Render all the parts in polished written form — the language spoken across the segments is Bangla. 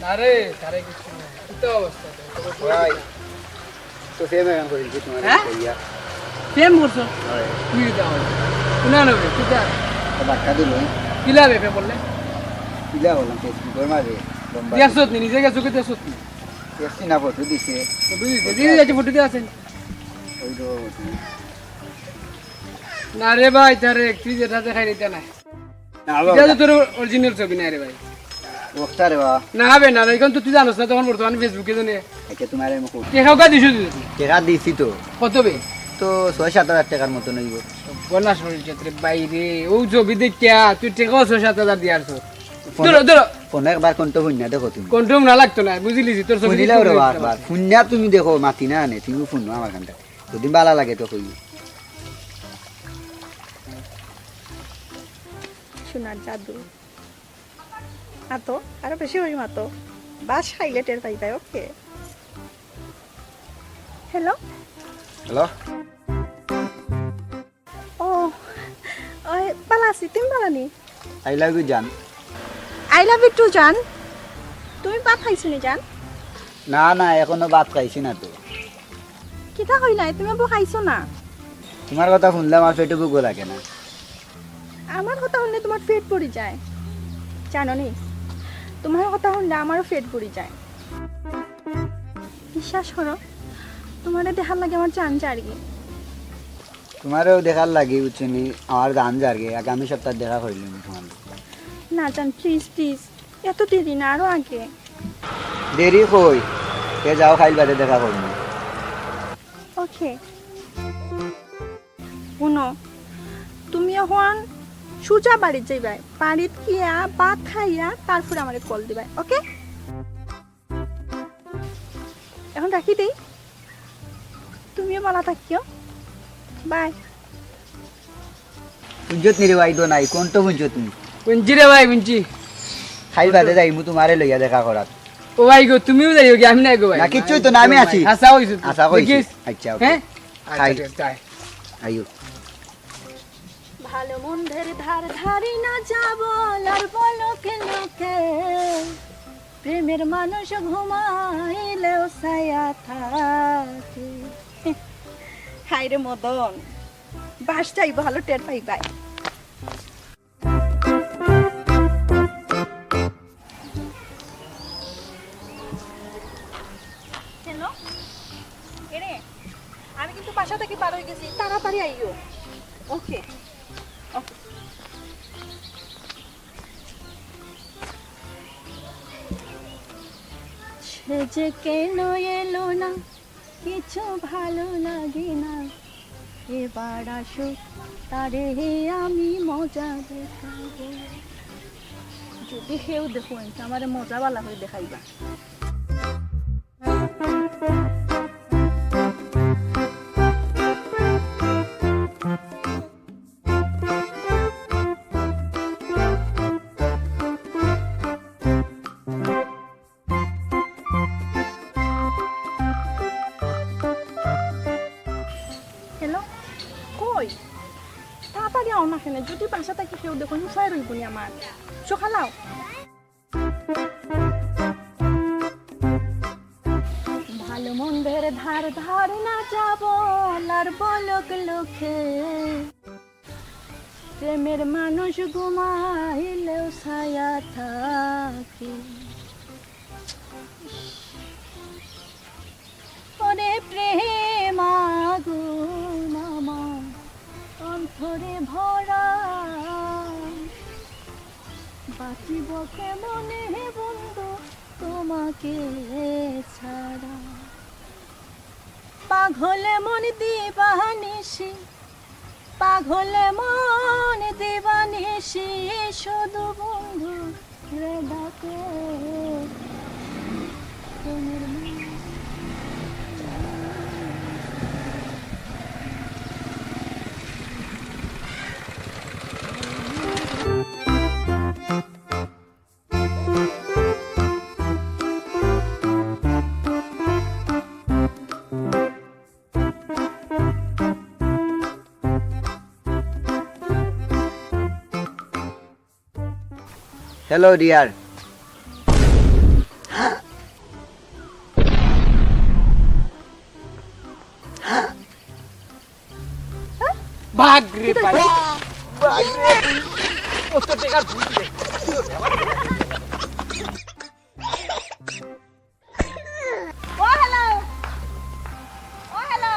না রে তারে কিছু না তো অবস্থা ভাই তো ফেম গান করি কি তোমার ইয়া ফেম করছো হয় তুই দাও না না তুই দা তো বাক্কা দিল কিলা বে বললে কিলা বললাম ফেসবুকের মাঝে লম্বা দিয়াছত নি নিজে গেছো কে দিয়াছত নি দেখছি না ফটো দিছে দিয়ে যাচ্ছে ফটো দিয়ে আছেন ওই তো না রে ভাই তারে তুই যেটা দেখাই দিতে না না এটা তোর অরিজিনাল ছবি না রে ভাই ওস্তার রে বা না হবে না এখন তো তুই জানোস না তখন বর্তমানে ফেসবুকে জানে এটা তোমার এমন কো দেখাও কা দিছো তুই টাকা দিছি তো কত বে তো 6-7 টাকার মতো নইব বনাস হয়ে যাত্রে বাইরে ও ছবি দেখিয়া তুই টাকা 6-7 দিয়ার তো ধরো ধরো ফোন একবার কোনটা হুন্না দেখো তুমি কন্ট্রোল না লাগতো না বুঝিলি তোর ছবি দিলাও রে বারবার হুন্না তুমি দেখো মাতি না নে তুমি ফোন আমার কানটা যদি ভালো লাগে তো কই সোনার জাদু আতো আরো বেশি হই মাতো বাস খাইলে টের পাইবা ওকে হ্যালো হ্যালো ও ওই পালাসি তুমি পালানি আই লাভ ইউ জান আই লাভ ইউ টু জান তুমি ভাত খাইছো নি জান না না এখনো ভাত খাইছি না তো কিটা কইলাই তুমি বউ খাইছো না তোমার কথা শুনলে আমার পেটে বুক লাগে না আমার কথা শুনলে তোমার পেট পড়ে যায় জানো নি তোমার কথা শুনলে আমারও পেট পড়ে যায় বিশ্বাস করো তোমার দেখার লাগে আমার জান জারগে তোমারও দেখার লাগে বুঝছনি আমার দান জারগে আগামী সপ্তাহ দেখা করিলাম তোমার না জান প্লিজ প্লিজ এত দেরি না আরো আগে দেরি কই কে যাও খাইল বাদে দেখা করব ওকে শুনো তুমি এখন সুজা বাড়িতে যাইবাই বাড়িত গিয়া ভাত খাইয়া তারপরে আমারে কল দিবাই ওকে এখন রাখি দেই তুমিও ভালো থাকিও বাই বুঝত নি রে ভাই দো নাই কোনটা বুঝত নি বুঝছি রে ভাই বুঝছি খাইল বাদে যাই মু তোমারে লইয়া দেখা করাত ও ভাই গো তুমিও যাইও কি আমি নাই গো ভাই না কিছুই তো না আমি আছি আশা হইছো আশা কইছি আচ্ছা ওকে হ্যাঁ খাই আচ্ছা আইও ভালো মন্দের ধার ধারি না যাব আর বলকে লোকে প্রেমের মানুষ ঘুমাইলেও ছায়া থাকে হাই রে মদন বাসটাই ভালো টের পাই বাই হ্যালো এরে আমি কিন্তু বাসা থেকে পার হয়ে গেছি তাড়াতাড়ি আইও ওকে ওকে সে যে কেন এলো না কিছু ভালো লাগে না এবার আসুক তারে আমি মজা দেখাবো যদি কেউ দেখো আমার মজা বালা হয়ে দেখাইবা তাড়াতাড়ি আও না কেন যদি বাসা থেকে কেউ দেখো উপায় রইব নি আমার সকালাও ভালো মন্দের ধার ধার না যাব আর বলক লোকে প্রেমের মানুষ ঘুমাইলেও ছায়া থাকে ওরে প্রেম আগুন আমার অন্তরে ভরা বাঁচিব কেমনে বন্ধু তোমাকে ছাড়া পাগলে মন দিবানিসি পাগলে মন দিবানিসি শুধু বন্ধু রে ডাকে তোমার Hello dear. ভাগ রে পারে কত টাকার ভূত রে ও হ্যালো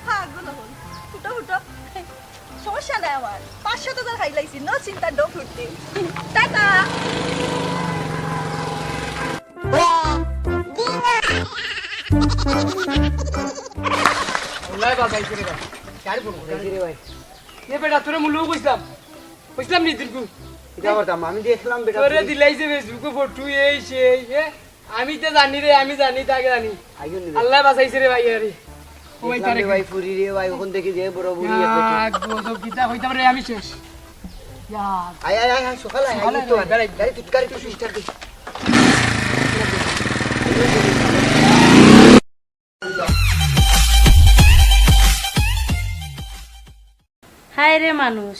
পাগল হল ফুটো ফুটো সমস্যা নাই আমার 500,000 খাইলাইছি নো চিন্তা ডো ফুটতে টাটা ওলাই বাজাইছে রে ভাই কার ফোন করেছে রে ভাই এ বেটা তোরে মুলু কইছিলাম নি দিনকু এটা করতাম আমি দেখলাম বেটা তোরে দিলাইছে ফেসবুকে ফটো এই সেই আমি তো জানি রে আমি জানি তাকে জানি আইও নি আল্লাহ বাঁচাইছে রে ভাই আরে ওই তারে ভাই পুরি রে ভাই ওখান থেকে যে বড় বুড়ি আছে গজব কিতা হইতাম রে আমি শেষ ইয়ার আয় আয় আয় সকাল আয় আয় তো গাড়ি তো স্টার্ট দে হায় রে মানুষ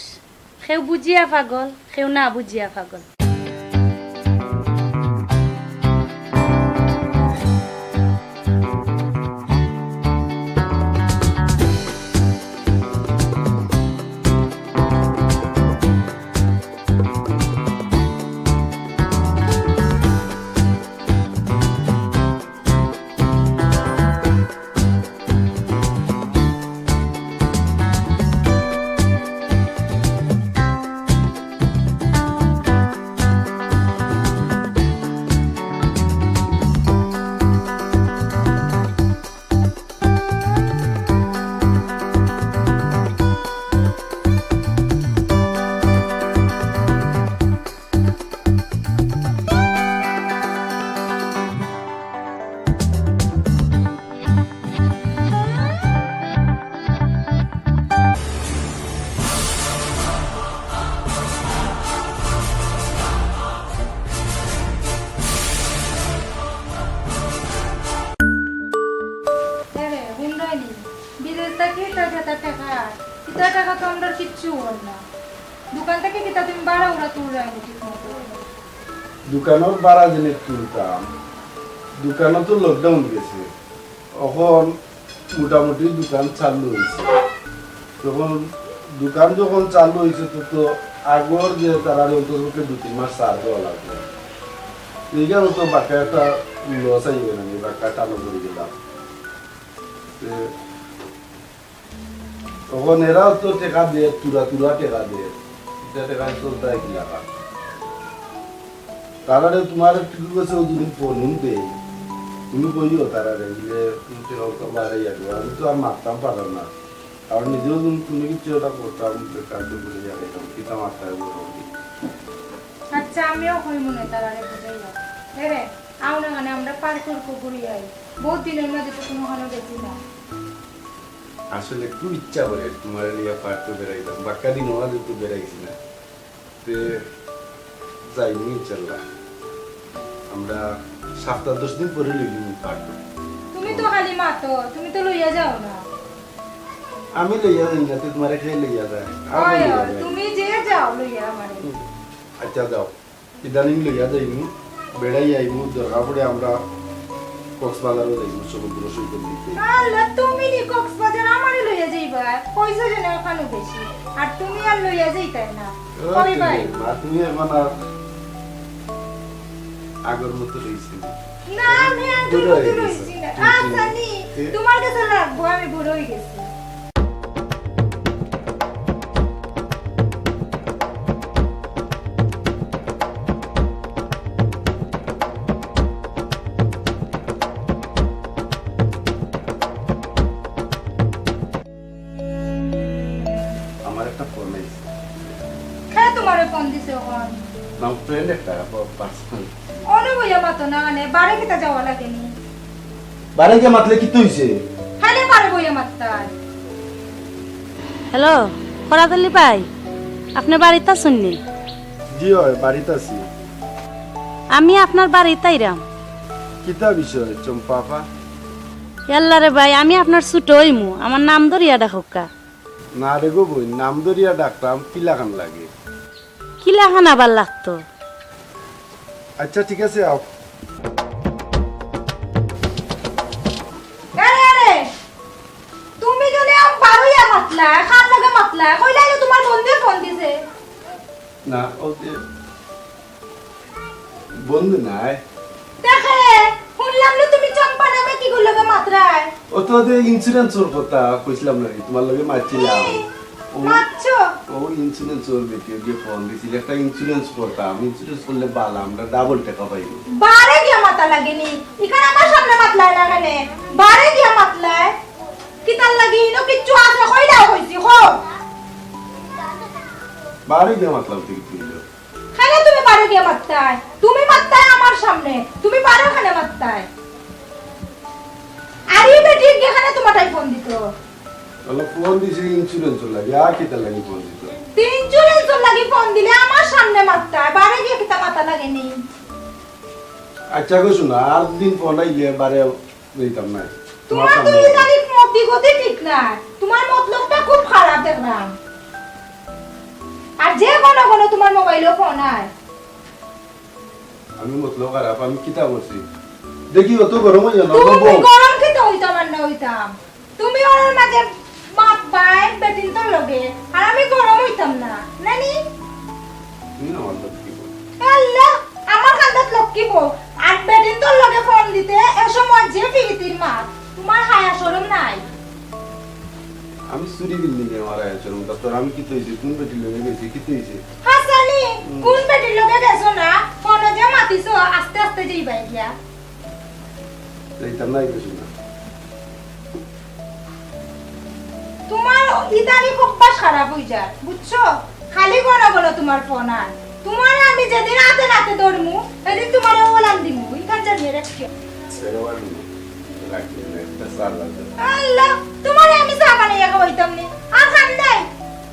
কেউ বুঝিয়া পাগল কেউ না বুঝিয়া পাগল টাকা তো আমরা কিচ্ছু হল না দোকান থেকে কিতা তুমি বাড়া উড়া তুলরা ঠিক মতো দোকানের বাড়া জিনিস তুলতাম দোকানে তো লকডাউন গেছে এখন মোটামুটি দোকান চালু হয়েছে তখন দোকান যখন চালু হয়েছে তো আগর যে তারা অন্তত 2-3 মাস চার দেওয়া লাগবে এইখানে তো বাকি একটা লস আইবে না বাকি টানো করে গেলাম তখন এরাও তো টেকা দিয়ে তুরা টেকা দিয়ে টেকা চলতে গিলা তারা তোমার ঠিক আছে যদি ফোন দেয় তুমি কইও তারা যে তুমি বাইরে যাবে আমি তো আর মারতাম পারো না আর নিজেও তুমি কিছু ওটা করতাম কার্য করে যাবে কিতা মারতে আচ্ছা আমিও কই মনে তারারে বুঝাইলাম রে আউনা মানে আমরা পার করব ঘুরি আই বহুত দিনের মধ্যে তো কোনো হানো গেছি না আসলে একটু ইচ্ছা করে তোমার লিয়া পার্ট বেড়াইতাম বাক্কা দিন ওরা একটু বেড়াইছি না তে যাইনি ইনশাল্লাহ আমরা 7-10 দিন পরে লইলি পার্ট তুমি তো খালি মাতো তুমি তো লইয়া যাও না আমি লইয়া যাই না তুই তোমার এখানে লইয়া যায় তুমি যে যাও লইয়া আমারে আচ্ছা যাও ইদানিং লইয়া যাইনি বেড়াই আইমু দরকার পড়ে আমরা কক্সবাজারও যাইমু সমুদ্র সৈকত দিতে আল্লাহ তুমি নি কক্সবাজার আমারে লইয়া যাইবা পয়সা জেনে ওখানে বেশি আর তুমি আর লইয়া যাইতাই না কই ভাই মা তুমি এখন আর আগের মতো রইছি না আমি আগের মতো রইছি না আচ্ছা নি তোমার কাছে লাগবো আমি বুড়ো হই গেছি তোমারে ফোন দিছে ওখান নাও ফ্রেন্ড একটা পার্সোনাল অনে বইয়া মাতো না মানে বারে কিতা যাওয়া লাগেনি বারে কে মাতলে কি হইছে খালি বারে বইয়া মাততাই হ্যালো ফরাদলি ভাই আপনি বাড়িতে আছেন নি জি হয় বাড়িতে আছি আমি আপনার বাড়িতে আইরাম কিতা বিষয় চম্পাপা ইয়াল্লা রে ভাই আমি আপনার ছোট হইমু আমার নাম ধরিয়া ডাককা না রে গো বই নাম ধরিয়া ডাকতাম কিলাখান লাগে কিলাখান আবার লাগতো আচ্ছা ঠিক আছে আও তুমি না ও যে বন্ধু নাই দেখে শুনলাম না তুমি চম্পা নামে কি গুলো মাত্রায় ও তো যে ইন্স্যুরেন্সের কথা কইছিলাম না তোমার লগে মারছিলাম মারছো ও ইন্স্যুরেন্স ওর বেটি গিয়ে ফোন দিছিল একটা ইন্স্যুরেন্স করতাম ইন্স্যুরেন্স করলে ভালো আমরা ডাবল টাকা পাইব বারে গিয়া মাথা লাগেনি এখানে আমার সামনে মাতলায় না কেন বারে গিয়া মাতলায় কি তার লাগি ইনো কিচ্ছু আছে কইলা হইছি হো বারে গিয়ে মাতলাম থেকে তুইল কেন তুমি বারে গিয়া মাতলায় তুমি মাতলায় আমার সামনে তুমি বারে ওখানে মাতলায় আরে বেটি এখানে তোমারটাই ফোন দিত তাহলে ফোন দিছি ইন্স্যুরেন্স লাগে আর কি তার লাগি ফোন দিত ইন্স্যুরেন্স লাগি ফোন দিলে আমার সামনে মাতলায় বারে গিয়া কিতা মাথা লাগেনি আচ্ছা গো শোনা আর দিন ফোন আইলে বারে দিতাম না তোমার তো ইদানিং মতি গতি ঠিক না তোমার মতলবটা খুব খারাপ দেখলাম আর যে কোনো কোনো তোমার মোবাইলে ফোন আয় আমি মতলব খারাপ আমি কিতা করছি দেখি অত গরম হয়ে না তুমি গরম কিতা হইতাম আর না হইতাম তুমি ওর মাঝে মাত পায় বেটিন তো লগে আর আমি গরম হইতাম না নানি তুমি না বল কি বল আল্লাহ আমার কান্দাত লক্ষ্মী বউ আর বেটিন তো লগে ফোন দিতে এ সময় যে ফিরিতির মাত তোমার হায়া শরম নাই আমি চুরি বিল্ডিং এ মারা আছে তোর আমি কি তৈছি কোন বেটি লগে গেছি কি তৈছি হাসানি কোন বেটির লগে গেছো না ফোনে যে মাতিছো আস্তে আস্তে যাইবাই গিয়া যাইতাম না কিছু না তোমার ইদানি অভ্যাস খারাপ হই যায় বুঝছো খালি গণ গণ তোমার ফোন আর তোমার আমি যেদিন হাতে নাতে ধরমু সেদিন তোমার ওলাম দিমু ইখান জানিয়ে রাখছি সেরওয়ার লাগছে না এটা সার লাগছে আল্লাহ তোমার আমি চা বানাইয়া খাওয়াইতাম নি আর খান নাই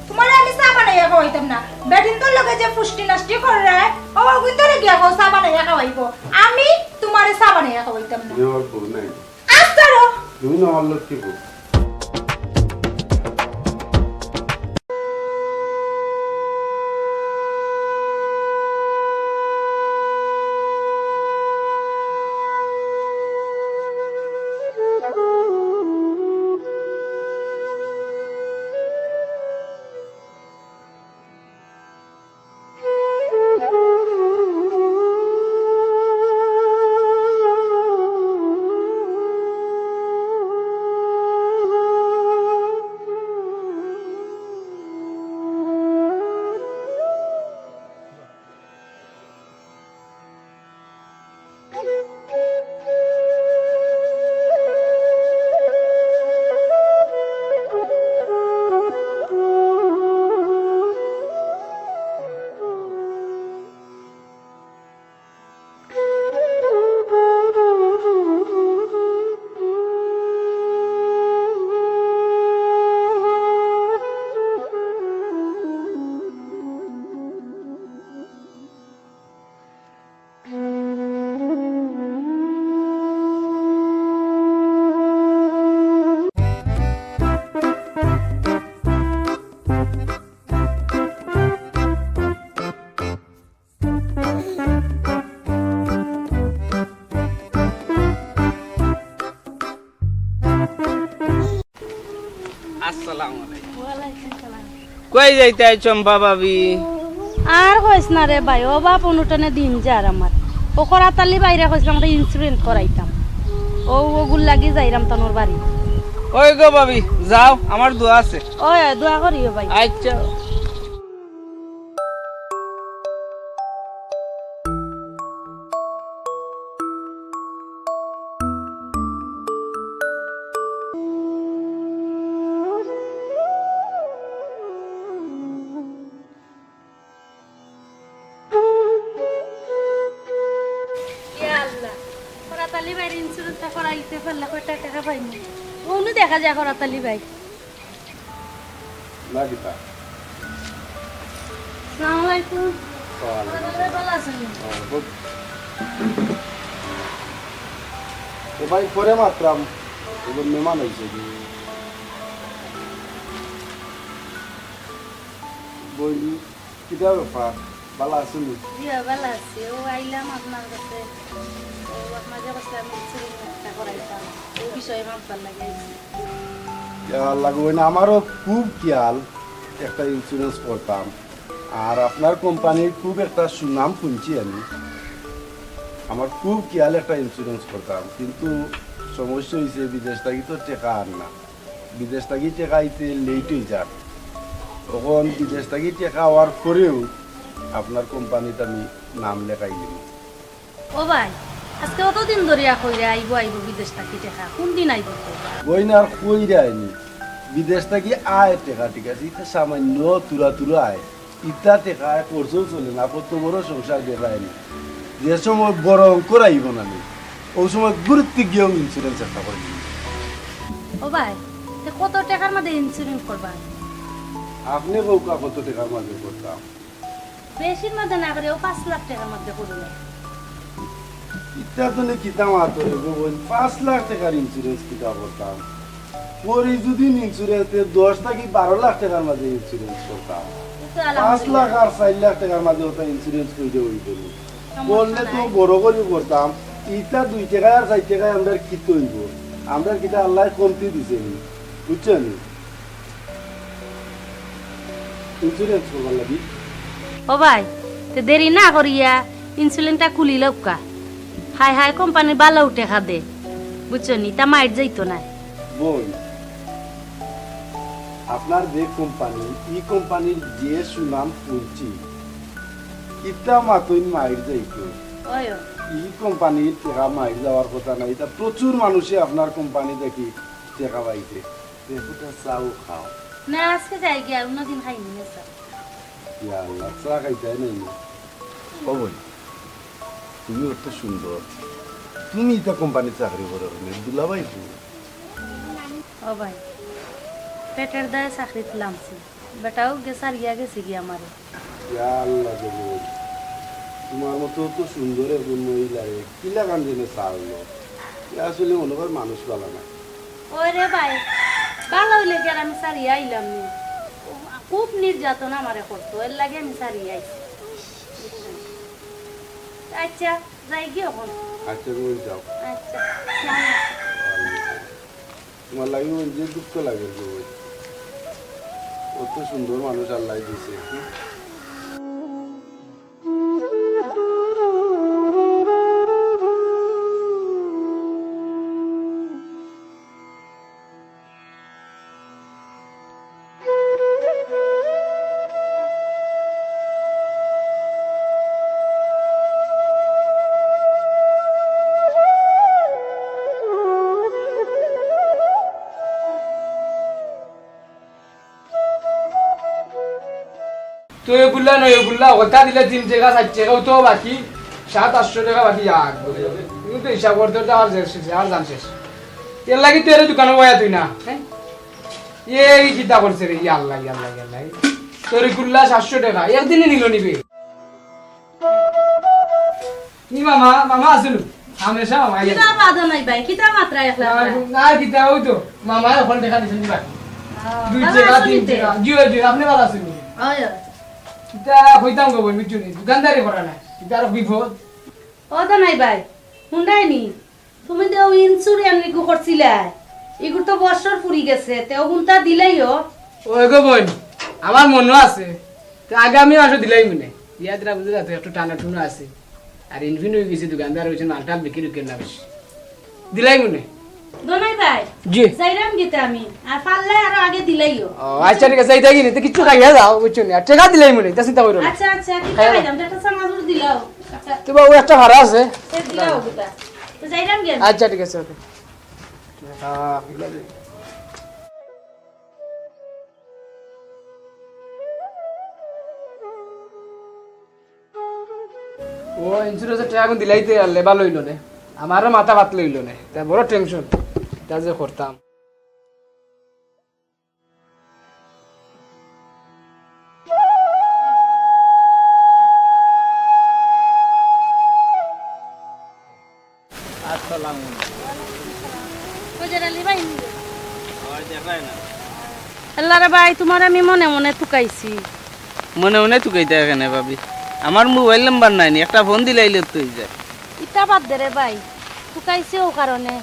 তোমার আমি চা বানাইয়া খাওয়াইতাম না বেদিন তোর লগে যে পুষ্টি নষ্টি করে ও কিন্তু গিয়া গো চা বানাইয়া খাওয়াইবো আমি তোমারে চা বানাইয়া খাওয়াইতাম না তুমি আমার বউ নাই আস্তারো তুমি না আমার লোক কি বউ আসসালামু আলাইকুম কই যাইতে চম্পা ভাবি আর হইস না রে ভাই ও বাপ অনুটনে দিন যার আমার ও করাতালি বাইরে কইছিলাম আমরা ইন্স্যুরেন্স করাইতাম ও ওগুল লাগি যাইরাম তনোর বাড়ি ওই গো ভাবি যাও আমার দোয়া আছে ওই দোয়া করিও ভাই আচ্ছা করাতালি বাইরে ইন্স্যুরেন্সটা করাইতে পারলে কয়টা টাকা পাইনি ওনু দেখা যায় করাতালি ভাই লাগিতা আসসালামু আলাইকুম ভালো আছেন তো ভাই পরে মাত্রাম এবার মেহমান হয়েছে বইলি কিতা ব্যাপার ভালো আসুন জি ভালো আছি ও আইলাম আপনার কাছে আপনার যে কাছে আমি ইন্স্যুরেন্সটা করাইতাম এই বিষয়ে মাপবার লাগে লাগবে না আমারও খুব খেয়াল একটা ইন্স্যুরেন্স করতাম আর আপনার কোম্পানির খুব একটা সুনাম শুনছি আমি, আমার খুব খেয়াল একটা ইন্স্যুরেন্স করতাম, কিন্তু সমস্যা হয়েছে বিদেশ থাকি তো টেকা আর না, বিদেশ থাকি টেকা আইতে লেট হয়ে যাক। তখন বিদেশ থাকি টেকা হওয়ার পরেও আপনার কোম্পানিতে আমি নাম লেখাই দিব। ও ভাই আজকে অতদিন ধরিয়া কইরা আইব আইব বিদেশ থাকি দেখা কোন দিন আইব তো? ওই না আর কইরা আইনি, বিদেশ থাকি আয় টেকা, ঠিক আছে, এটা সামান্য তুলা তুলা আয়, ইটা টেকা করছেও চলে না, কত বড় সংসার দেখায়নি। যে সময় বড় অঙ্ক আইব না ওই সময় গুরুত্ব গিয়েও ইন্স্যুরেন্স একটা করে দিন। ও ভাই তে কত টাকার মধ্যে ইন্স্যুরেন্স করবা? আপনি কৌকা কত টাকার মাঝে করতাম? বেশির মধ্যে না করে 5 লাখ টাকার মধ্যে করবে। ইটা তো নে কিতা মাত্র 5 লাখ টাকার ইন্স্যুরেন্স কিতা করতাম, পরে যদি ইন্স্যুরেন্সে 10 থেকে 12 লাখ টাকার মাঝে ইন্স্যুরেন্স করতাম, 5 লাখ আর 4 লাখ টাকার মাঝে ওটা ইন্স্যুরেন্স করে হইতো বললে তো বড় করে করতাম। ইটা 2 টাকায় আর 4 টাকায় আমরা কি হইব, আমরা কিটা আল্লাহ কমতি দিছে বুঝছেন। ইন্স্যুরেন্স করবার লাগি ও ভাই তে দেরি না করিয়া ইন্স্যুরেন্সটা খুলি লউকা। হাই হাই কোম্পানির বালা উঠে খা দে বুঝছো নি, তা মাইট যাইতো না। বল আপনার যে কোম্পানি, এই কোম্পানির যে সুনাম শুনছি, ইটা মাতইন মাইর যাইতো, ওয়ো এই কোম্পানির টাকা মাইর যাওয়ার কথা না। এটা প্রচুর মানুষে আপনার কোম্পানি দেখি টাকা পাইছে, দেখুটা চাও খাও। না আজকে যাই গিয়া অন্যদিন খাইনি না স্যার। ইয়া আল্লাহ, চা খাইতে নাই না। ও বল তুমি অত সুন্দর, তুমি এটা কোম্পানির চাকরি করো দুলাভাই? ও ভাই পেটের দায়ে চাকরি তুলামছি, বেটাও গেছার গিয়া গেছি গিয়া আমারে। ইয়া আল্লাহ গো, তোমার মতো তো সুন্দর একজন মহিলারে কিলা গান জেনে চাওলো, আসলে মনে হয় মানুষ ভালো না। ওই রে ভাই ভালো হইলে গিয়ে আমি সারিয়া আইলাম নি, খুব নির্যাতন আমারে করতো, এর লাগে আমি সারিয়া আইছি। আচ্ছা যাই গিয়ে এখন। আচ্ছা তুমি যাও। আচ্ছা তোমার লাগে যে দুঃখ লাগে গো, অত সুন্দর মানুষ আল্লাহ দিছে। তো এগুলা নয়, এগুলা কথা দিলে 3 টাকা 4 টাকাও তো বাকি, 700-800 টাকা বাকি আগ তুমি তো হিসাব করতে আর জান শেষ। এর লাগি তো এর দোকানে বয়া তুই না, হ্যাঁ এই চিন্তা করছে রে। আল্লাহ আল্লাহ আল্লাহ, তোর এগুলা 700 টাকা একদিনে নিল নিবে। কি মামা মামা আসলো হামেশা মামা কিতা বাদ নাই ভাই, কিতা মাত্রা একলা না কিতা ওই তো মামা এখন দেখা দিছেন দিবা 2 টাকা 3 টাকা জিও জিও আপনি ভালো আছেন? ওই কিতা কইতাম গো বই মিটুনি দোকানদারি করা না, কিতা আর বিপদ। ও তো নাই ভাই শুনলাই নি, তুমি তো ইন্স্যুরেন্স রিকু করছিলা, এগুলো তো বছর ফুরি গেছে, তে ওগুনটা দিলাইও। ওই গো বোন আমার মনে আছে, তো আগামী মাসে দিলাই মনে ইয়া দিলা বুঝলা তো একটু টানা টুনা আছে, আর ইনফিন হয়ে গেছে দোকানদার হয়েছে মালটাল বিক্রি করে না বেশি দিলাই মনে। দোনাই ভাই জি যাইরাম গিতে আমি, আর পারলে আরো আগে দিলাইও। ও আচ্ছা ঠিক আছে, এই দেখি তো কিছু খাইয়া যাও বুঝছো না, আর টাকা দিলাই মনে, তা চিন্তা করো না। আচ্ছা আচ্ছা কি খাইলাম, একটা সামাজুর দিলাও। আচ্ছা তো বাবু একটা ভাড়া আছে সে দিলাও গুতা, তো যাইরাম গে। আচ্ছা ঠিক আছে ওকে। ও ইন্স্যুরেন্সের টাকা এখন দিলাইতে আনলে ভালো হইল না, আমারও মাথা ভাত লইল না, তা বড় টেনশন তা যে করতাম। আল্লাহরে ভাই তোমার আমি মনে মনে তুকাইছি। মনে মনে তুকাইতে এখানে ভাবি, আমার মোবাইল নাম্বার নাই, একটা ফোন দিলাইলে তো যায়। ইটা বাদ দে রে ভাই, তুকাইছি ও কারণে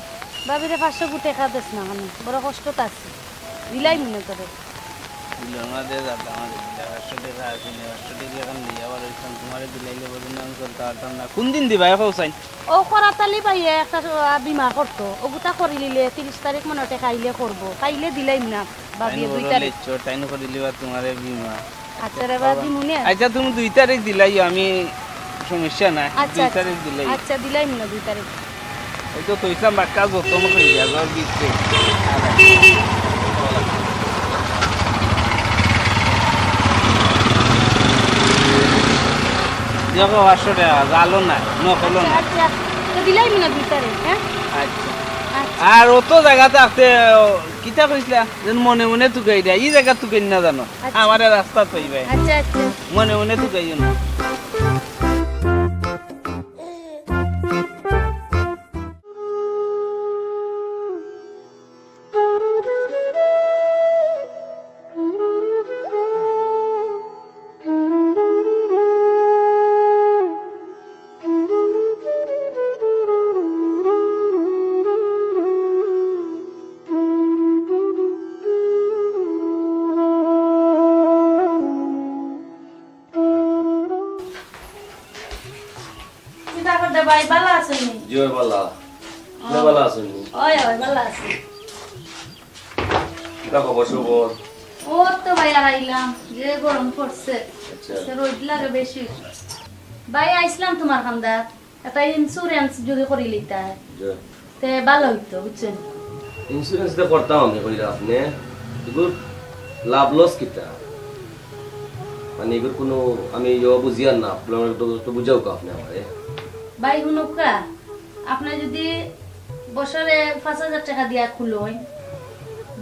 ভাবিরে 500 টাকা দেস না, আমি বড় কষ্টত আছি, দিলাই মনে করে। আমাদের দাদা আমাদের 800 টাকা আছে 800 টাকা এখন নিয়ে আবার ওইখান তোমারে দিলাইলে বলুন না চলতে পারতাম না কোন দিন দিবা পৌঁছাই ও করাতালি পাইয়ে একটা বিমা করতো ওগুতা করি লিলে 30 তারিখ মনে টাকা আইলে করবো কাইলে দিলাইম না বাবিয়ে 2 তারিখ টাইম করে দিলিবা তোমারে বিমা আচ্ছা রে বাদি মুনে আচ্ছা তুমি 2 তারিখ দিলাই আমি সমস্যা নাই 2 তারিখ দিলাই আচ্ছা দিলাইম না 2 তারিখ এই তো কইছাম বাক্কা যত মত হই যাবে আর দিতে দেখো 800 টাকা জালো নাই নকলো না আচ্ছা তো দিলাইম না 2 তারিখ হ্যাঁ আচ্ছা আর অত জায়গাতে আসতে কিতা কইছিলা যেন মনে মনে তুকাই দেয় এই জায়গা তুকাই না জানো আমারে রাস্তা পাইবে আচ্ছা আচ্ছা মনে মনে তুকাই না চিন্তা করতে ভাই ভালো আছেন জয় বালা জয় বালা আছেন ওই ওই ভালো আছে কিটা খবর সবর ও তো ভাই আর আইলাম যে গরম পড়ছে আচ্ছা সে রোদ লাগে বেশি ভাই আইছিলাম তোমার কামদার একটা ইন্স্যুরেন্স যদি করি লিতা জয় তে ভালো হইতো বুঝছেন ইন্স্যুরেন্স তে করতাম আমি কইরা আপনি এগুলো লাভ লস কিটা মানে এগুলো কোনো আমি ইয়ে বুঝিয়ার না আপনার তো বুঝাও কা আপনি আমারে ভাই হুনুকা আপনি যদি বছরে 5000 টাকা দিয়া খুলোই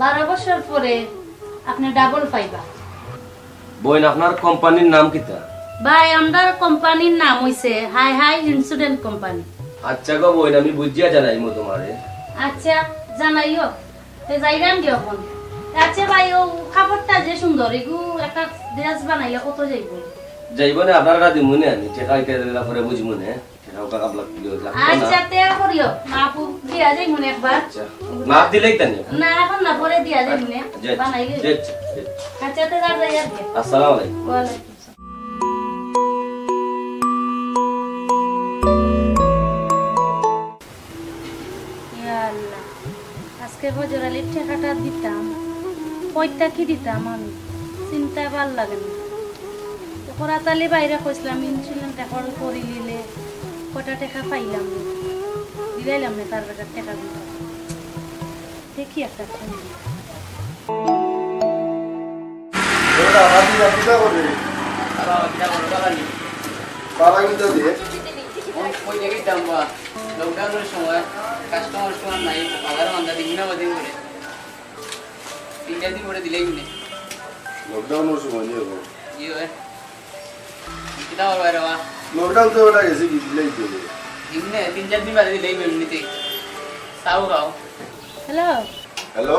12 বছর পরে আপনি ডাবল পাইবা বইন আপনার কোম্পানির নাম কিটা ভাই আমাদের কোম্পানির নাম হইছে হাই হাই ইন্স্যুরেন্স কোম্পানি আচ্ছা গো বইন আমি বুঝিয়া জানাইমু তোমারে আচ্ছা জানাইও তে যাইরাম কি এখন আচ্ছা ভাই ও খাবারটা যে সুন্দর এগু একটা ড্রেস বানাইলে কত যাইব যাইবো না আপনারা দিমুনে আমি টাকা দিলা পরে বুঝমু না টাকা কাপ লাগবে আচ্ছা তে করিও মাপু দিয়া যাই মনে একবার আচ্ছা মাপ দিলেই তানি না এখন না পরে দিয়া যাই মনে বানাইলে আচ্ছা আচ্ছা তে যাই আর কি আসসালামু আলাইকুম ওয়ালাইকুম আল্লাহ আজকে হজরালির টাকাটা দিতাম কয়টা কি দিতাম আমি চিন্তা ভাল লাগে না করাতালি বাইরে কইছিলাম ইন্স্যুরেন্স টাকা করি নিলে কটা টাকা পাইলাম দিলাইলাম না তার বেটার টাকা দিতাম দেখি একটা ফোন ওটা রাতি রাতিটা করে বাবা কিন্তু দিয়ে ওই জায়গায় দাম বা লকডাউনের সময় কাস্টমার নাই আবার মান্দা দিন না দিন করে 3 দিন করে দিলেই গুনে লকডাউনের সময় নিয়ে গো ই হয় কিটা আর বাইরে বা লকডাউন তো ওটা গেছে কি দিলেই তো দিনে 3 দিন বাদে দিলেই এমনিতে তাও রাও হ্যালো হ্যালো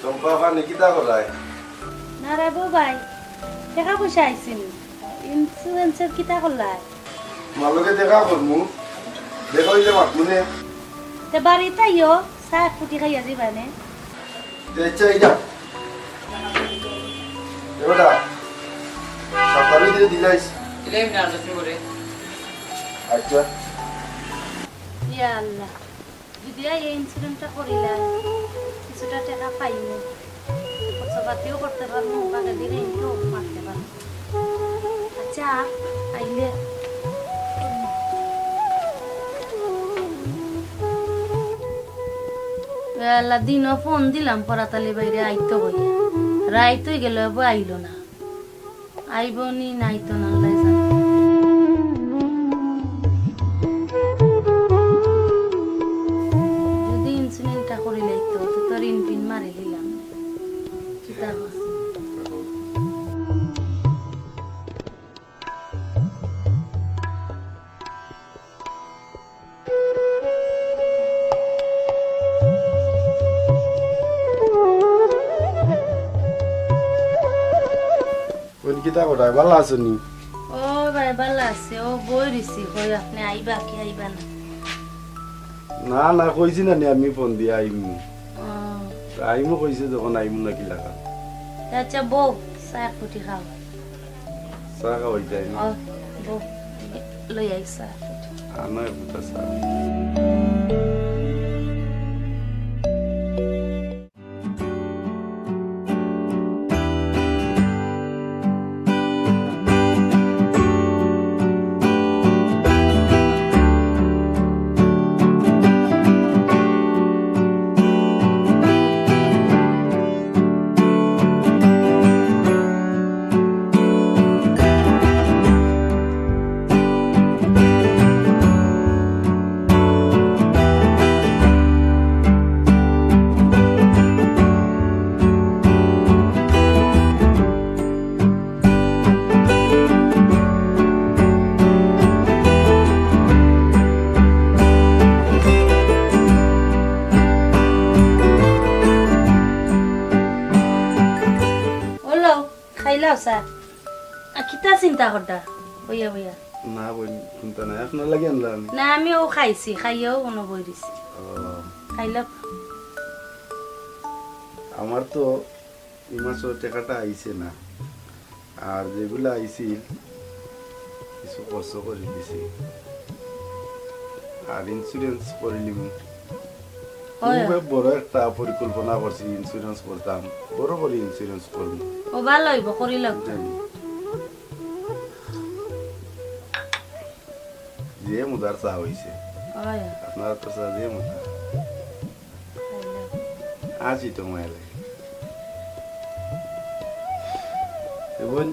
চম্পা খান কিটা করায় না রে ভাই টাকা পয়সা আইছিল ইন্স্যুরেন্সের কিটা করলাই মালকে দেখা করমু দেখো যে মাকুনে তে বাড়িতে আইও চা ফুটি খাইয়া যাবানে তেচা ইটা ওটা সকালে দিয়ে দিলাইস দিলেই না দশ করে আচ্ছা ইয়া আল্লাহ যদি এই ইন্স্যুরেন্সটা করিলাই কিছুটা টাকা পাইনি খরচাপাতিও করতে পারবো বাগে দিলে ইনকেও মারতে পারবো আচ্ছা আইলে আল্লাহ দিনও ফোন দিলাম পরাতালি বাইরে আইতো বইয়া রাইতই গেল আইলো না আইব নি নাইতো না আল্লাহ জানে যদি ইনসুলিনটা করে লাইতো তো তোর ইনপিন মারি দিলাম কিতা করছি ওই কিটা করায় ভালো আছেনি ও ভাই ভালো আছে ও বই দিছি কই আপনি আইবা কি আইবা না না না কইছি না নি আমি ফোন দিয়ে আইমু ও, আইমো কইছে যখন আইমো নাকি লাগা আচ্ছা বউ চা এক ফুটি খাও চা খাওয়াইতে আইনি ও বউ লই আই চা আনো একটা চা ওলো খাইলাও চা কিতা চিন্তা করতা বইয়া বইয়া না বই চিন্তা নাই আপনার লাগে আনলাম আমি না আমিও খাইছি খাইয়াও কোনো বই দিছি ও, খাইলাও আমার তো এই মাসের টাকাটা আইছে না আর যেগুলো আইছিল কিছু খরচ করে দিছি আর ইন্স্যুরেন্স করে নিব হয় খুব বড় একটা পরিকল্পনা করছি ইন্স্যুরেন্স করতাম বড় বড় ইন্স্যুরেন্স করবো ও ভালো হইব করিলাও জানি যে মুদার চা হয়েছে হয় আপনারা তো চা যে মুদা আজই তো মায়ের এবং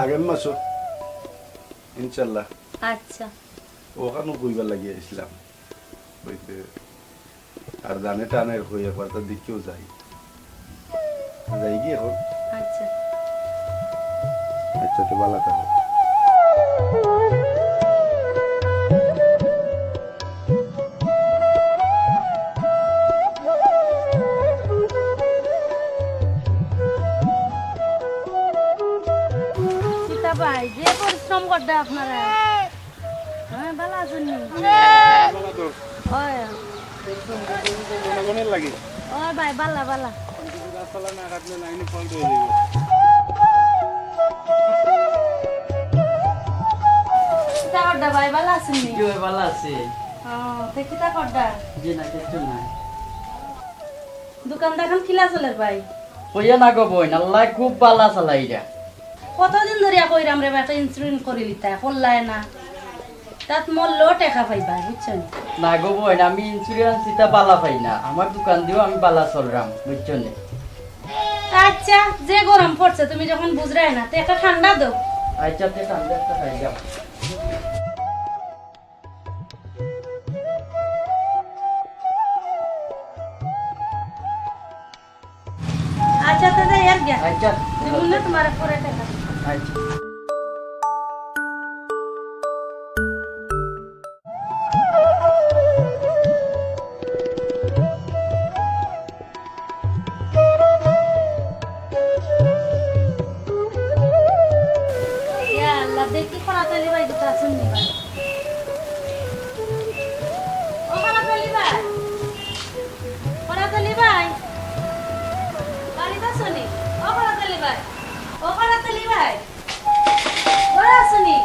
আগের মাসও ইনশাল্লাহ আচ্ছা ওখানেও ঘুরবার লাগিয়ে আসলাম হইতে আর দানে টানে হয়ে একবার তো দিকেও যাই যাই গিয়ে এখন আচ্ছা আচ্ছা তো ভালো থাকো সীতা ভাই যে পরিশ্রম করতে আপনারা হ্যাঁ ভালো আছেন নি হয় লাগে ও ভাই বালা বালা রাস্তা না কাটলে লাইনে ফল্ট হয়ে যাবে কিতা করতে ভাই ভালো আছেন নি কি হয় ভালো আছে তে কিতা করতে যে না কিছু নাই দোকান দেখান খিলা চলে ভাই কইয়া না গো বই আল্লাহ খুব ভালো চালাই যা কতদিন ধরিয়া কইরাম রে একটা ইন্স্যুরেন্স করে লিতা করলাই না তাত মোর লো টাকা পাইবা বুঝছেন না গো বই আমি ইন্স্যুরেন্স এটা বালা পাই না আমার দোকান দিও আমি বালা চলরাম বুঝছো না আচ্ছা যে গরম পড়ছে তুমি যখন বুঝরাই না তো একটা ঠান্ডা দাও আচ্ছা তে ঠান্ডা একটা খাই যাও আচ্ছা তো যাই আর গিয়া আচ্ছা তুমি না তোমার পরে টাকা আচ্ছা ইয়া আল্লাহ দেখি করাতালি ভাই দুটা আছেন নি ভাই ও করাতালি ভাই করাতালি ভাই বাড়িতে আসনি ও করাতালি ভাই ও করাতালি ভাই ঘরে আসনি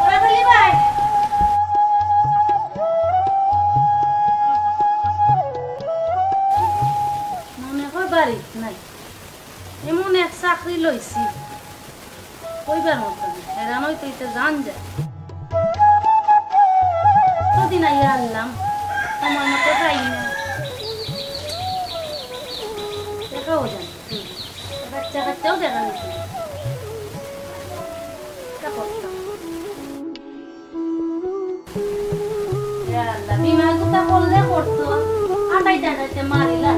করাতালি ভাই মনে হয় বাড়ি নাই এমন এক চাকরি লইছি কইবার মতো হেরান হইতে হইতে জান যায় কদিন আইয়া আনলাম আমার মতো যাই না দেখাও জান বাচ্চা কাচ্চাও দেখা গেছে বিমা দুটা করলে করতো আটাইতে আটাইতে মারিলা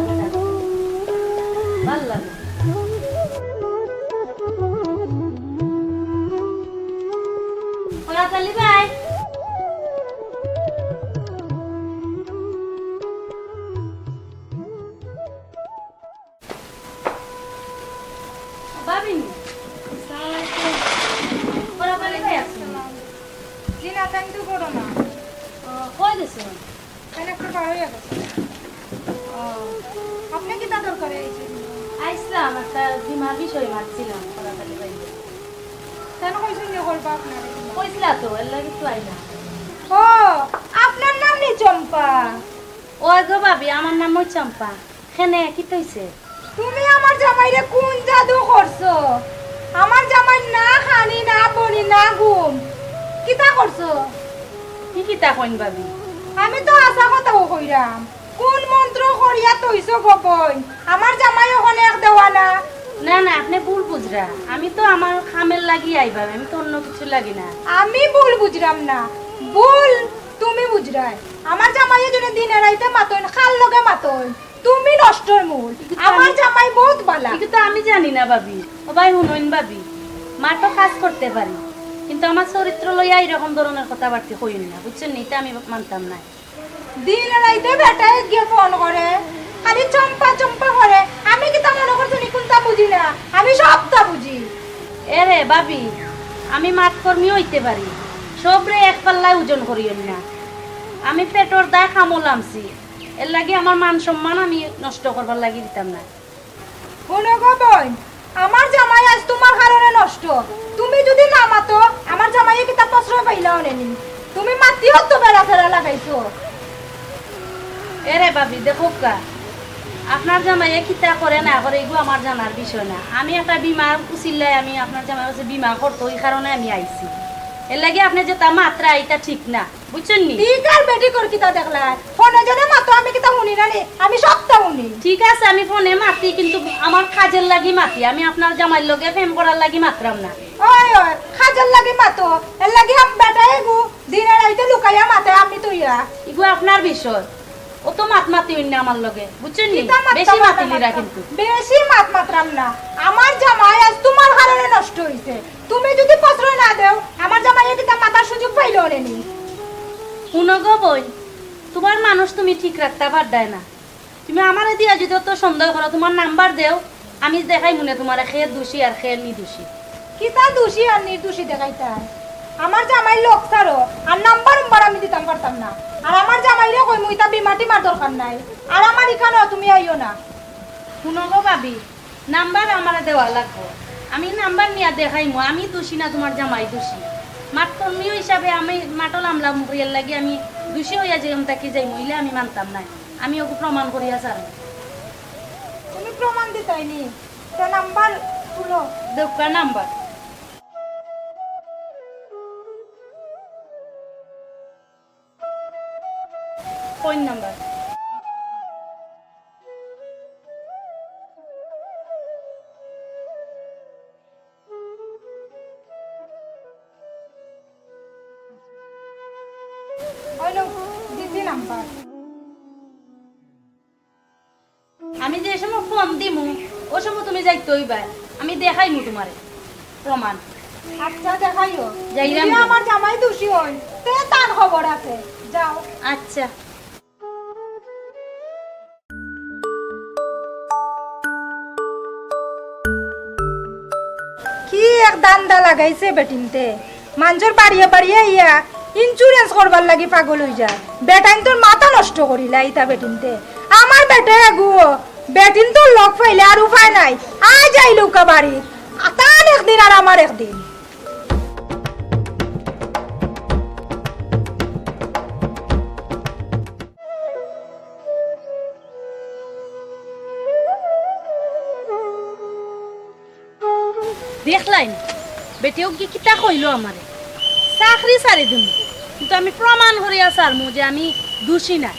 ভাল লাগে কলাতালি ভাই বাবিনি কলাতালি ভাই আছে জি না থ্যাংক ইউ করো না কই দিছো কেন একটু বার হয়ে গেছে আপনি কি তা দরকারে আইছেন আইসলাম একটা বিমার বিষয় মারছিলাম তাড়াতাড়ি বাইরে কেন কইছেন যে করবা আপনার কইছিলা তো এর লাগে তো আইলা ও আপনার নাম নি চম্পা ওই গো ভাবি আমার নাম ওই চম্পা কেনে কি কইছে তুমি আমার জামাইরে কোন জাদু করছো আমার জামাই না খানি না বনি না ঘুম কিতা করছো কি কিতা কইন ভাবি আমি তো আশা কথা কইরাম কোন মন্ত্র করিয়া তইছো গোপন আমার জামাই ওখানে এক দেওয়ানা না না আপনি ভুল বুঝরা আমি তো আমার খামের লাগি আইবা আমি তো অন্য কিছু লাগি না আমি ভুল বুঝরাম না ভুল তুমি বুঝরাই আমার জামাই যদি দিনে রাইতে মাতন খাল লগে মাতন তুমি নষ্টর মূল আমার জামাই বহুত বালা কিন্তু তো আমি জানি না ভাবি ও ভাই হুনইন ভাবি মা তো কাজ করতে পারি কিন্তু আমার চরিত্র লইয়া এরকম ধরনের কথাবার্তা কইন না বুঝছেন এটা আমি মানতাম না দিনে রাইতে বেটায় গিয়ে ফোন করে খালি চম্পা চম্পা করে আমি কি তা মনে করছো নি কোনটা বুঝি না আমি সবটা বুঝি এরে ভাবি আমি মাঠ কর্মী হইতে পারি সবরে এক পাল্লায় ওজন করিও না আমি পেটর দায় খামলামছি এর লাগি আমার মান সম্মান আমি নষ্ট করবার লাগি দিতাম না শোনো গো বোন আমার জামাই আজ তোমার কারণে নষ্ট তুমি যদি না মাতো আমার জামাইয়ে কি তা প্রশ্রয় পাইলাও নেনি তুমি মাতিও তো বেড়া ফেরা লাগাইছো এরে ভাবি দেখো কা আপনার জামাইয়ে কিতা করে না করে এগুলো আমার জানার বিষয় না আমি একটা বিমা উচিল্লাই আমি আপনার জামাই কাছে বিমা করতো ওই কারণে আমি আইছি এর লাগে আপনি যে তা মাত্রা এটা ঠিক না বুঝছেন নি ঠিক আর বেটি কর কিতা দেখলা ফোনে যদি মাতো আমি কিতা শুনি না নি আমি সবটা শুনি ঠিক আছে আমি ফোনে মাতি কিন্তু আমার কাজের লাগি মাতি আমি আপনার জামাইয়ের লগে প্রেম করার লাগি মাত্রাম না ওই ওই খাজার লাগে মাতো এর লাগে আম বেটায় গু দিনে রাইতে লুকাইয়া মাতে আমি তুইয়া এগুলো আপনার বিষয় ও তো মাত মাতি হইনি আমার লগে বুঝছেন নি কিতা মাত্রা বেশি মাত্রা মাতিলিরা কিন্তু বেশি মাত্রাম না আমার জামাই আজ তোমার কারণে নষ্ট হইছে তুমি যদি প্রশ্রয় না দেও আমার জামাইয়ে কিতা মাতার সুযোগ পাইলো নেনি শুনো গো বই তোমার মানুষ তুমি ঠিক রাখতে পারদায় না তুমি আমার দিয়া যদি তো সন্দেহ করো তোমার নাম্বার দেও আমি দেখাই মনে তোমার খেয়ে দোষী আর খেয়ে নির্দোষী কিতা দোষী আর নির্দোষী দেখাইতা আমার জামাই লোক ছাড়ো আর নাম্বার আমি দিতাম পারতাম না আর আমার জামাইরে কই মুইতা বিমাটি মার দরকার নাই আর আমার এখানে তুমি আইও না শুনো গো ভাবি নাম্বার আমার দেওয়া লাগবো আমি নাম্বার নিয়ে দেখাইমু আমি দোষী না তোমার জামাই দোষী মাঠকর্মী হিসাবে আমি মাটল আমলা মুখের লাগি আমি দোষী হইয়া যে তাকে যাই মহিলা আমি মানতাম না আমি ওকে প্রমাণ করিয়া চাই তুমি প্রমাণ দিতাইনি তো নাম্বার তুলো দোকান নাম্বার কোন নাম্বার হইলো দিদি নাম্বার আমি যে সময় ফোন দিমু ও সময় তুমি যাইতে হইবা আমি দেখাইমু তোমারে প্রমাণ আচ্ছা দেখাইও যাইরাম যদি আমার জামাই দোষী হই তে তার খবর আছে যাও আচ্ছা কি এক দান্দা লাগাইছে বেটিনতে মাঞ্জর বাড়িয়ে বাড়িয়ে ইয়া ইন্স্যুরেন্স করবার লাগি পাগল হই যায় বেটাইন তোর মাথা নষ্ট করিলা ইতা বেটিনতে আমার বেটা গো বেটিন তোর লোক পাইলে আর উপায় নাই আয় যাই লৌকা বাড়ি তার একদিন আর আমার একদিন দেখলাইন বেটিও কি কিতা কইলো আমারে চাকরি ছাড়ি দিম কিন্তু আমি প্রমাণ করিয়া ছাড়মু যে আমি দোষী না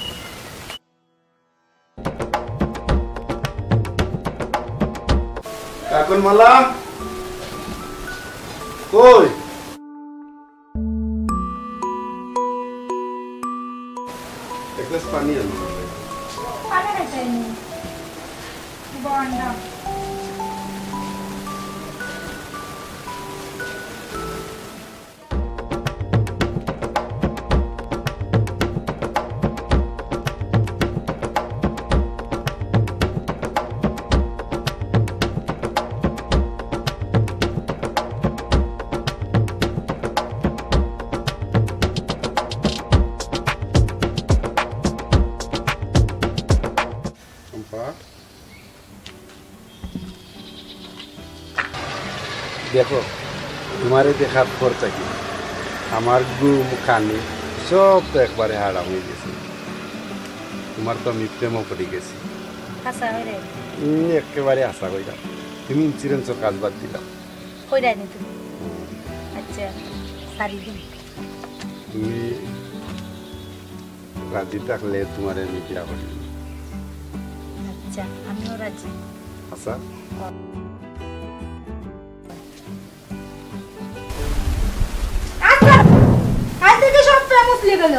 কাকন মালা কই এক গ্লাস পানি আনো পানি খাইতাইনি বন্ডা দেখো তোমারে দেখার পর থাকি আমার ঘুম কানে সব তো একবারে হারা হয়ে গেছে। তোমার তো আমি প্রেমও পড়ে গেছি। হাসা হইরে একেবারে আশা করিলাম তুমি ইন্স্যুরেন্সের কাজ বাদ দিলাম। কইরাই নি তুমি আচ্ছা সারি দিন তুমি রাজি থাকলে তোমার আমি বিয়া করি। আচ্ছা আমিও রাজি আচ্ছা আচ্ছা আজ থেকে সব প্রেম মুসলি গেল।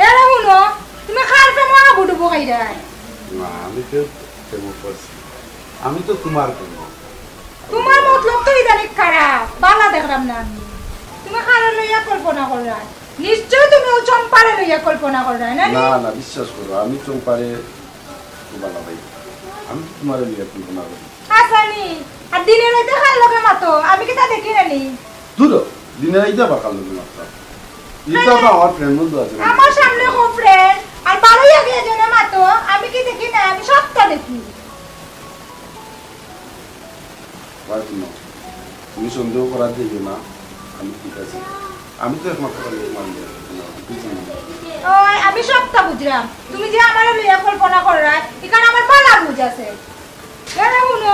এরা শুনো তুমি খার প্রেম আবুডুবো খাইরাই। না আমি তো প্রেম করছি, আমি তো তোমার প্রেম। তোমার মতলব তো ইদানিক খারাপ বালা দেখলাম না আমি। তুমি খারে লইয়া কল্পনা করাই নিশ্চয় তুমি ও চম্পারে লইয়া কল্পনা করাই না? না না বিশ্বাস করো আমি চম্পারে বালা ভাই, আমি তো তোমার নিয়ে কল্পনা করি। আসানি আর দিনে রাতে খার লগে মাতো আমি কি তা দেখি নানি? দূর দিনে রাইতে বাকাল লোক মাত্রা এটা তো আমার ফ্রেন্ড বন্ধু আছে। আমার সামনে কো ফ্রেন্ড আর বারোই আগে জনে মাতো আমি কি দেখি না? আমি সবটা দেখি। তুমি সন্দেহ করার দিবে না, আমি ঠিক আছে। আমি তো একমাত্র মানব। ওই আমি সবটা বুঝলাম। তুমি যে আমার লইয়া কল্পনা করাই এখানে আমার বালা বুঝ আছে। এরে শুনো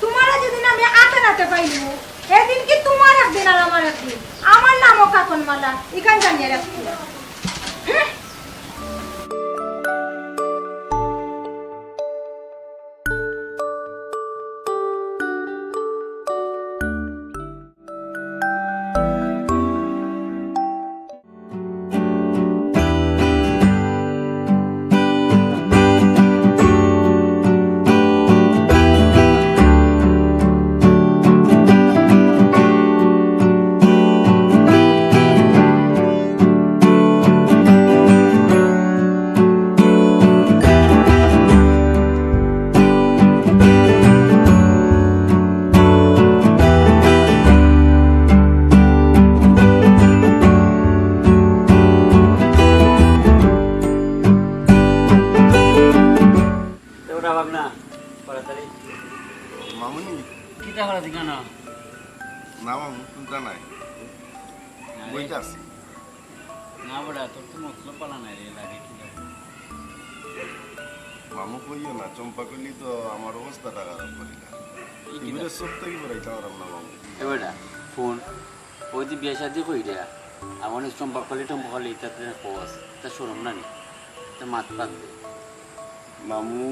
তোমারে যেদিন আমি আতে নাতে পাইলু সেদিন কি তোমার একদিন আর আমার একদিন। আমার নামও কাকন মালা এখান জানিয়ে রাখছি। মামুনি কিটা করা দিকা না না মামু চিন্তা নাই, বইটা আছে। না বড়া তোর তো মতলব পালা নাই রে লাগে কি মামু কইও না, চম্পা করলি তো আমার অবস্থাটা খারাপ করি না। এগুলো সব থেকে বড়াইতে পারলাম না মামু। এবারে ফোন ওই যে বিয়ে শাদি কই রে আমার চম্পা খালি তাতে কস তা শরম না নি তা মাত পাত দে মামু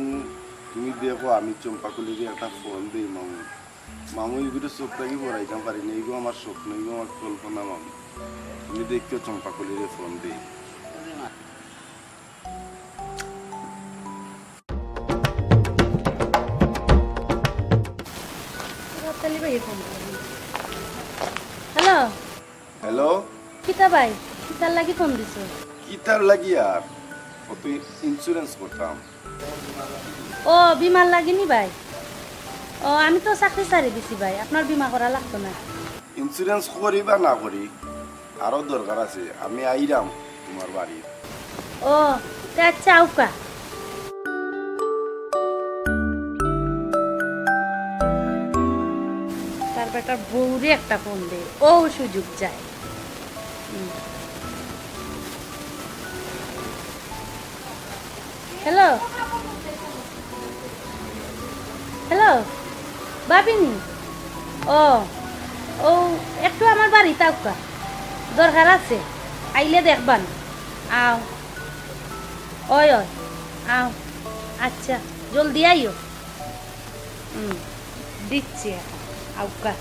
তুমি দেখো আমি চম্পাকলিকে একটা ফোন দিই মামু। মামু এগুলো চোখ থেকে বড়াইতে পারি না, এগুলো আমার স্বপ্ন, এগুলো আমার কল্পনা। মামু তুমি দেখছো চম্পাকলিকে ফোন দিই। হ্যালো হ্যালো কিতা ভাই কিতার লাগি ফোন দিছো? কি তার লাগি আর কত ইন্স্যুরেন্স করতাম। ও বিমার লাগেনি ভাই? ও আমি তো চাকরি ছাড়ি দিছি ভাই, আপনার বিমা করা লাগতো না। ইন্স্যুরেন্স করি বা না করি আরো দরকার আছে, আমি আইরাম তোমার বাড়ি। ও তা আচ্ছা আউকা তার বেটার বউরে একটা ফোন দে, ও সুযোগ যায়। হ্যালো হ্যালো বাবিনি, ও ও একটু আমার বাড়ি তাউকা দরকার আছে, আইলে দেখবান। আও ওই ওই আও আচ্ছা জলদি আইও। দিচ্ছি আউকা।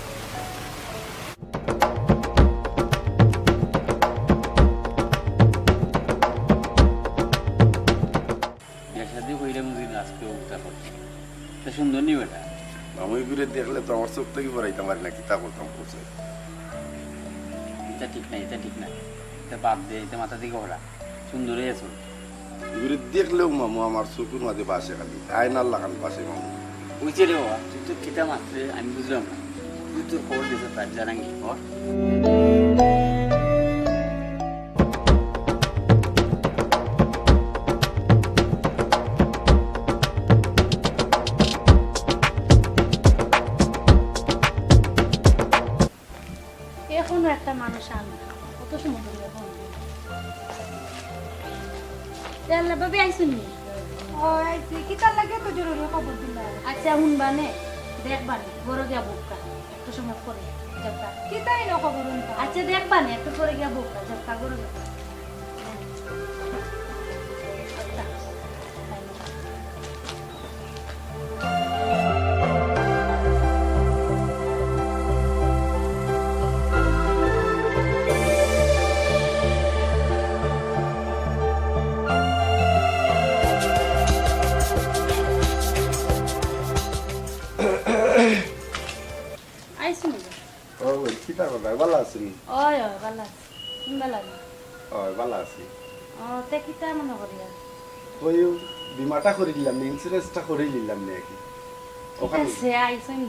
বিয়ে শাদি কইলে মুজি আজকে উঠা করছে তা সুন্দর নি বেটা। মামু এগুলো দেখলে তো আমার চোখ থেকে বড়াইতে পারি না, কি তা করতাম করছে। এটা ঠিক নাই এটা ঠিক নাই, এটা বাদ দে, এটা মাথা থেকে ওরা সুন্দরই আছো। এগুলো দেখলেও মামু আমার চোখের মাঝে বাসে, খালি আয়নার লাগান বাসে মামু। বুঝছে রে বাবা তুই তো কিতা মাত্রে আমি বুঝলাম না, তুই তোর খবর দিতে তার জানাঙ্গি কর। সময় একটা মানুষ আনে কত সময় ধরে এখন তাহলে ভাবি আইসুন নি কিতার লাগে তো জরুরি খবর দিলা আচ্ছা শুনবানে দেখবানে বড় গিয়া বোকা একটু সময় পরে যাবা কিতাই ন খবর উনতা আচ্ছা দেখবানে একটু পরে গিয়া বোকা যাবা বড় যাবা আইসুন ও কিতা কথা ভালো আছেন ওই ওই ভালো আছে শুনবা লাগে ও ভালো আছি ও তে কিতা মনে করিয়া ওই বিমাটা করে দিলাম ইন্স্যুরেন্সটা করে নিলাম নাকি ওখানে সে আইসুন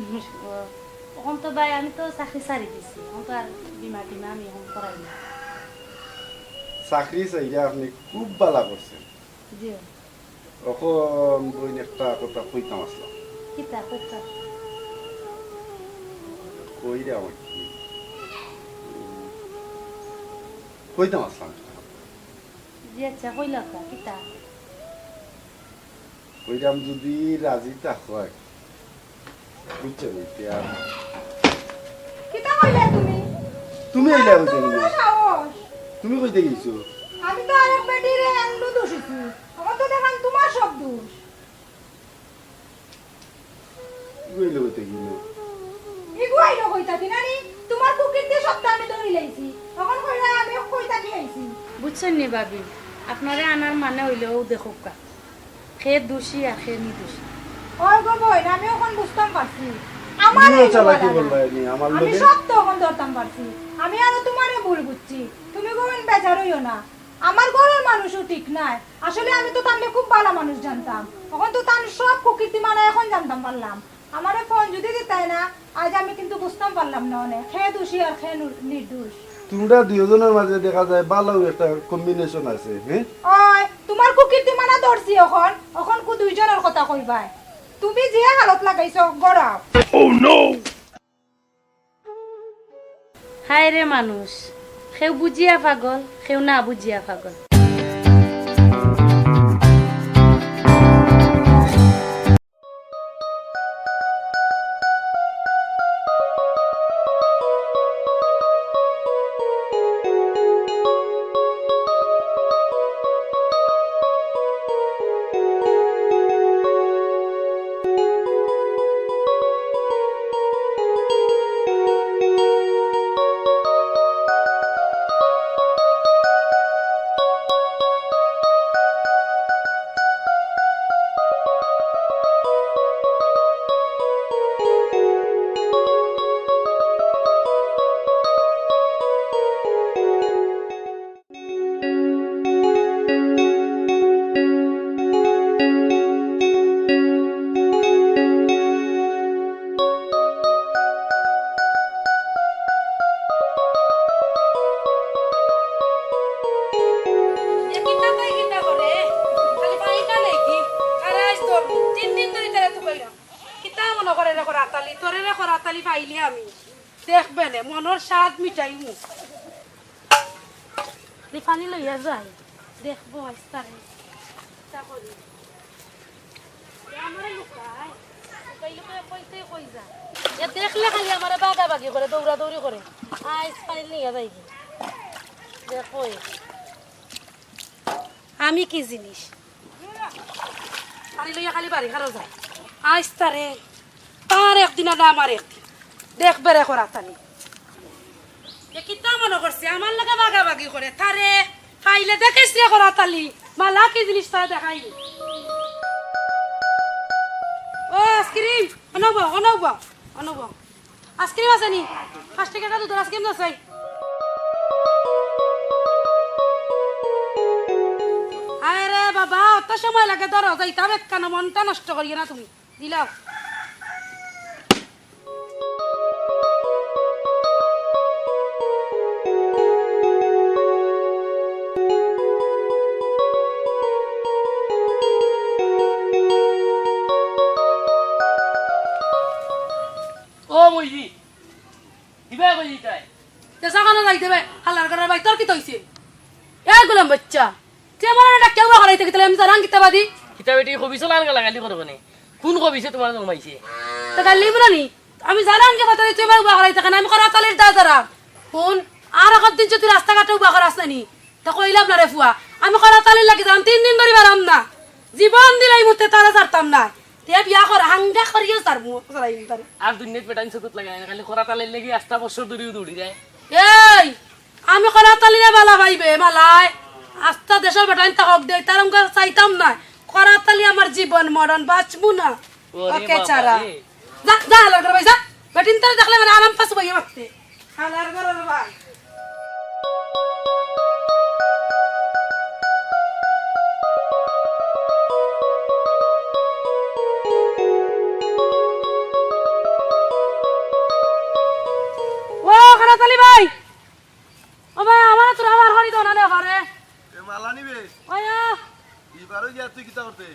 এখন তো ভাই আমি তো চাকরি সারি দিছি এখন তো আর বিমা টিমা আমি এখন করাই না চাকরি চাইলে আপনি খুব ভালো করছেন জি এখন বই একটা কথা কইতাম আসলাম কিতা কইতা কইরে আমার কি কইতাম আসলাম জি আচ্ছা কইলা কা কিতা কইরাম যদি রাজি হয় বুঝছো এতিয়া কিতা কইলে তুমি তুমি আইলা হইতে গেছো সাহস তুমি কইতে গেছো আমি তো আরেক বেটিরে এন্ডু দোষিছি এখন তো দেখান তোমার সব দোষ কইলে হইতে গেলো ইগুয়াই ন কইতা দিনানি তোমার কুকিতে সবটা আমি ধরি লাইছি এখন কইরা আমি কইতা কি আইছি বুঝছেন নি ভাবি আপনারে আনার মানে হইলেও দেখো কা খে দোষী আর খে নি দোষী ওই গো বই আমি এখন বুঝতাম পারছি আমার তুমিও চালাকি বলবা নি আমার আমি লগে সব তো এখন ধরতাম পারছি আমি আর তোমারে ভুল বুঝছি তুমি গোবেন বেজার হইও না আমার ঘরের মানুষও ঠিক নাই আসলে আমি তো তাহলে খুব ভালো মানুষ জানতাম এখন তো তার সব কুকীর্তি মানে এখন জানতাম পারলাম আমারে ফোন যদি দিতাই না আজ আমি কিন্তু বুঝতাম পারলাম না অনেক খেয়ে দোষী আর খেয়ে নির্দোষ তোমরা দুজনের মাঝে দেখা যায় ভালো একটা কম্বিনেশন আছে হ্যাঁ ওই তোমার কুকীর্তি মানা ধরছি এখন এখন কু দুইজনের কথা কইবাই তুমি যে হালত লাগাইছো গড়াও হায় রে মানুষ কেউ বুঝিয়া পাগল কেউ না বুঝিয়া পাগল দেখবে না মনের স্বাদ মিটাইমু পানি লইয়া যাই দেখবো আস্তারে দেখলে খালি আমার বাগা বাগি করে দৌড়া দৌড়ি করে আইস পানি লইয়া যাই দেখো আমি কি জিনিস পানি লইয়া খালি বাড়ি খারো যায় আইস্তারে তার একদিন আদা আমার একদিন দেখবে রে করাতানি কিতা মনে করছে আমার লাগে বাগাবাগি করে তারে ফাইলে দেখিস রে করাতালি মালা কি জিনিস তারা দেখাই ও আইসক্রিম অনব অনব অনব আইসক্রিম আছে নি 5 টাকা দুধ আইসক্রিম আছে আরে বাবা অত সময় লাগে ধরো যাইতাম একখানা মনটা নষ্ট করিয়ে না তুমি দিলাও ও মুইজি দিবা কই দিতাই সাকানো যাইতে হবে হালার করার ভাই তোর কি তৈছে এ গোলাম বাচ্চা তুই আমার একটা কেউ হারাইতে গেলে আমি জানান কিতাবাদি কিতাবেটি কবি চলান গালাগালি করবো নে কোন কবিছে তোমার জমাইছে তা গালি বলানি আমি জানান কে কথা তুই আমার উবা হারাইতে কেন আমি করা তালির দা তারা কোন আর এখন দিন যদি রাস্তাঘাটে উবা করাস নানি তা কইলাম না রে ফুয়া আমি করা তালির লাগি যাম 3 দিন ধরে বারাম না জীবন দিলাই মুতে তারা ছাড়তাম না তে বিয়া কর হাঙ্গা করিও তার মুলাই তার আর দুনিয়াত বেটান চকুত লাগাই না খালি করা তালের লাগি 8 বছর দূরেও দৌড়ি যায় এই আমি করা তালিরে বালা ভাইবে মালাই আস্তা দেশের বেটাইন তাকক দেই তার আমগা চাইতাম না করা তালি আমার জীবন মরণ বাঁচবো না ওকে চারা যা যা হালার করে ভাই যা বেটিন তার দেখলে মানে আরাম পাস বইয়ে মারতে হালার করে ভাই ও করা তালি ভাই ও ভাই আমার তো আমার হরি তো না রে ঘরে এ মালা নিবে ওয়া এবারও গিয়া তুই কিতা করতে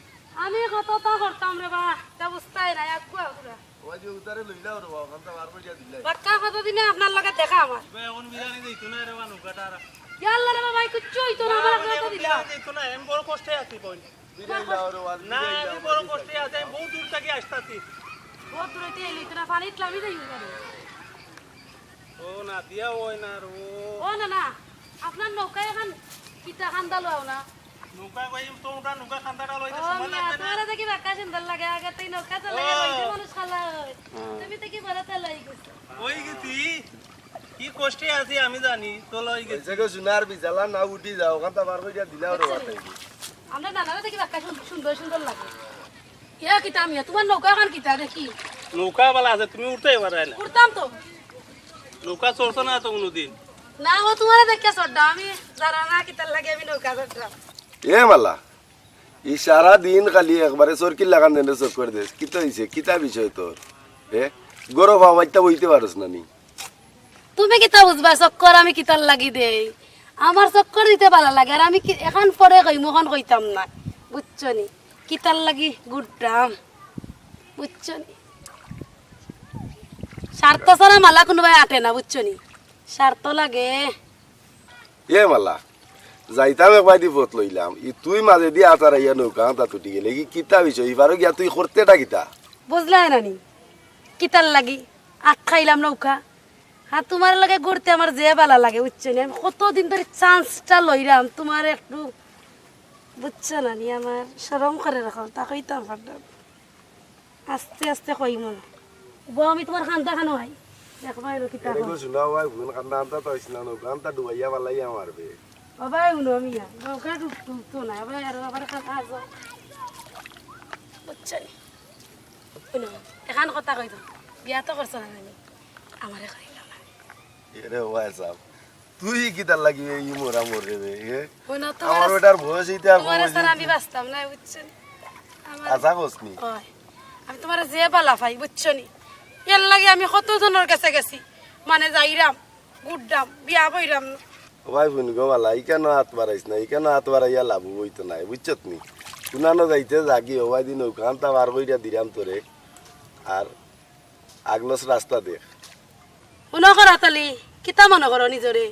আমি কতটা করতাম রে বা তা বুঝতাই না একটু পুরা ওই যে উতারে লইলা ওর ওখানটা বার করে দিয়া দিলাই বাক্কা কতদিনে আপনার লগে দেখা আমার এখন বিরিয়ানি দিত না রে মানু কাটারা ইয়াল্লা রে বাবা কিচ্ছু হইতো না আমার কথা দিলা দিত না আমি বড় কষ্টে আছি কই বিদায় দাও রে ওয়াজ না আমি বড় কষ্টে আছি আমি বহুত দূর থেকে আসতাছি বহুত দূরে তে এলি তোরা পানিত লামি যাই করে ও না দিয়া ওই না রো ও না না আপনার নৌকা এখন কিতা খান্দালো না নৌকা কই তোমরা নৌকা খান্দাটা লইতে ও সময় মিয়া লাগবে না তোমার দেখি বাক্কা সুন্দর লাগে আগে তুই নৌকা চালা হইতে মানুষ খালা হয় তুমি তো কি বড় চালাই গেছো ওই গেছি কি কষ্টে আছি আমি জানি তো লই গেছি জায়গা সোনার বিজালা না উঠি যাও ওখানটা বার করে দিয়া দিলা ওর ওয়াজ আমরা নানারা দেখি বাক্কা সুন্দর সুন্দর লাগে ইয়া কিতা মিয়া তোমার নৌকা এখন কিতা দেখি নৌকা বালা আছে তুমি উঠতে পারে না উঠতাম তো নৌকা চড়ছ না তো কোনোদিন না ও তোমার দেখে সর্দা আমি জানা না কিতার লাগে আমি নৌকা চড়তাম এ মালা ই সারা দিন খালি একবারে চরকি লাগান দেনে চোখ করে দেস কিতা হইছে কিতা বিষয় তোর হে গরো বাবাইতা বইতে পারস না নি তুমি কিতা বুঝবা চক্কর আমি কিতার লাগি দেই আমার চক্কর দিতে ভালো লাগে আর আমি এখন পরে কইম এখন কইতাম না বুঝছো নি কিতার লাগি গুড্ডাম বুঝছো নি স্বার্থ ছাড়া মালা কোনোবাই আটে না বুঝছো নি স্বার্থ লাগে এ মালা যাইতাম একবার দি পথ লইলাম ই তুই মাঝে দিয়ে আতার ইয়া নৌকা তা তুটি গেলে কি কিতা বিষয় এবারও গিয়া তুই করতেটা কিতা বুঝলাই নানি কিতার লাগি আট খাইলাম নৌকা আর তোমার লাগে ঘুরতে আমার যে ভালো লাগে বুঝছো নি আমি কতদিন ধরে চান্সটা লইলাম তোমার একটু বুঝছো না নি আমার সরম করে রাখো তা কইতাম পারতাম আস্তে আস্তে কইম বউ আমি তোমার খান্দা খানো হয় দেখবা এলো কিতা এগো শুনা ভাই ভুন কান্দা আনতা তো ইসনা নৌকা আনতা ডুবাইয়া বালাইয়া মারবে বাবাই উনো মিয়া নৌকা তো না বাবাই আর আবার খাওয়া যাও বুঝছো নি উনো এখন কথা কইতো বিয়া তো করছো না নানি আমারে কইলাম না এরে ওয়াই সাহেব তুই কিতা লাগি এই মোরা মরে রে হে উনো তো আমার বেটার বয়স হইতে আর তোমার সারা আমি বাঁচতাম না বুঝছো নি আমার আশা করছনি হয় আমি তোমার যে বালা পাই বুঝছো নি এর লাগে আমি কত জনের কাছে গেছি মানে যাইরাম গুড্ডাম বিয়া বইরাম ভাই বোন গো বালা ইকানো হাত বাড়াইছ না ইকানো হাত বাড়াইয়া লাভ হইতো নাই বুঝছত নি কুনানো যাইতে জাগি হওয়াই দিন ওখানটা বার কইরা দিলাম তোরে আর আগলস রাস্তা দেখ উনো করাতালি কিতা মনে করো নিজরে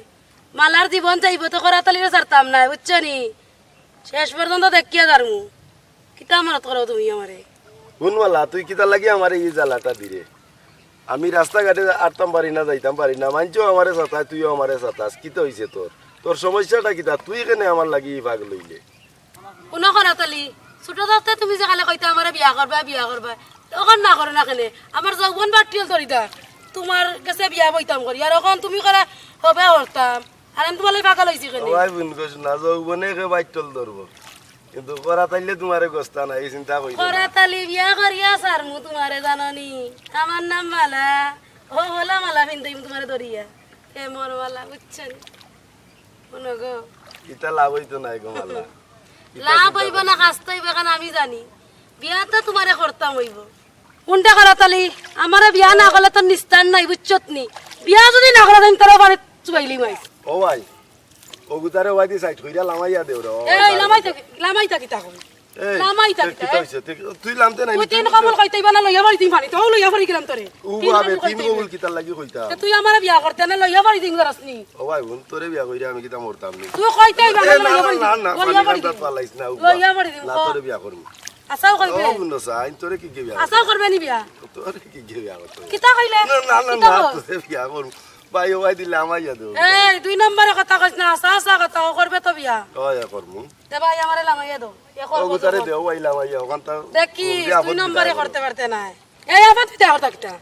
মালার জীবন যাইব তো করাতালিরে ছাড়তাম না বুঝছো নি শেষ পর্যন্ত দেখিয়া যারমু কিতা মনত করো তুমি আমারে শুন মালা তুই কিতা লাগি আমার এই জ্বালাটা দিরে আমি রাস্তাঘাটে আটতাম পারি না যাইতাম পারি না মানছেও আমারে সাতাস তুইও আমারে সাতাস কিতা হইছে তোর তোর সমস্যাটা কিতা তুই কেনে আমার লাগি ভাগ লইলে উনো করাতালি ছোট থাকতে তুমি যে খালে কইতা আমারে বিয়া করবা তখন না করো না কেনে আমার যৌবন বাটিল ধরিতা তোমার কাছে বিয়া বইতাম করি আর এখন তুমি করা হবে করতাম আর আমি তোমার পাগল হয়েছি কেনে ভাই বোন কইছ না যৌবনে কে বাইটল ধরবো কিন্তু করা তাইলে তোমারে গস্তা না এই চিন্তা কই করাতালি বিয়া করিয়া সারমু তোমারে জাননি আমার নাম মালা ও বলা মালা পিন্তাইম তোমারে ধরিয়া এ মোর মালা বুঝছেন শুনো গো কিতা লাভ হইতো নাই গো মালা লাভ হইব না কাস্ত হইব কেন আমি জানি বিয়াটা তোমারে করতাম হইব কোনটা করাতালি আমারে বিয়া না করলে তো নিস্তার নাই বুঝছত নি বিয়া যদি না করা দেন তোরা বাড়ি চুবাইলি মাই ও ভাই ও গুতারে ওয়াইদি সাইড কইরা লামাইয়া দেও রে এই লামাই থাকি তা কই এই নামাইতা কি হইছে তুই লামতে নাই তুই তিন কমল কইতেইবা না লইয়া বাড়ি দিন পানি তো লইয়া বাড়ি গেলাম তোরে ও বাবে তিন কবুল কিতার লাগি কইতা তুই আমারে বিয়া করতে না লইয়া বাড়ি দিন গরসনি ও ভাই বোন তোরে বিয়া কইরা আমি কিতা মরতাম নি তুই কইতেইবা না না লইয়া বাড়ি না না লইয়া বাড়ি পানি পালাইছ না লইয়া বাড়ি দিন না তোরে বিয়া করব আসাও কইবে ও বুনো সাইন তোরে কি বিয়া আসাও করবে নি বিয়া তোরে কি বিয়া করব কিতা কইলে না না না না তোরে বিয়া করব ভাই ও ভাই দিলে আমাইয়া দেব এই দুই নম্বরে কথা কইছ না আসা আসা কথা করবে তো বিয়া ওই করব দে ভাই আমারে লামাইয়া দাও এ ও করব গুতারে দেও ভাই লামাইয়া ওখান তা দেখি দুই নম্বরে করতে পারতে না এই আফাত বিদা করতে একটা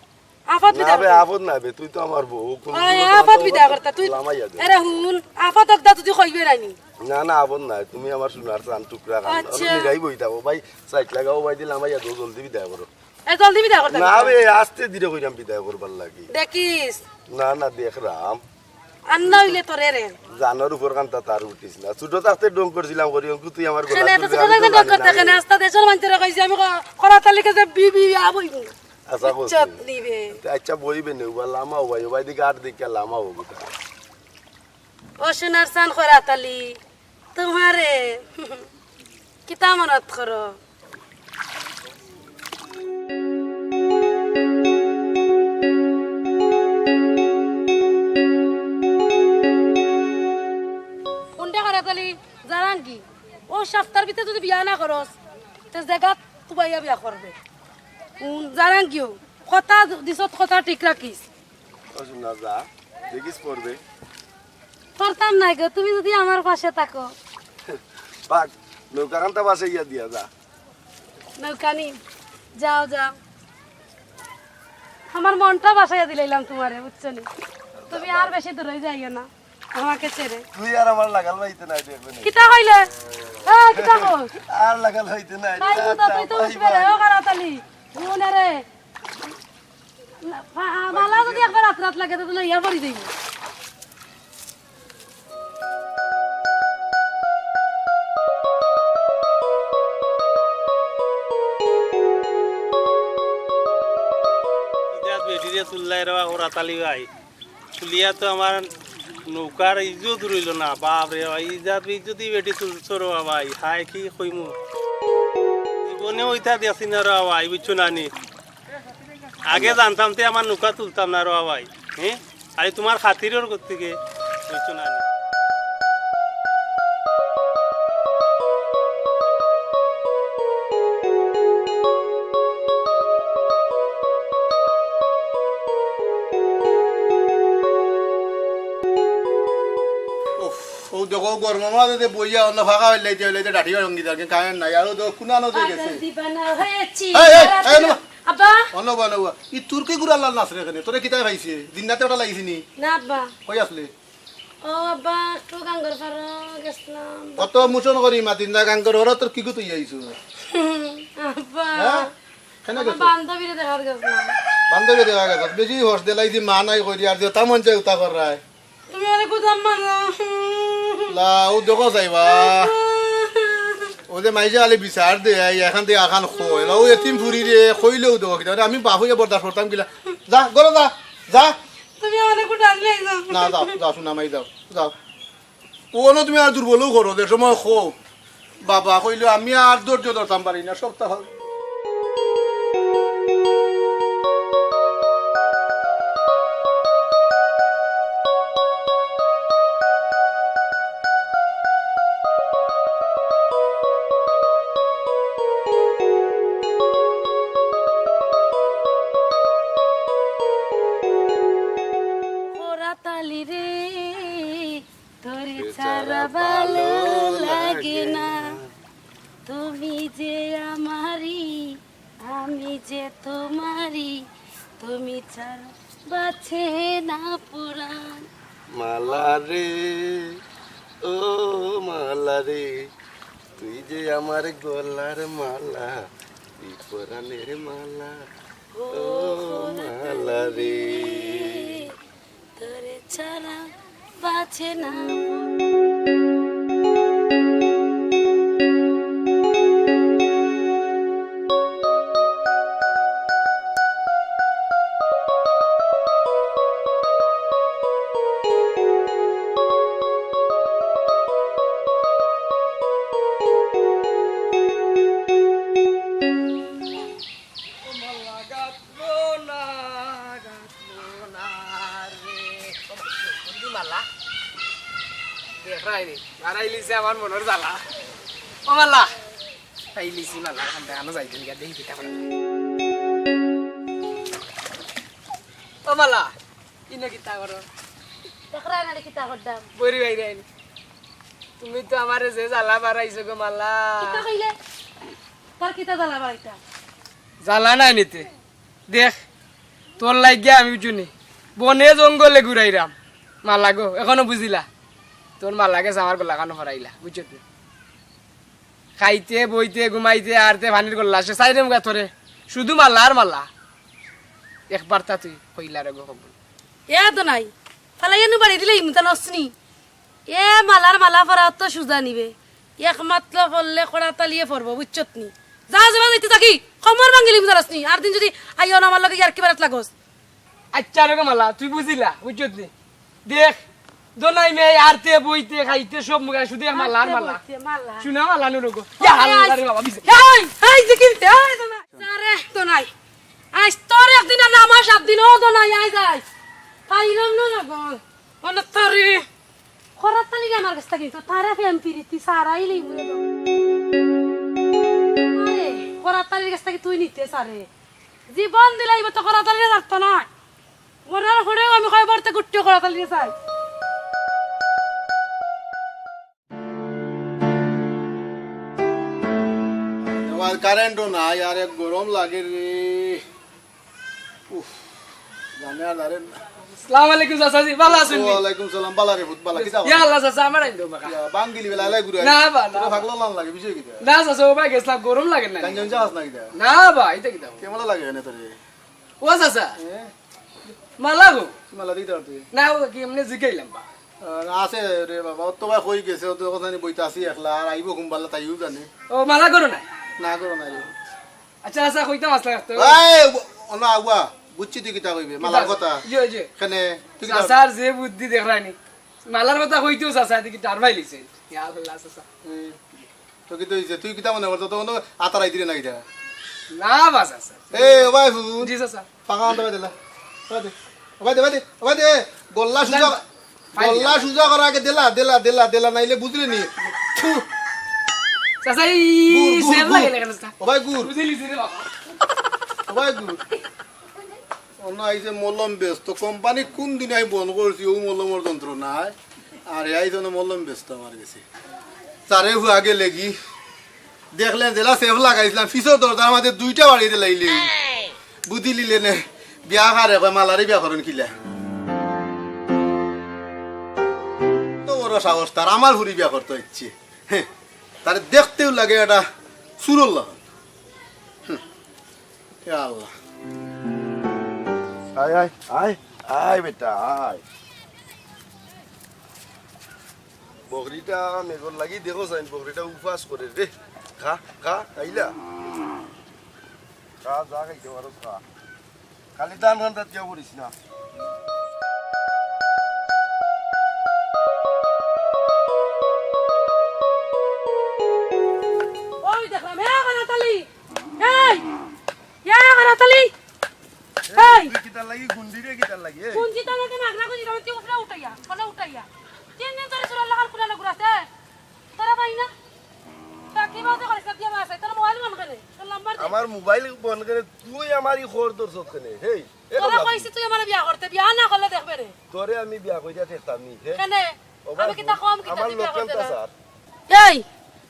আফাত বিদা না বে আপদ না বে তুই তো আমার বউ কোন এই আফাত বিদা করতে তুই লামাইয়া দে আরে হুন আফাত দা তুই কইবে রানি না না আপদ না তুমি আমার সোনার চান টুকরা খান আচ্ছা। আমি গাই বইতা ভাই সাইড লাগাও ভাই দিলে আমাইয়া দো জলদি বিদায় করো এই জলদি বিদা করতে না বে আস্তে ধীরে কইরাম বিদায় করবার লাগি দেখিস না না দেখ রাম আন্না হইলে তোরে রে জানোর উপর কান্তা তার উঠিস না ছোট থাকতে ডং করছিলাম করি অঙ্কু তুই আমার গলা কেনে তো তুলবি, ছোট আমি লাগবে তো ডক্টর জানি না। দেখে আস্তা দেশের মানুষেরা কইছে আমি করা তালিকা যে বিবি আবই আচ্ছা বলছি চত নিবে আচ্ছা বইবে নে উবা লামা ভাই ভাই দিকে আর দিকে লামা হবো ও সোনার সান করা তালি তোমারে কিতা মনত করো কোনটা করা তালি জানান কি ও সপ্তাহের ভিতরে যদি বিয়া না করস তো জায়গা তুবাইয়া বিয়া করবে জানান কিও কথা দিছত কথা ঠিক রাখিস না যা দেখিস পড়বে করতাম নাই গো তুমি যদি আমার পাশে থাকো পাক নৌকা কান্তা বাসে ইয়া দিয়া যা নৌকানি যাও যাও আমার মনটা বাসাইয়া দিলাইলাম তোমারে বুঝছো নি তুমি আর বেশি দূরে যাইও না আমাকে ছেড়ে তুই আর আমার লাগাল হইতে নাই দেখবে না কিতা কইলে কিতা কই আর লাগাল হইতে নাই তাই তো তুই তো উঠবে রে ও কারাতালি গুনে রে মালা যদি একবার রাত রাত লাগে তো লইয়া পড়ি দেই ইজাত বেটিরে চুল্লাই রা ওরা তালি ভাই চুলিয়া তো আমার নৌকার ইজ্জত রইল না বাপ রে ভাই ইজাত ইজ্জতি বেটি চুলছো রে ভাই হাই কি কইমু জীবনে ওইটা দিয়াছি না রে ভাই বুঝছো না নি আগে জানতাম তে আমার নৌকা তুলতাম না রে ভাই হ্যাঁ আরে তোমার খাতিরের থেকে বুঝছো না নি ও দেখো গরমের মাঝে বইয়া অন্য ফাঁকা হইলে হইলে ডাঠি রঙ্গি থাকে কারণ নাই আর তো কুনানো তো গেছে দিবানা হয়েছি আব্বা অন্য বানাবো ই তুর্কি গুড়া লাল নাচ রে এখানে তোরে কিতাই পাইছে দিননাতে ওটা লাগিছি নি না আব্বা কই আসলে ও আব্বা একটু গাঙ্গর পারো গেছিলাম কত মুচন করি মাতিন না গাঙ্গর ওরা তোর কি তুই আইছো আব্বা হ্যাঁ কেন আমার গেছো বান্ধবীরে দেখার গেছিলাম বান্ধবী দেখা গেছে বেশি হর্ষ দেলাই দি মা নাই কই আর দিও তামন চাই উতা কর রায় তুমি অনেক কোথাও মানো লা ও দেখো যাইবা ও যে মাইজে আলে বিচার দে এখান থেকে আখান খই ও এতিম ফুরি রে খইলেও দেবো কিন্তু আমি বাহুয়ে বরদাস্ত করতাম কিলা যা গলো যা যা তুমি অনেক কোথাও আসলে না যাও যাও শোনা মাই যাও যাও ওনো তুমি আর দুর্বলও করো যে সময় খো বাবা কইলো আমি আর ধৈর্য ধরতাম পারি না সপ্তাহ ওরা তালি রে তোরে ছাড়া ভালো লাগে না তুমি যে আমারি আমি যে তোমারি তুমি ছাড়া বাঁচে না পুরাণ মালা রে ও মালা রে তুই যে আমার গলার মালা তুই পরাণের মালা ও মালা রে তোরে ছাড়া বাঁচে না মালা দেখ রে মারাইলিছে আমার মনের জ্বালা ও মালা পাইলিছি মালা এখন দেখানো যাই দিন দেখি কিতা করে ও মালা ইনো কিতা করো দেখরা না কিতা করদাম বরি বাইরে আইনি তুমি তো আমারে যে জ্বালা বাড়াইছো গো মালা কিতা কইলে তোর কিতা জ্বালা বাড়াইতা জ্বালা নাই নিতে দেখ তোর লাগিয়া আমি বুঝুনি বনে জঙ্গলে ঘুরাইরাম মালা গো এখনো বুঝিলা তোর মালা গেছে আমার গলা কানো হরাইলা বুঝছো তুই খাইতে বইতে ঘুমাইতে আরতে ভানির গল্লা সে সাইরে মুখা তোরে শুধু মালা আর মালা একবার তা তুই কইলা রে গো এ তো নাই ফালাইয়ানু বাড়ি দিলে ইমতান অসনি এ মালার মালা পরা তো সুজা নিবে একমাত্র পড়লে কড়া তালিয়ে পড়বো বুঝছত নি যা যাবা যাইতে থাকি কমর ভাঙ্গিলি ইমতান অসনি আর দিন যদি আইও না আমার লগে আর কি বারাত লাগোস আচ্ছা রে গো মালা তুই বুঝিলা বুঝছো তুই দেখ দোনাই মে আরতে বইতে খাইতে সব মুখা শুধু এক মালা আর মালা শুনা মালা নুরো গো ইয়া আল্লাহ রে বাবা বিছে এই এই দেখিতে এই তো নাই আরে তো নাই আজ তোর একদিন না আমার 7 দিন ও তো নাই আই যাই পাইলাম না বল বলে তোরে খরাত তালি আমার কাছে কিন্তু তারা ফেম পিরিতি সারাই লইব আরে খরাত তালির কাছে তুই নিতে সারে জীবন দিলাইব তো খরাত তালি রাখতো না ওরার হড়েও আমি কয় বর্তে গুট্টি খরাত তালি চাই আমার কারেন্টও নাই আর এক গরম লাগে রে উফ জানে আর আরে আসসালামু আলাইকুম চাচাজি ভালো আছেন নি ওয়ালাইকুম সালাম বালা রে ফুট বালা কিতা ইয়া আল্লাহ চাচা আমার আইন্দো বাকা বাঙ্গিলি বেলা লাই ঘুরে না বা না ভাগলো লাল লাগে বিষয় কিতা না চাচা ও ভাই গেছলাম গরম লাগে না গঞ্জন যাস না কিতা না বা এটা কি দাও কেমন লাগে এনে তোরে ও চাচা মালা গো মালা দিতে তুই না ও কি এমনি জিগাইলাম বা আছে রে বাবা তো ভাই কই গেছে তো কথা নি বইতা আসি একলা আর আইবো ঘুমবালা তাইও জানে ও মালা করো না না করো না রে আচ্ছা চাচা কইতাম আসলা রাখতো এই অনা আগুয়া বুঝছি তুই কিতা কইবে মালার কথা জি জি কেনে তুই কিতা চাচার যে বুদ্ধি দেখরানি মালার কথা কইতেও চাচা দেখি টার ভাই লিছে ইয়া আল্লাহ চাচা তো কি তুই তুই কিতা মনে করতো তো আতারাই দিলে না কিতা না বা চাচা এ ভাই ফু জি চাচা পাকা আনতে দিলা ওই দে গল্লা সুজা করা আগে দিলা নাইলে বুঝলি নি চাচা এই সেভ লাগে না চাচা ও ভাই গুড় বুঝলি রে বাবা ও ভাই গুড় অন্য আইছে মলম ব্যস্ত কোম্পানি কোন দিন আমি বন্ধ করছি ও মলমের যন্ত্র নাই আর এই জন্য মলম ব্যস্ত আমার কাছে চারে হু আগে লেগি দেখলেন জেলা সেভ লাগাইছিলাম ফিসর দরজার আমাদের 2টা বাড়িতে লাইলে বুদ্ধি লিলে নে বিয়া হারে মালারে বিয়া করেন কিলা তো বড় সাহস তার আমার হুরি বিয়া করতে ইচ্ছে তার দেখতেও লাগে এটা সুরল আল্লাহ আয় আয় আয় আয় বেটা আয় বকরিটা মেঘর লাগি দেখো যাই বকরিটা উপাস করে রে খা খা আইলা খা যা খাইতে পারো খা খালি দান রান্দাত কেউ করিস না ওই দেখলাম এ গানাতালি এই গানাতালি এই তুই কিতার লাগি গুন্ডি রে কিতার লাগি কুঞ্জি তো আমাকে মাগনা কুঞ্জি রমতি উপরে উঠাইয়া কোনে উঠাইয়া তিন দিন ধরে সুরা লাগার কুলা লাগুরাছে তোরা ভাই না তাকি বাজে করে সাতিয়া মাসে তোর মোবাইল বন্ধ করে তোর নাম্বার দে আমার মোবাইল বন্ধ করে তুই আমারই খোর তোর সবখানে হেই তোরা কইছিস তুই আমার বিয়া করতে বিয়া না করলে দেখবে রে তোরে আমি বিয়া কইরা দেখতাম নি কেনে আমি কিতা কম কিতা আমার বিয়া লোকাল করতে তা না স্যার এই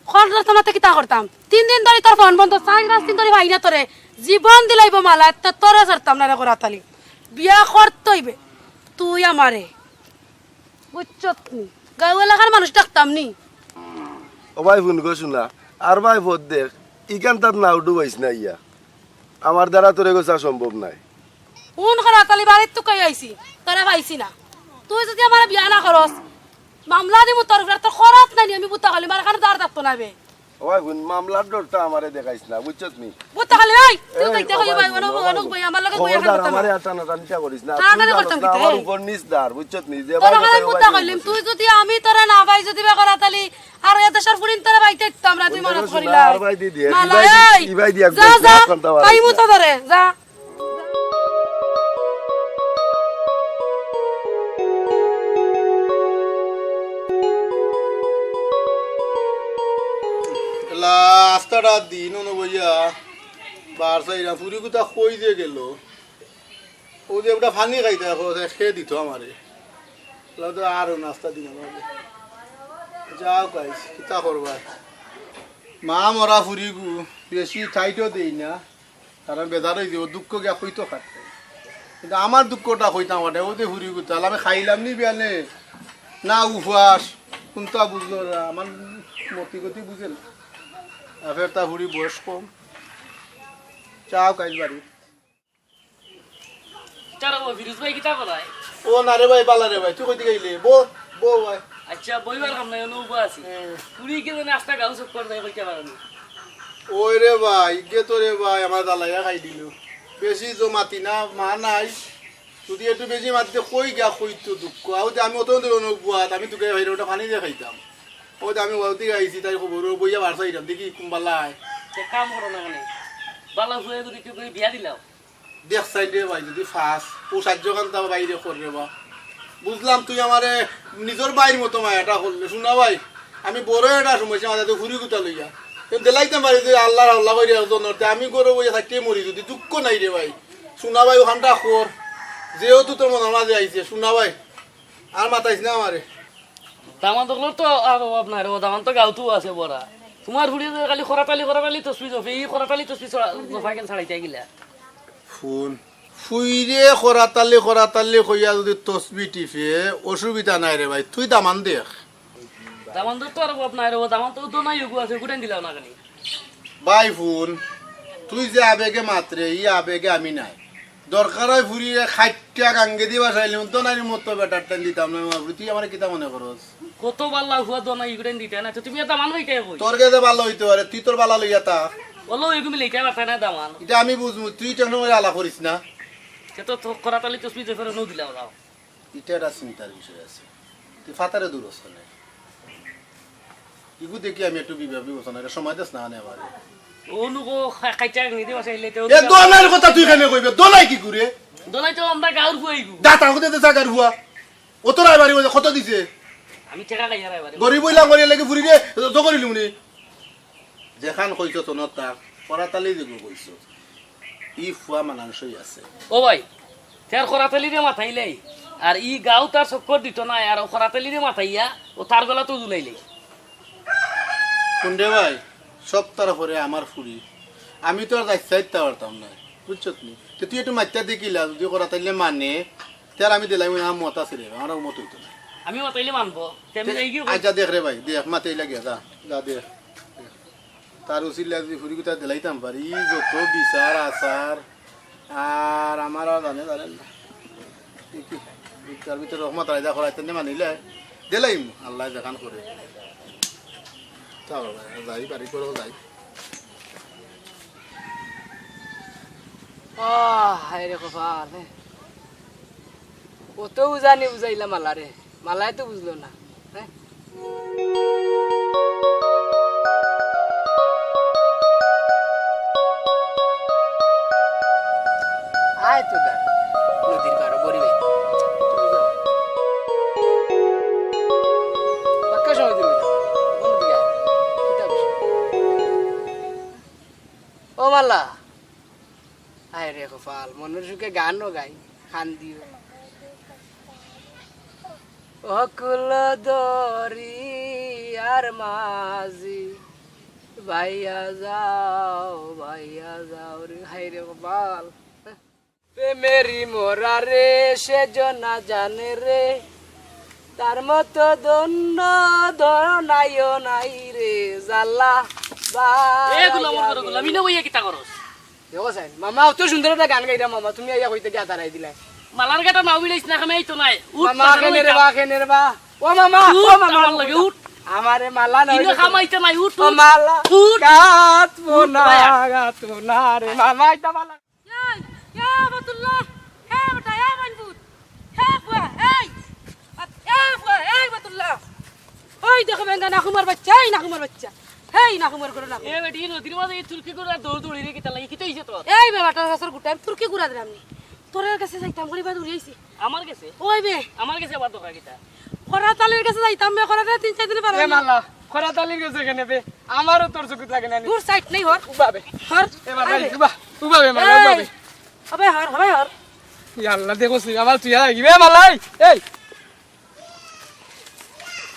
কোন রাস্তাতে কিতা করতাম 3 দিন ধরে তোর ফোন বন্ধ 4 দিন ধরে ভাই না তোরে জীবন দিলাইব মালা তো তোরে ছাড়তাম না রে করাতালি বিয়া করতেইবে তুই আমারে বুঝছত নি গাঁও এলাকার মানুষ ডাকতাম নি ও ভাই ফোন কর শুনা আর ভাই ভোট দেখ ইকান তার নাও ডুবাইস না ইয়া আমার দ্বারা তোরে গোছা সম্ভব নাই ফোন করাতালি বাড়ির তো কই আইছি তোরা পাইছি না তুই যদি আমার বিয়া না করস মামলা দিমু তোর ঘর তো খরাত নাই আমি বুতা খালি মার কানে দাঁড় থাকতো না বে ও ভাই ফোন মামলার ডরটা আমারে দেখাইস না বুঝছত নি বুতা খালি এই তুই কইতে কই ভাই অনুক ভাই আমার লগে বইয়া খবরদার করতাম আমারে আটানা টানটা করিস না টানা তুই করতাম জানোস না কি আমার তাই? উপর নিসদার বুঝছত নি যে তোর ভাই কাছে কথা বুতা কইলিম তুই যদি আমি তোরা না ভাই যদি বা করাতালি আর এত সর ফুরিন তোরা বাইতে দিতাম না তুই মনত করিলা আর ভাই দি দে মালা এই ই ভাই দিয়া যা যা কোনটা বাড়াইস তাই মুতা ধরে যা সারাটা দিন অনুবইয়া বার চাইরা ফুরি কোথা কই যে গেল ও যে ওটা ফানি খাইতে খেয়ে দিত আমারে তো আরো নাস্তা দিন আমাকে যাও গাইস কিতা করবা মা মরা ফুরি গু বেশি টাইটও দেই না কারণ বেজার হয়ে যাব দুঃখ গিয়া কইতো খাটতে কিন্তু আমার দুঃখটা কইতাম ওটা ওদের ফুরি গু তাহলে আমি খাইলাম নি বিয়ানে না উপবাস কোনটা বুঝলো না আমার মতি গতি বুঝেন ফের তা ফুরি বয়স কম চাও কাজ বাড়ি ফিরোজ ভাই কিতা করায় ও না রে ভাই বালা রে ভাই তুই কইতে গেলি বো বো ভাই আচ্ছা বইবার কাম নাই অনুভব আছে পুরি কে নাস্তা গাও সব করে দেয় কইতে পারেনি ওই রে ভাই গে তো রে ভাই আমার দালাইয়া খাই দিল বেশি জমাতি না মা নাই যদি একটু বেশি মাতিতে কই গা কইতো দুঃখ আউতে আমি অত অনুবাদ আমি তোকে ভাই ওটা পানি দিয়ে খাইতাম ওই আমি ওতে আইছি তাই খবর বইয়া বাড়ছা আইতাম দেখি কুম্বালাই কাম করো না কেন বালা হয়ে যদি কেউ বিয়া দিলাও দেখ সাইডে ভাই যদি ফাঁস ও সাহায্যকান্তা বাইরে করবে বা বুঝলাম তুই আমারে নিজের বাইর মতো মায়াটা করলে শোনা ভাই আমি বড় একটা সমস্যা আমাদের তো ঘুরি গুতা লইয়া দেলাইতাম পারি যে আল্লাহর আল্লাহ করে জনতে আমি করে বইয়া থাকতে মরি যদি দুঃখ নাই রে ভাই শোনা ভাই ওখানটা খোর যেহেতু তোর মনের মাঝে আইছে শোনা ভাই আর মাতাইস না আমারে দামান তো তো আর আপনার ও দামান তো গাউতো আছে বড়া তোমার হুড়ি খালি খরাতালি তসবি জফে এই খরাতালি তসবি জফা কেন ছাড়াইতে গিলা ফোন ফুইরে খরাতালি কইয়া যদি তসবি টিপে অসুবিধা নাই রে ভাই তুই দামান দেখ দামান তো আর আপনার ও দামান তো নাই গু আছে গুটান দিলাও না খালি ভাই ফোন তুই যে আবেগে মাত্রে ই আবেগে আমি নাই দরকার হয় ফুরিয়ে খাইটা গাঙ্গে দিবা চাইলাম তো নাই মতো বেটার টান দিতাম না তুই আমার কিতা মনে করস কত বাল্লা হুয়া দো নাই গুটান দিতে না তুমি দামান হই কে কই তোর কাছে ভালো হইতে পারে তুই তোর বালা লইয়া তা বলো এগুমি লেখা রাখা না দামান এটা আমি বুঝবো তুই টেনশন করে আলা করিস না সে তো খরাতালি তসবি জফে নো দিলাও দাও এটা একটা চিন্তার বিষয় আছে তুই ফাতারে দূর হস না ইগু দেখি আমি একটু বিবেচনা এটা সময় দেস না আমার অনুগো খাইচা নিতে বাসাইলে তো এ দোনার কথা তুই কেন কইবে দোলাই কি করে দলাই তো আমরা গাউর ফুয়াইগু দাতা হতে দে জাগার হুয়া ও তোর বাড়ি কত দিছে আমি টাকা খাই আর এবারে গরিব হইলাম গরিব লাগি ফুরি রে তো করিলুম নি যেখান কইছ তো নতা পরাতালি দেখো কইছ ই ফুয়া মানানসই আছে ও ভাই তার খরাতালি রে মাথাইলাই আর ই গাও তার চক্কর দিত না আর খরাতালি রে মাথাইয়া ও তার গলা তো দুলাইলাই কুন্ডে ভাই সব তারপরে আমার ফুরি আমি তো আর যাইতে পারতাম না বুঝছত নি তুই একটু মাত্রা দেখিলা যদি করাতাইলে মানে তার আমি দিলাম না মত আছে রে আমার মত হইতো না আমি মাতাইলে মানবো তেমনি এই কি আচ্ছা দেখ রে ভাই দেখ মাতাই লাগে যা যা দেখ তার উচিত যদি ফুরি কোথা দিলাইতাম পারি যত বিচার আচার আর আমার আর জানেন না তার ভিতরে রহমত রাজা করাইতেন মানিলে দিলাইম আল্লাহ দেখান করে যাই বাড়ি করেও যাই হায় রে কপাল ও তো বুঝাইলাম মালা রে মালাই তো বুঝলো না হ্যাঁ আয় তো গা নদীর পাড়ে বড়ি ভাই পাক্কা সময় দিবি ও মাল্লা আয় রে কপাল মনের সুখে গানও গাই খান দিও অকুল দরি আর মাঝি ভাইয়া যাও রে হাই রে কপাল প্রেমেরি মোরা রে সে জনা জানে রে তার মতো দন্য ধরনাইও নাই রে জাল্লা আমি না বইয়া কিতা করস দেখো সাইন মামা অত সুন্দর একটা গান গাইরা মামা তুমি আইয়া কইতে গিয়া তারাই দিলাই মালার গাটা নাও বিলাইছ না খামে তো নাই মামা কেনে রে বা ও মামা আমার লাগে উঠ আমারে মালা না ইনো খামাইতে নাই উঠ ও মালা গাত বোনা রে মামা ইতা মালা ইয়া বাতুল্লাহ হে বেটা হে মানবুত হে ফুয়া এই বাতুল্লাহ ওই দেখো বেঙ্গা নাকুমার বাচ্চা এই নাকুমার বাচ্চা হেই নাকুমার করে না এ বেটি নদীর মাঝে তুর্কি গুড়া দৌড়ি রে কিতা লাগি কিতা হইছে তোর এই বেটা গাছের গুটা তুর্কি গুড়া দিলাম নি তোর কাছে যাইতাম গরিবা দৌড়ি আইছি আমার কাছে ওই বে আমার কাছে আবার দরকার কিতা খরাতালের কাছে যাইতাম বে খরাতালে 3-4 দিন পারে এ মালা খরাতালির গেছে কেন বে আমারও তোর চোখে থাকে না দূর সাইড নেই হর উবাবে হর এবার ভাই উবাবে মালা উবাবে হবে হর ইয়া আল্লাহ দেখো সি আমার তুই লাগি বে মালাই এই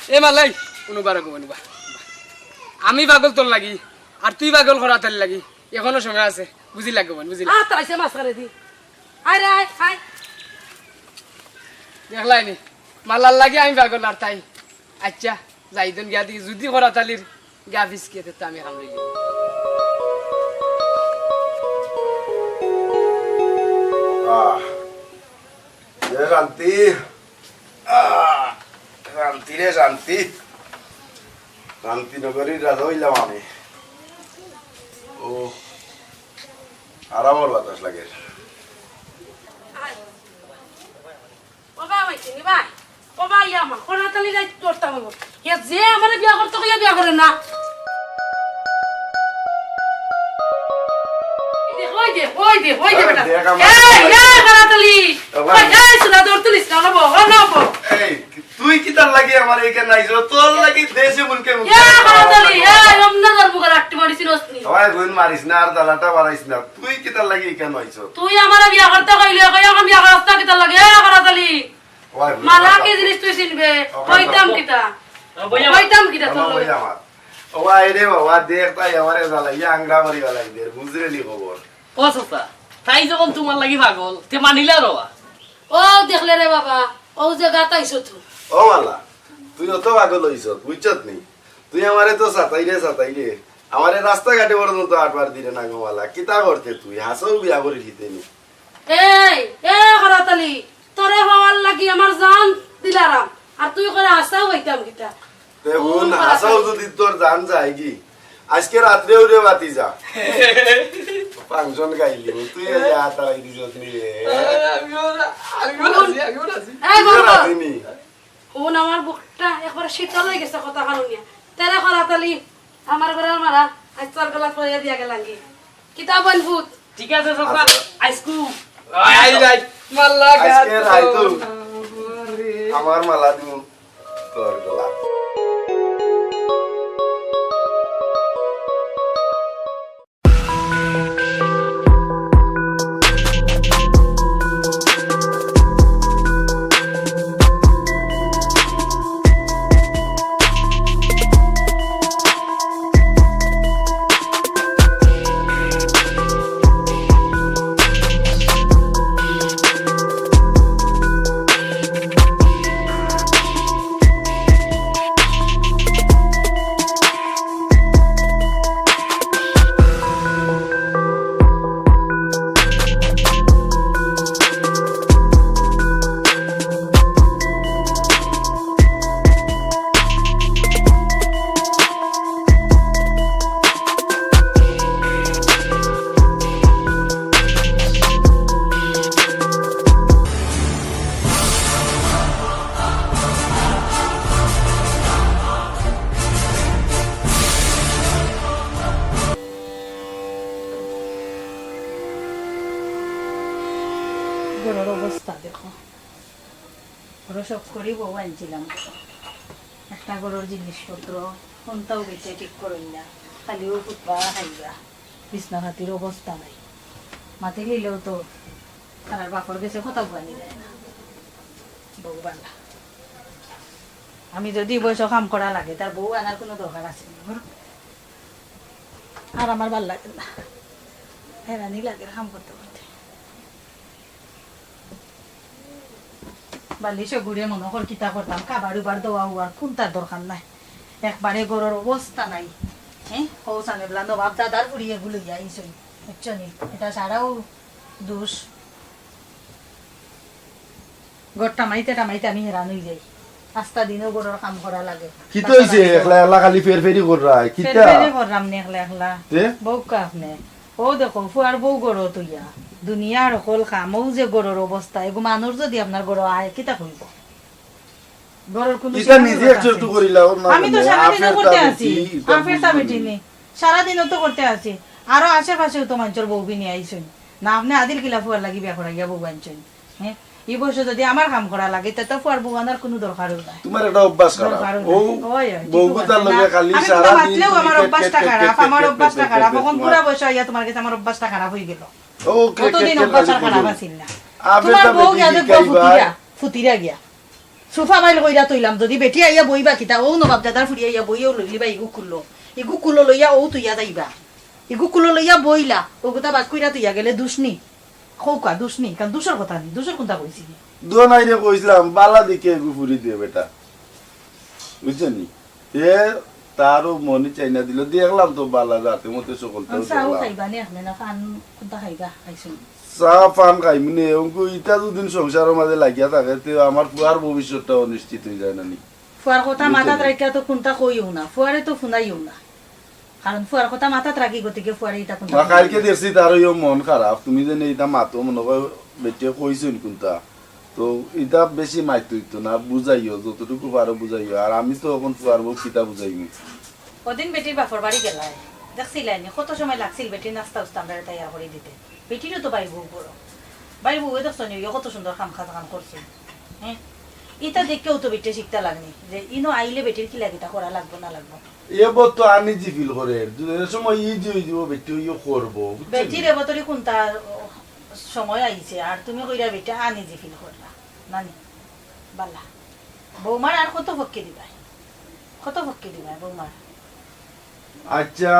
এ মালাই অনুবার গো অনুবা আমি পাগল তোর লাগি আর তুই পাগল খরাতালি লাগি এখনো সময় আছে বুঝি লাগবে বুঝি তাইছে মাছ করে দি আরে আয় দেখলাই নি মালার লাগে আমি পাগল আর তাই আচ্ছা যাইদন গিয়া দি যদি খরাতালির গা ফিসকে তো আমি খাম লইলি শান্তি শান্তি রে শান্তি শান্তিনগরীর রাজা হইলাম আমি ও আরামর বাতাস লাগে বাবা হইছে নি ভাই বাবা ইয়ামা খরাতালি যাই তোরতা হইব এ যে আমারে বিয়া করতে কইয়া বিয়া করে না ওই দে বেটা এই খরাতালি এই সুদা দরতলিস না না এই তুই কি তার লাগি আমার এখানে আইছো তোর লাগি দেশে মুলকে মুলকে এ খরাতালি এই অমনা দরবুগার আটটি মারিছিস নসনি ওই গুণ মারিস না আর দালাটা বাড়াইস না তুই কি তার লাগি এখানে আইছো তুই আমারে বিয়া করতে কইলে কই আমি বিয়া করতে কিতা লাগে এ খরাতালি মালা কি জিনিস তুই চিনবে কইতাম কিতা তোর ওই আমার ওই রে বাবা দেখ তাই আমারে জ্বালাইয়া আংড়া মারি গলাই দের বুঝরেলি খবর ও সস্তা তাই যখন তোমার লাগি পাগল তে মানিলা রবা ও দেখলে রে বাবা ও জায়গা তাইছো তুই ও মালা তুই অত পাগল হইছ বুঝছত নি তুই আমারে তো সাতাই রে আমারে রাস্তা ঘাটে পর্যন্ত আটবার দিলে না গো মালা কিতা করতে তুই হাসও বিয়া করে দিতে নি এই এ খরাতালি তোরে হওয়ার লাগি আমার জান দিলারাম আর তুই করে হাসাও হইতাম কিতা দেখুন হাসাও যদি তোর জান যায় কি আজকে রাত্রে উড়ে বাতি যা ফাংশন গাইলি তুই তারাই দিছত নি এই বাবা ওন আমার বুকটা একবার শীতল হয়ে গেছে কথা কারণে তেরে খরাতালি আমার ঘরের মারা আজ তোর গলা কইয়া দিয়া গেলাঙ্গি কিতা বলবুত ঠিক আছে সস্তা আইসকু আই রাই মাল্লা আজকে রাইতো আমার মালা দিমু তোর গলা গরুর অবস্থা দেখো গরু সব করি বউ আনছিলাম একটা গরুর জিনিসপত্র কোনটাও বেঁচে ঠিক করুন না খালিও ফুটবা খাইবা বিছনা হাতির অবস্থা নাই মাতে গেলেও তো তার বাপর গেছে কোথাও বানি যায় না বউ বানা আমি যদি বয়স কাম করা লাগে তার বউ আনার কোনো দরকার আছে আর আমার ভাল লাগে না হেরানি লাগে কাম করতে করতে বালিশে ঘুরে মনে কর কিতা করতাম কাবার উবার দেওয়া হওয়ার কোনটার দরকার নাই একবারে গরুর অবস্থা নাই হ্যাঁ কৌসানে বলা নবাব দাদার ফুড়িয়ে গুলো যাইছই বুঝছনি এটা ছাড়াও দোষ গড়টা মাইতে আমি হেরান হয়ে যাই পাঁচটা দিনও গরুর কাম করা লাগে কি তো হইছে একলা একলা খালি ফেরফেরি কররা কিতা ফেরফেরি কররাম নে একলা একলা বউ কাফনে ও দেখো ফুয়ার বউ গরু তুইয়া দুনিয়ার সকল কামও যে গরুর অবস্থা এগো মানুষ যদি আপনার গরু আয় কিতা কইব গরুর কোন এটা নিজে একটু করিলাও না আমি তো সারাদিন করতে আছি আফেরটা বেটিনি সারাদিন তো করতে আছি আরো আশেপাশেও তো মানুষের বউ বিনি আইছই না আপনি আদিল কিলা ফুয়ার লাগি বিয়া করা গিয়া বউ আনছই হ্যাঁ এই বয়সে যদি আমার কাম করা লাগে তো ফুয়ার বউ আনার কোনো দরকারও নাই তোমার একটা অভ্যাস খারাপ দরকারও ও নাই। ওই, ওই, ঠিক বউগুতার আছে। লগে না, খালি আমি সারা তোমার দিন মাতলেও আমার তুমি অভ্যাসটা কেট, কেট, খারাপ কেট, আমার কেট, অভ্যাসটা কেট, খারাপ কেট, এখন কেট, বুড়া বয়স হইয়া তোমার কাছে আমার অভ্যাসটা খারাপ হয়ে গেল ও কেট, কতদিন কেট, অভ্যাসটা কেট, খারাপ কেট, আছিল না আবে তোমার তা বউ বেটি গিয়া দেখবো শিখাইবা। ফুটিরা গিয়া সোফা মাইল কইরা তৈলাম যদি বেটি আইয়া বইবা কিতা ও নবাব দাদার ফুটি আইয়া বইও লইলিবা ইগু কুলো লইয়া ও তুইয়া যাইবা ইগু কুলো লইয়া বইলা ও কথা বাদ কইরা তুইয়া গেলে দুষ্নি খৌকা দুষ্নি কারণ দুষর কথা নি দুষর কোনটা কইছি দুয়া নাই রে কইছিলাম বালা দিকে গুফুরি দিয়ে বেটা বুঝছনি এ তারও মনে চাইনা দিল দেখলাম তো বালা রাতে মতে সকলটা চাও খাইবা নে আপনি না ফান কোনটা খাইবা খাইছুন চা পান খাইমনে অঙ্কু ইটা দুদিন সংসারের মাঝে লাগিয়া থাকে তে আমার পুয়ার ভবিষ্যৎটা অনিশ্চিত হয়ে যায় না নি ফুয়ার কথা মাথাত রাখিয়া তো কোনটা কইও না ফুয়ারে তো শুনাইও না কারণ ফুয়ার কথা মাথাত রাখি গতিকে ফুয়ারে এটা কোনটা কালকে দেখছি তার ইয়ে মন খারাপ তুমি যে এইটা মাতো মনে হয় বেটে কইছেন কোনটা তো এটা বেশি মাইত হইতো না বুঝাইও যতটুকু পারো বুঝাইও আর আমি তো এখন পুয়ার বউ কিতা বুঝাইমু ওদিন বেটির বাপর বাড়ি গেলাই দেখছিলেন কত সময় লাগছিল বেটির নাস্তা উস্তা আমরা তৈরি করে দিতে বেটিরও তো বাই বউ বড় বাই বউ দেখছো নি কত সুন্দর কাম করছে হ্যাঁ এটা দেখেও তো বেটে শিখতে লাগনি যে ইনো আইলে বেটির কি লাগিটা করা লাগবো না লাগবো এবার তো আনি জি ফিল করে দুদিনের সময় ই যে দিব বেটি ইয়ে করবো বেটির এবতরি কোনটা সময় আইছে আর তুমি কইরা বেটা আনি জি ফিল করলা নানি বালা বৌমার আর কত ফক্কে দিবা বৌমার আচ্ছা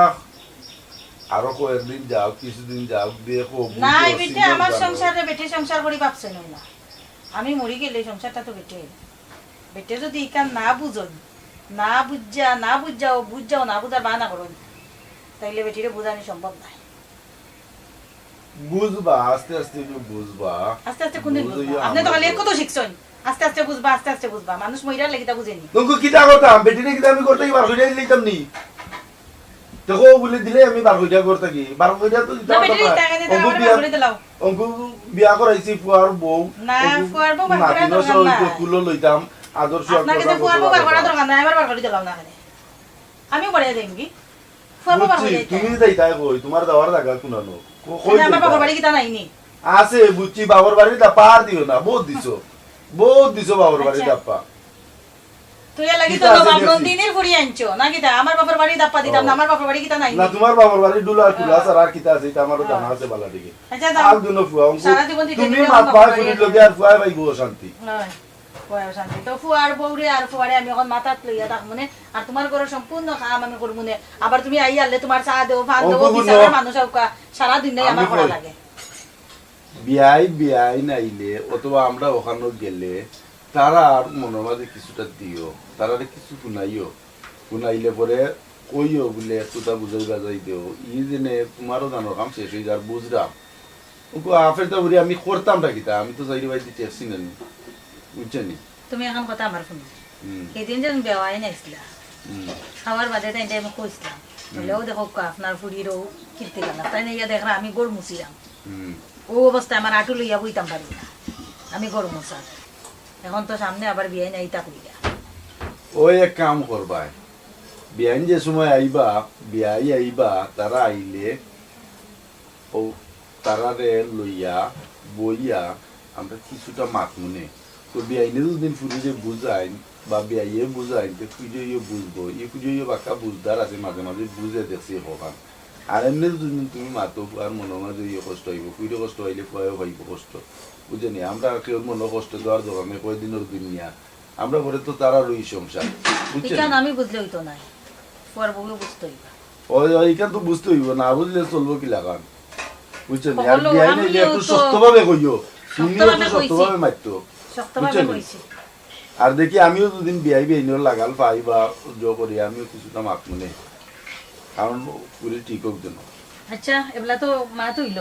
আরো কয়েকদিন যাও কিছুদিন যাও দেখো নাই বেটে আমার সংসারে বেটে সংসার করি ভাবছে না আমি মরি গেলে সংসারটা তো বেটে যদি ইকান না বুঝন না বুঝাও না বুঝার বাহানা করুন তাইলে বেটিরে বুঝানি সম্ভব নাই বুঝবা আস্তে আস্তে বুঝবা আস্তে কোনদিন বুঝবা আপনি তো খালি কত শিখছেন আস্তে বুঝবা মানুষ মইরা লাগিটা বুঝেনি তোমাকে কিটা করতাম বেটিনে কিটা আমি করতে বার হইয়া লইতাম নি দেখো বলে দিলে আমি বার হইয়া করতে কি বার হইয়া তো না বেটি টাকা দিতে আমার করে দিলাও অঙ্কু বিয়া করাইছি ফুয়ার বউ না ফুয়ার বউ বার করা দরকার না কুলো লইতাম আদর্শ আপনাকে তো ফুয়ার বউ বার করা দরকার না আমার বার করে দিলাম না খানে আমি বড়িয়া যাইম কি ফুয়ার বউ বার করে যাইতে তুমি যাইতাই কই তোমার যাওয়ার জায়গা কোনানো কই আমার বাবার বাড়ি কিটা নাই নি আছে বুঝছি বাবার বাড়ি দা পার দিও না বহুত দিছো বাবার বাড়ি দাপ্পা তুই লাগি তো নবাব নন্দিনীর ফুড়ি আনছো না কিটা আমার বাবার বাড়ি দাপ্পা দিতাম না আমার বাবার বাড়ি কিটা নাই না তোমার বাবার বাড়ি ডুলা কুলা আর কিটা আছে এটা আমারও জানা আছে বালা দিকে আচ্ছা আর দুনো ফুয়া সারা জীবন তুমি মাত পায় ফুড়ি লগে আর ফুয়া ভাই গো শান্তি নয় ফুয়ার শান্তি তো ফুয়ার বউরে আর ফুয়ারে আমি এখন মাথাত লইয়া থাক মনে আর তোমার ঘরে সম্পূর্ণ কাম আমি করব মনে আবার তুমি আই আলে তোমার চা দেও ফান দেও বিচারের মানুষ সারা দিন নাই আমার করা লাগে বিয়াই নাইলে অথবা আমরা ওখানে গেলে তারা আর মনের মাঝে কিছুটা দিও তারা কিছু শুনাইলে পরে কইও বলে একটুটা বুঝাই বাজাই দিও ই জেনে তোমারও জানোর কাম শেষ হয়ে যার বুঝলাম আফের তো বলি আমি করতাম কিতা আমি তো যাইরে বাইতে টেক্সি নেন বুঝছেনি তুমি এখন কথা আমার শুনো সেদিন যেন বেওয়াই নাইছিলা খাওয়ার বাদে তাই আমি কইছিলাম বলেও দেখো আপনার ফুড়িরও কীর্তি গানা তাই না দেখরা আমি গড় মুছিলাম ও অবস্থায় আমার আটু লইয়া বইতাম পারি না আমি গড় মুছা এখন তো সামনে আবার বিয়ে নাই তা কইরা ওই এক কাম করবা বিয়াইন যে সময় আইবা তারা আইলে ও তারারে লইয়া বইয়া আমরা কিছুটা মাত মনে তো বিয়াইনে দুদিন ফুরিয়ে বুঝাইন বা বিয়াইয়ে বুঝাইন তো খুঁজে বুঝবো খুঁজে বাক্কা বুঝদার আছে মাঝে মাঝে বুঝে দেখছি কখন আর এমনি দুদিন তুমি মাতো আর মনে মাঝে কষ্ট হইব কুইরে কষ্ট হইলে ফুয়াও হইব কষ্ট বুঝেনি আমরা কেউ মনে কষ্ট দেওয়ার দোকানে কয়দিনের দিন নিয়া আমরা পরে তো তারা রই সংসার বুঝছেন আমি বুঝলে হইতো না ফুয়ার বউ বুঝতে হইবা ওইখান তো বুঝতে হইব না বুঝলে চলবো কি লাগান বুঝছেন আর বিয়াইনে একটু শক্তভাবে কইও তুমিও তো শক্তভাবে মারতো বুঝছেন আর দেখি আমিও দুদিন বিয়াইনের লাগাল পাই বা করি আমিও কিছুটা মাত মনে কারণ পুরি ঠিক হোক যেন আচ্ছা এবলা তো মাত হইল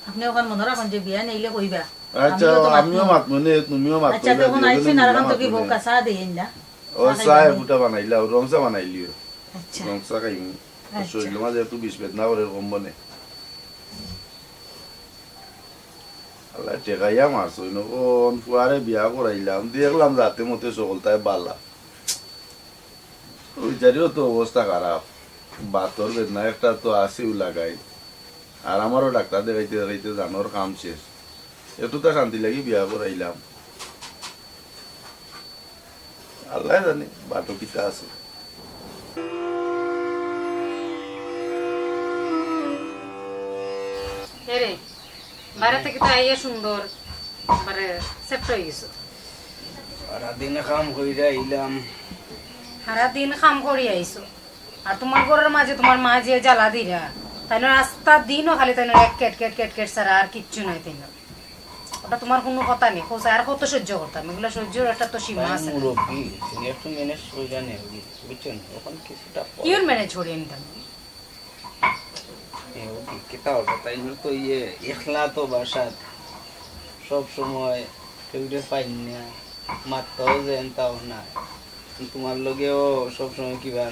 আপনি ওখান মনে রাখুন যে বিয়া নেইলে কইবা আচ্ছা আমিও মাত মনে তুমিও মাত আচ্ছা তখন আইছেন আর এখন তো কি বউ কাঁচা দেন না ও চায় ফুটা বানাইলা রংসা বানাইলিও আচ্ছা রংসা খাইমু শরীর মাঝে একটু বিষ বেদনা করে কম বনে আল্লাহ টেকাইয়া মারছো কোন ফুয়ারে বিয়া করাইলাম দেখলাম রাতে মতে সকলটাই বালা ওই জারিও তো অবস্থা খারাপ বাতর বেদনা একটা তো আসেও লাগাই আর আমারও ডাক্তার দেখাইতে জানোর কাম শেষ এতটা শান্তি লাগি বিয়া করাইলাম আল্লাহ জানে বাটো কিতা আছে রে বাইরে থেকে তো আইয়া সুন্দর মানে সেট হয়ে গেছো সারাদিন কাম কইরা আইলাম সারাদিন কাম করি আইছো আর তোমার ঘরের মাঝে তোমার মা যে জ্বালা দিরা তাই না রাস্তা দিনও খালি তাই না এক কেট কেট কেট কেট ছাড়া আর কিচ্ছু নাই তাই না ওটা তোমার কোনো কথা নেই কোথায় আর কত সহ্য করতাম এগুলো সহ্যর একটা তো সীমা আছে মুরব্বী একটু ম্যানেজ কইরা নেই বুঝছেন তখন কিছুটা কিউর ম্যানেজ করিয়ে নিতাম কিতা ওটা তাই তো ইয়ে একলা তো বাসাত সব সময় কেউরে পাই না মারতেও যেন তাও না তোমার লগেও সবসময় কিবা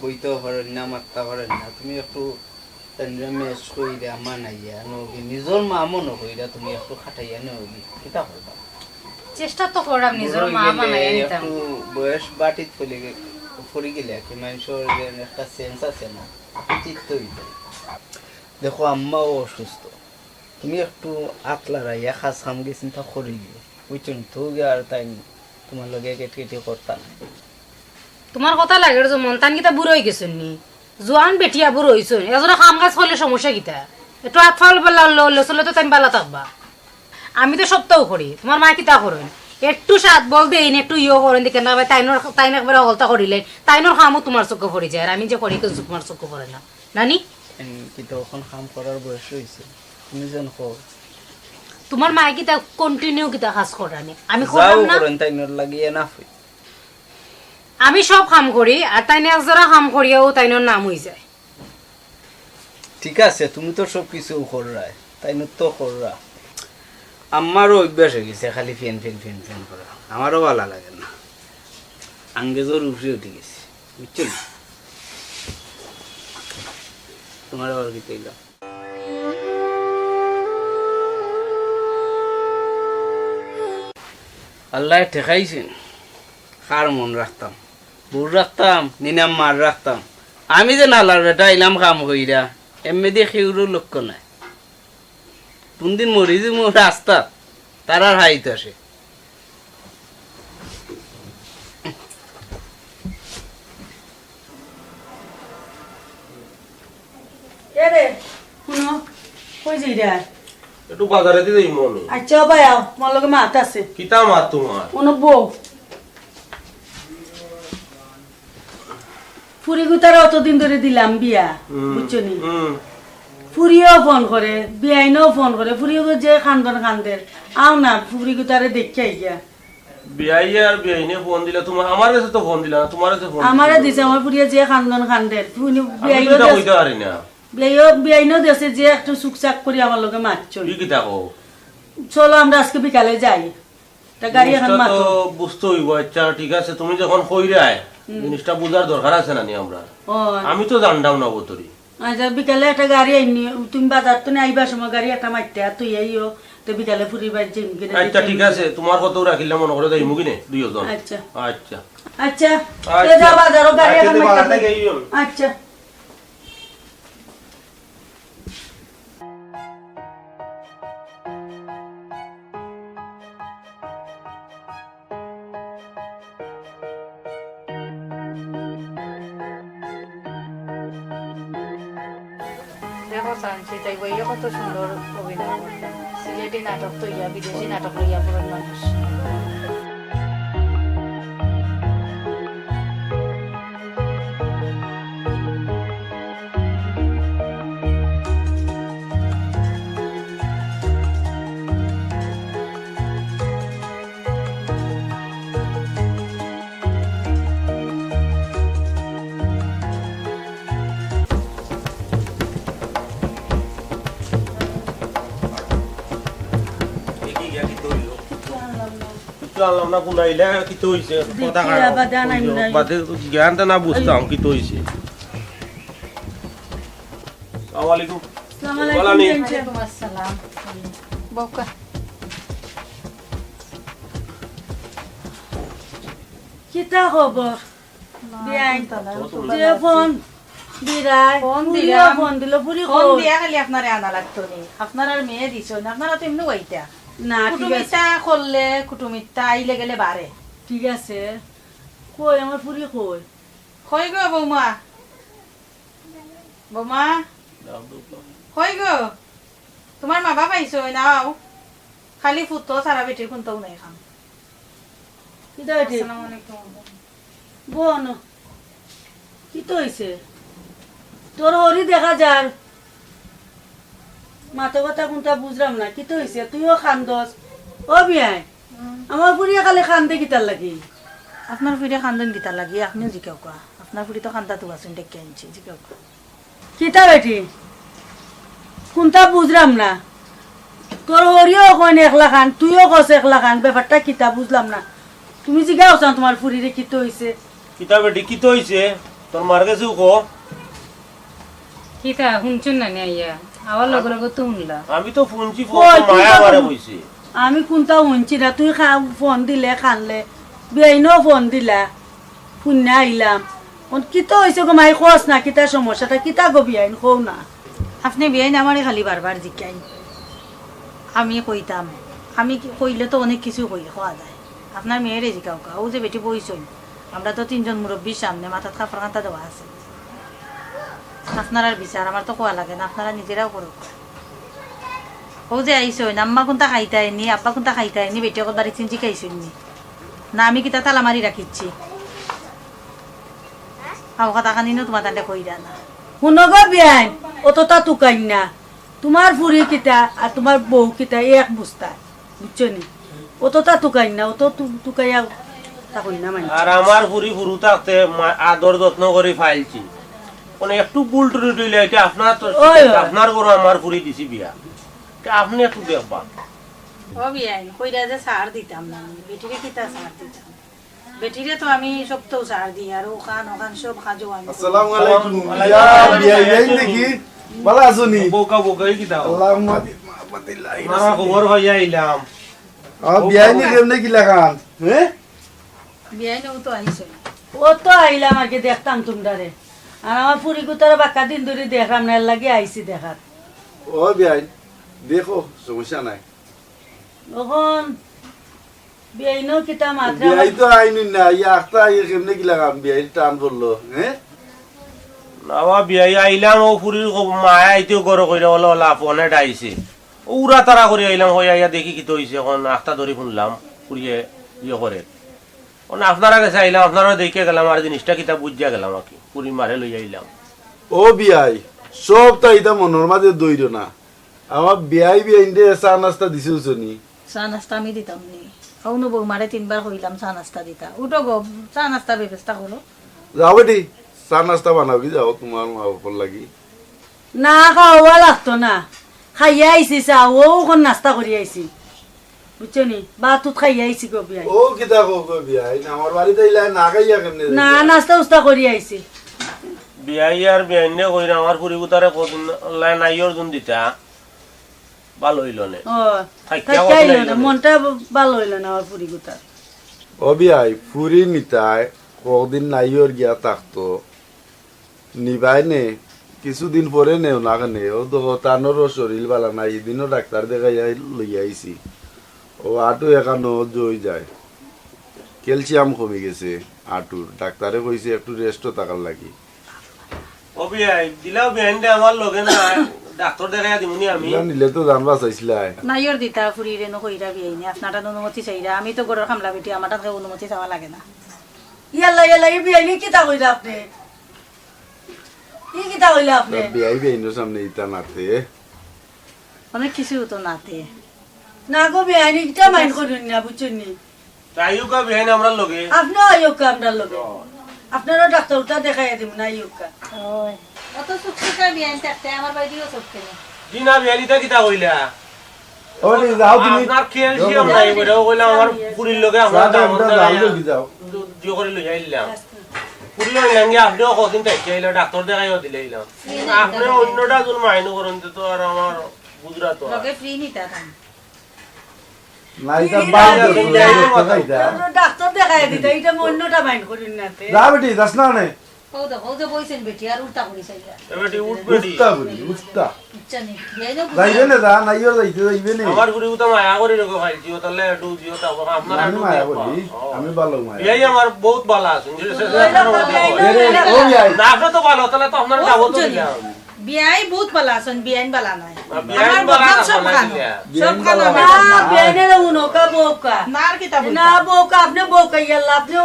বইতেও পারেন না মারতে পারেন না তুমি একটু মেস কইরা মানাইয়া নবি নিজের মা মনে কইরা তুমি একটু খাটাইয়া নবি কিতা করবা চেষ্টা তো করলাম নিজের মা মানাইয়া নিতাম একটু বয়স বাটিত পড়ে গেলে কি মানুষের একটা সেন্স আছে না চিত্ত হইতে দেখো আম্মাও অসুস্থ তুমি একটু আতলা রাইয়া খাস খামগে চিন্তা করি বুঝছেন তো আর তাই তোমার লগে কেটে করতাম তোমার কথা লাগে যে মন্তান কিতা বুড়ো হয়ে গেছেন নি জোয়ান বেটিয়া বুড়ো হইছেন এজন্য কাম কাজ করলে সমস্যা কিতা একটু হাত ফাল লসলে তো তাই বালা থাকবা আমি তো সপ্তাহ করি তোমার মা কিতা করেন একটু সাত বল দেন একটু ইয়ে করেন দেখে না ভাই তাইন একবারে হলতা করিলেন তাইনোর কামও তোমার চোখে পড়ে যায় আর আমি যে করি কিছু তোমার চোখে পড়ে না নানি কিন্তু এখন কাম করার বয়স হয়েছে তুমি যেন কর তোমার মা কিতা কন্টিনিউ কিতা কাজ করানি আমি করলাম না তাইনোর লাগিয়ে না আমি সব কাম করি আর তাইনে একজোড়া কাম করিয়াও তাইনোর নাম হয়ে যায় ঠিক আছে তুমি তো সব কিছু কররাই তাইনোর তো কররা আমারও অভ্যাস হয়ে গেছে খালি ফেন ফেন ফেন ফেন করা আমারও ভালো লাগে না আঙ্গেজোর উপরে উঠে গেছে বুঝছেন তোমার আবার কি কইলা আল্লাহ ঠেকাইছেন কার মন রাখতাম বুড় রাখতাম নিনাম মার রাখতাম আমি যে নালার বেটা ইলাম কাম কইরা এমনি দিয়ে খেউরও লক্ষ্য নাই কোনদিন মরি যে মোর রাস্তা তার আর হাইত আসে একটু বাজারে দিয়ে দেই মনে আচ্ছা ভাই আও মোর লগে মাত আছে কিতা মাত তোমার কোন বউ ফুরি গুতার অতদিন ধরে দিলাম বিয়া বুঝছো নি ফুরিও ফোন করে বিয়াইনও ফোন করে ফুরিও যে খান্দন খান্দের আও না ফুরি গুতারে দেখে আইয়া বিয়াইয়া আর বিয়াইনে ফোন দিলা তোমার আমার কাছে তো ফোন দিলা না তোমার কাছে ফোন আমারে দিছে আমার ফুরিয়া যে খান্দন খান্দের ফুনি বিয়াইও আমি তো কইতে পারি না বিয়াইনও দেশে যে একটু সুকসাক করে আমার লগে মারছো কি কিতা কও চলো আমরা আজকে বিকালে যাই তা গাড়ি এখন তো মাতো বুঝতে হইব আচ্ছা ঠিক আছে তুমি যখন কইরাই জিনিসটা বুঝার দরকার আছে না নি আমরা আমি তো জানতাম না বতরি আচ্ছা বিকালে একটা গাড়ি আইনি তুমি বাজার তো আইবার সময় গাড়ি একটা মারতে আর তুই আইও তো বিকালে ফুরিবার জিম কিনে আচ্ছা ঠিক আছে তোমার কত রাখিলাম মনে করে যাইমু কিনে দুইজন আচ্ছা আচ্ছা আচ্ছা তো যা বাজারও গাড়ি এখন মারতে আচ্ছা দেখো সানসিতাই বইয়া কত সুন্দর অভিনয় করতেন সিলেটি নাটক তো ইয়া বিদেশি নাটক লইয়া পড়েন মানুষ আনলাম না গুনাইলে কি তো হইছে কথা বাদে জ্ঞানটা না বুঝতাম কি তো হইছে আসসালামু আলাইকুম ওয়ালাইকুম আসসালাম বকা কিতা খবর বিয়াইন যে ফোন বিরাই ফোন ফুরিও দিলাম। ফোন দিল ফুরি ফোন কই দিয়া খালি আপনারে আনা লাগতো নি আপনার আর মেয়ে দিছ না আপনারা তো এমনি হইতা না ঠিক আছে কুটুমিতা করলে কুটুমিতা আইলে গেলে বাড়ে ঠিক আছে কই আমার ফুরি কই কই গো বৌমা বৌমা কই গো তোমার মা বাবা আইসো নাও খালি ফুটো সারা বেটির কোনটাও নাই খাম কি তো এটি বোন কি তো হইছে তোর হরি দেখা যার মাথা কথা কোনটা বুঝলাম না কি তো হইছে তুইও খান্দস ও বিয়াই আমার ফুরিয়া খালি খান্দে কিতার লাগি আপনার ফুড়ে খান্দন গীতা লাগি আপনিও জিকাও কোয়া আপনার ফুড়ি তো খান্দা তো আছেন ডেকে আনছি জিকাও কোয়া কিতা বেটি কোনটা বুঝলাম না তোর হরিও কইন একলা খান তুইও কস একলা খান ব্যাপারটা কিতা বুঝলাম না তুমি জিগাও চান তোমার ফুরিরে কি তো হইছে কিতাব এটি কি তো হইছে তোর মার কাছে কো কিতা শুনছুন না আইয়া আমার লগে লগে তো শুনলা আমি তো শুনছি কই, মায়া কিতাব মারে শুন- কইছে আমি কোনটা শুনছি না তুই ফোন দিলে খানলে বেইনও ফোন দিলা শুনে আইলাম কিতা হয়েছে গো মাই খোঁজ না কিতা সমস্যাটা কিতা গো বিয়াইন কৌ না আপনি বিয়াইন আমারে খালি বারবার জিকাই আমি কইতাম আমি কইলে তো অনেক কিছু কই খাওয়া যায় আপনার মেয়েরে জিকাও কা ও যে বেটি বইছই আমরা তো তিনজন মুরব্বীর সামনে মাথাত কাপড় কাঁথা দেওয়া আছে আপনার আর বিচার আমার তো কোয়া লাগে না আপনারা নিজেরাও করুক ও যে আইসই আম্মা কোনটা খাইতাইনি আব্বা কোনটা খাইতাইনি বেটি অকল বাড়ি চিনছি খাইছইনি না আমি কিতা তালা মারি রাখিচ্ছি আও কথা কানিনো তোমার তান্ডে কইরা না শুনো গো বিয়াইন অতটা তুকাইন না তোমার ফুরি কিতা আর তোমার বউ কিতা এক বুঝতা বুঝছো নি অতটা তুকাইন না অত তুকাইয়া তাকইন না মানে আর আমার ফুরি ফুরু থাকতে আদর যত্ন করে ফাইলছি মানে একটু ভুল টুরি দিলে এটা আপনার তো ওই, ওই। আপনার গরু আমার ফুরি দিছি বিয়া তা আপনি একটু দেখবা ও বিয়াইন কইরা যে সার দিতাম না আমি বেটিরে কিতা সার দিতাম বেটিরে তো আমি সপ্তাহ সার দিই আর ওখান সব খাজো আমি আসসালামু আলাইকুম ইয়া বিয়া বিয়া দেখি ভালো আছো নি বোকা বোকাই কি দাও আল্লাহুম্মা মামা খবর হইয়া আইলাম বিয়া নি কেমনে কি লাগান হ্যাঁ বিয়াইন ও তো আইছে ও তো আইলাম আগে দেখতাম তোমরারে আর আমার ফুরি গুতার বাক্কা দিন ধরে দেখলাম না এর লাগে আইছি দেখার ও বিয়াই দেখো সমস্যা নাই তখন বিয়াইনও কিতা মাত্রা বিয়াই তো আইনি না ইয়া আখতা ইয়া কেমনে কি লাগান বিয়াই টান করলো হ্যাঁ নাবা বিয়াই আইলাম ও ফুরির মায়া আইতেও গরো কইরা হলো লাফনে ডাইছে উড়া তারা করে আইলাম হইয়া ইয়া দেখি কি তো হইছে এখন আখতা ধরে শুনলাম ফুরিয়ে ইয়ে করে আপনারা কাছে আইলাম আপনারা দেখে গেলাম আর জিনিসটা কিতা বুঝিয়া গেলাম আর কি পুরি মারে লই আইলাম ও বিয়াই সব তো এটা মনের মাঝে দইর না আমার বিয়াই বিয়াই দে চা নাস্তা দিছিস নি চা নাস্তা আমি দিতাম নি আউনো বৌমারে 3 বার কইলাম চা নাস্তা দিতা উঠো গো চা নাস্তার ব্যবস্থা করো যাও বেটি চা নাস্তা বানাও কি যাও তোমার মা বাবার লাগি না খাওয়া লাগতো না খাইয়া আইছি চা ও ওখান নাস্তা করি আইছি বুঝছো নি বাতুত খাইয়া আইছি গো বিয়াই ও কিতা কো বিয়াই আমার বাড়িতে ইলা না খাইয়া কেমনে না নাস্তা উস্তা করি আইছি বিয়াই আর বিয়াইনে কইরা আমার পুরি গুতারে কদিন লাইন আইয়র জুন দিতা ভালো হইল নে ও থাকিয়া খাইলো কত না নাই মনটা ভালো হইলো না আমার ফুরি গুতার ও বিয়াই ফুরি নিতাই কদিন নাইয়র গিয়া থাকতো নিবাই নে কিছুদিন পরে নেও না কেনে ও তো তানোরও শরীর ভালো নাই এদিনও ডাক্তার দেখাইয়া লই আইছি ও আটু একানো জই যায় ক্যালসিয়াম কমে গেছে আটুর ডাক্তারে কইছে একটু রেস্টও থাকার লাগি ও বিয়াই দিলাও বিয়াইনে আমার লগে না ডাক্তার দেখাইয়া দিমুনি আমি ইলা নিলে তো জানবা চাইছিলাই নাইয়র দিতা ফুরিরে নো কইরা বিয়াইনি আপনারা অনুমতি চাইরা আমি তো গরর খামলা বেটি আমার তাকে অনুমতি চাওয়া লাগে না ইয়াল্লা ইয়াল্লা এই বিয়াই কিতা কইলা আপনি কি কিতা কইলা আপনি বিয়াই বিয়াইনের সামনে ইটা নাতে অনেক কিছু তো নাতে না গো বিয়াই কিতা মাইন্ড করুন না বুঝছেন নি তাইও কা বিয়াইন আমরা লগে আপনিও আইয়োকা আমরা লগে আপনারও ডাক্তারটা দেখাইয়া দিব না আইয়োকা ওই অত সুখটা বিয়াইন থাকতে আমার বাড়িও সব কেন দিনা বিয়ালিটা কিতা কইলা ও নি যাও তুমি আপনার ক্যালসিয়াম নাই বড় কইলা আমার পুরির লগে আমরা দাম যাও জিও করে লই আইলাম পুরি লই লাঙ্গে আপনিও কদিন তাইকে আইলা ডাক্তার দেখাইও দিলাইলাম আপনি অন্যটা জুল মাইনু করেন তো আর আমার গুজরাট লগে ফ্রি নিতা থাম নাই তা বাদ ডাক্তার দেখাইয়া দিতে এটা অন্যটা মাইন্ড করুন না তে যা বেটি যাস না নে ও যে বইছেন বেটি আর উল্টা করি চাইলা বেটি উঠ বেটি উস্তা বলি উস্তা বুঝছেন নি যাইনো যাইবে না যা নাইও যাইবে না আমার গুড়ি তো মায়া করি রেখো ভাই জিও তাহলে একটু জিও তা আপনারা আমি মায়া বলি আমি ভালো মায়া এই আমার বহুত ভালো আছে ও ভাই না আপনি তো ভালো তাহলে তো আপনারা যাবো তো দিলাম বিয়াই বহুত বালা আছেন বিয়াইন বালা নাই বিয়ান বালা সব না খানো দিলা সব খানো না বিয়াইনের উনোকা বোকা না আর কিতা বলি না বোকা আপনি বোকা ইয়াল্লা আপনি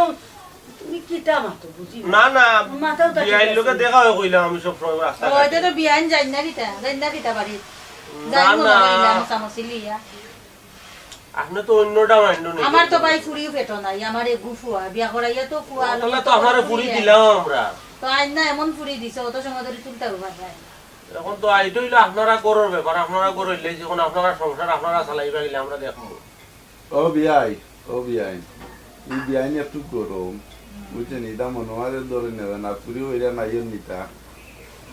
তুমি কিটা মাতো বুঝি না না মাথাও তো বিয়ান লোকে দেখা হয়ে কইলাম আমি সব সময় রাস্তা ওইটা তো বিয়াইন যাই না দিতা বাড়ি যাই না, মো না। কইলাম সামসিলিয়া আপনি তো অন্যটা মাইন্ড নেই আমার তো ভাই ফুরিও পেটো নাই আমার এই গুফুয়া বিয়া করাইয়া তো কুয়া তাহলে তো আমারে পুরি দিলাম আমরা তো আইন না এমন ফুরি দিছে অত সময় ধরে তুলতে হবে ভাই এখন তো আইটো হইলো আপনারা করার ব্যাপার আপনারা করলে যখন আপনারা সংসার আপনারা চালাইবা গেলে আমরা দেখবো ও বিয়াই এই বিয়াই নিয়ে একটু গরম বুঝছেন এটা মনে হয় ধরে নেবে না পুরি হইরা নাইও নিতা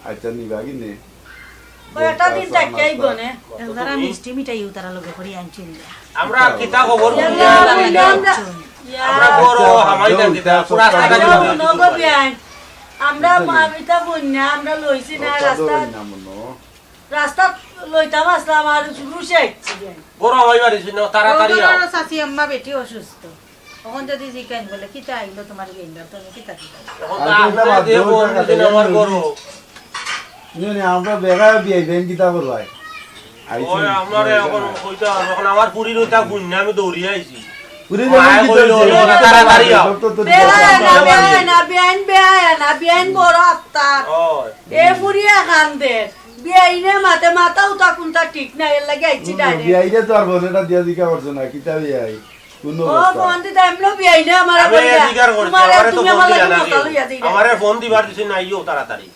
আচ্ছা নিবা কিনে কয়টা দিন তাকাই গনে যারা মিষ্টি মিঠাই তারা লগে করি আনছেন আমরা কিতা খবর আমরা আমরা বড় হামাইতা দিতা পুরা টাকা নগো বিয়াই আমরা মামিতা বন্যা আমরা লইছি না রাস্তা লইতাম আসলাম আর রুশে আইছি বড় হইবার ছিল তাড়াতাড়ি চাচি আম্মা বেটি অসুস্থ তখন যদি জিকাইন বলে কিতা আইলো তোমার গেন্ডা তুমি কিতা দিবা এখন তো আপনারা দেব দিন আমার করো নিয়ে আমরা বেগা বিয়াই দেন কিতা করবাই ওই আমারে এখন কইতা এখন আমার পুরি রইতা গুন্না আমি দৌড়ি আইছি পুরি দেন কিতা তাড়াতাড়ি বিয়াইন বড় আত্মার এ ফুরিয়া কান্দে বিয়াইনে মাতে মাথা উঠা কোনটা ঠিক না এর লাগে আইছি ডাইরেক্ট বিয়াইরে তো আর বনেটা দিয়া দিকা করছ না কিতা বিয়াই কোন ও অবস্থা বন্ধু টাইমলো বিয়াইনে আমার আমি জিগার করছি আমারে তো ফোন দিলা নাকি লইয়া আমারে ফোন দিবার দিছি নাইও তাড়াতাড়ি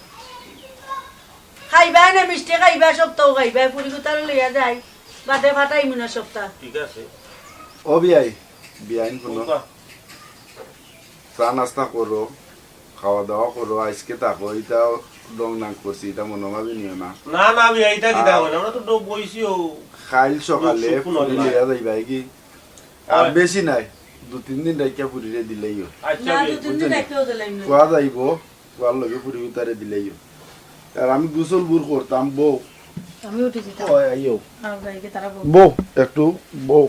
খাইবা না মিষ্টি খাইবা সপ্তাহ খাইবা পুরি কুতার লইয়া যাই বাদে ফাটাই মনে সপ্তাহ ঠিক আছে ও বিয়াইন কোন চা নাস্তা করো খাওয়া দাওয়া করো আজকে থাকো এটা দং নাং করছি এটা মনে ভাবি নিও না না না আমি এইটা কি দাও আমরা তো ডব বইছিও খাইল সকালে লোক শুকনো পুরি নাই। লিয়া যাইবা কি আর হয়। বেশি নাই 2-3 দিন রাইকা পুরিরে দিলেইও আচ্ছা না বে। দুদিন রাখিও দিলাম কোয়া যাইব কোয়ার লগে পুরি উতারে দিলেইও আর আমি গোসল বুর করতাম বউ আমি উঠে যেতাম ওই আইও আর গাইকে তারা বউ একটু বউ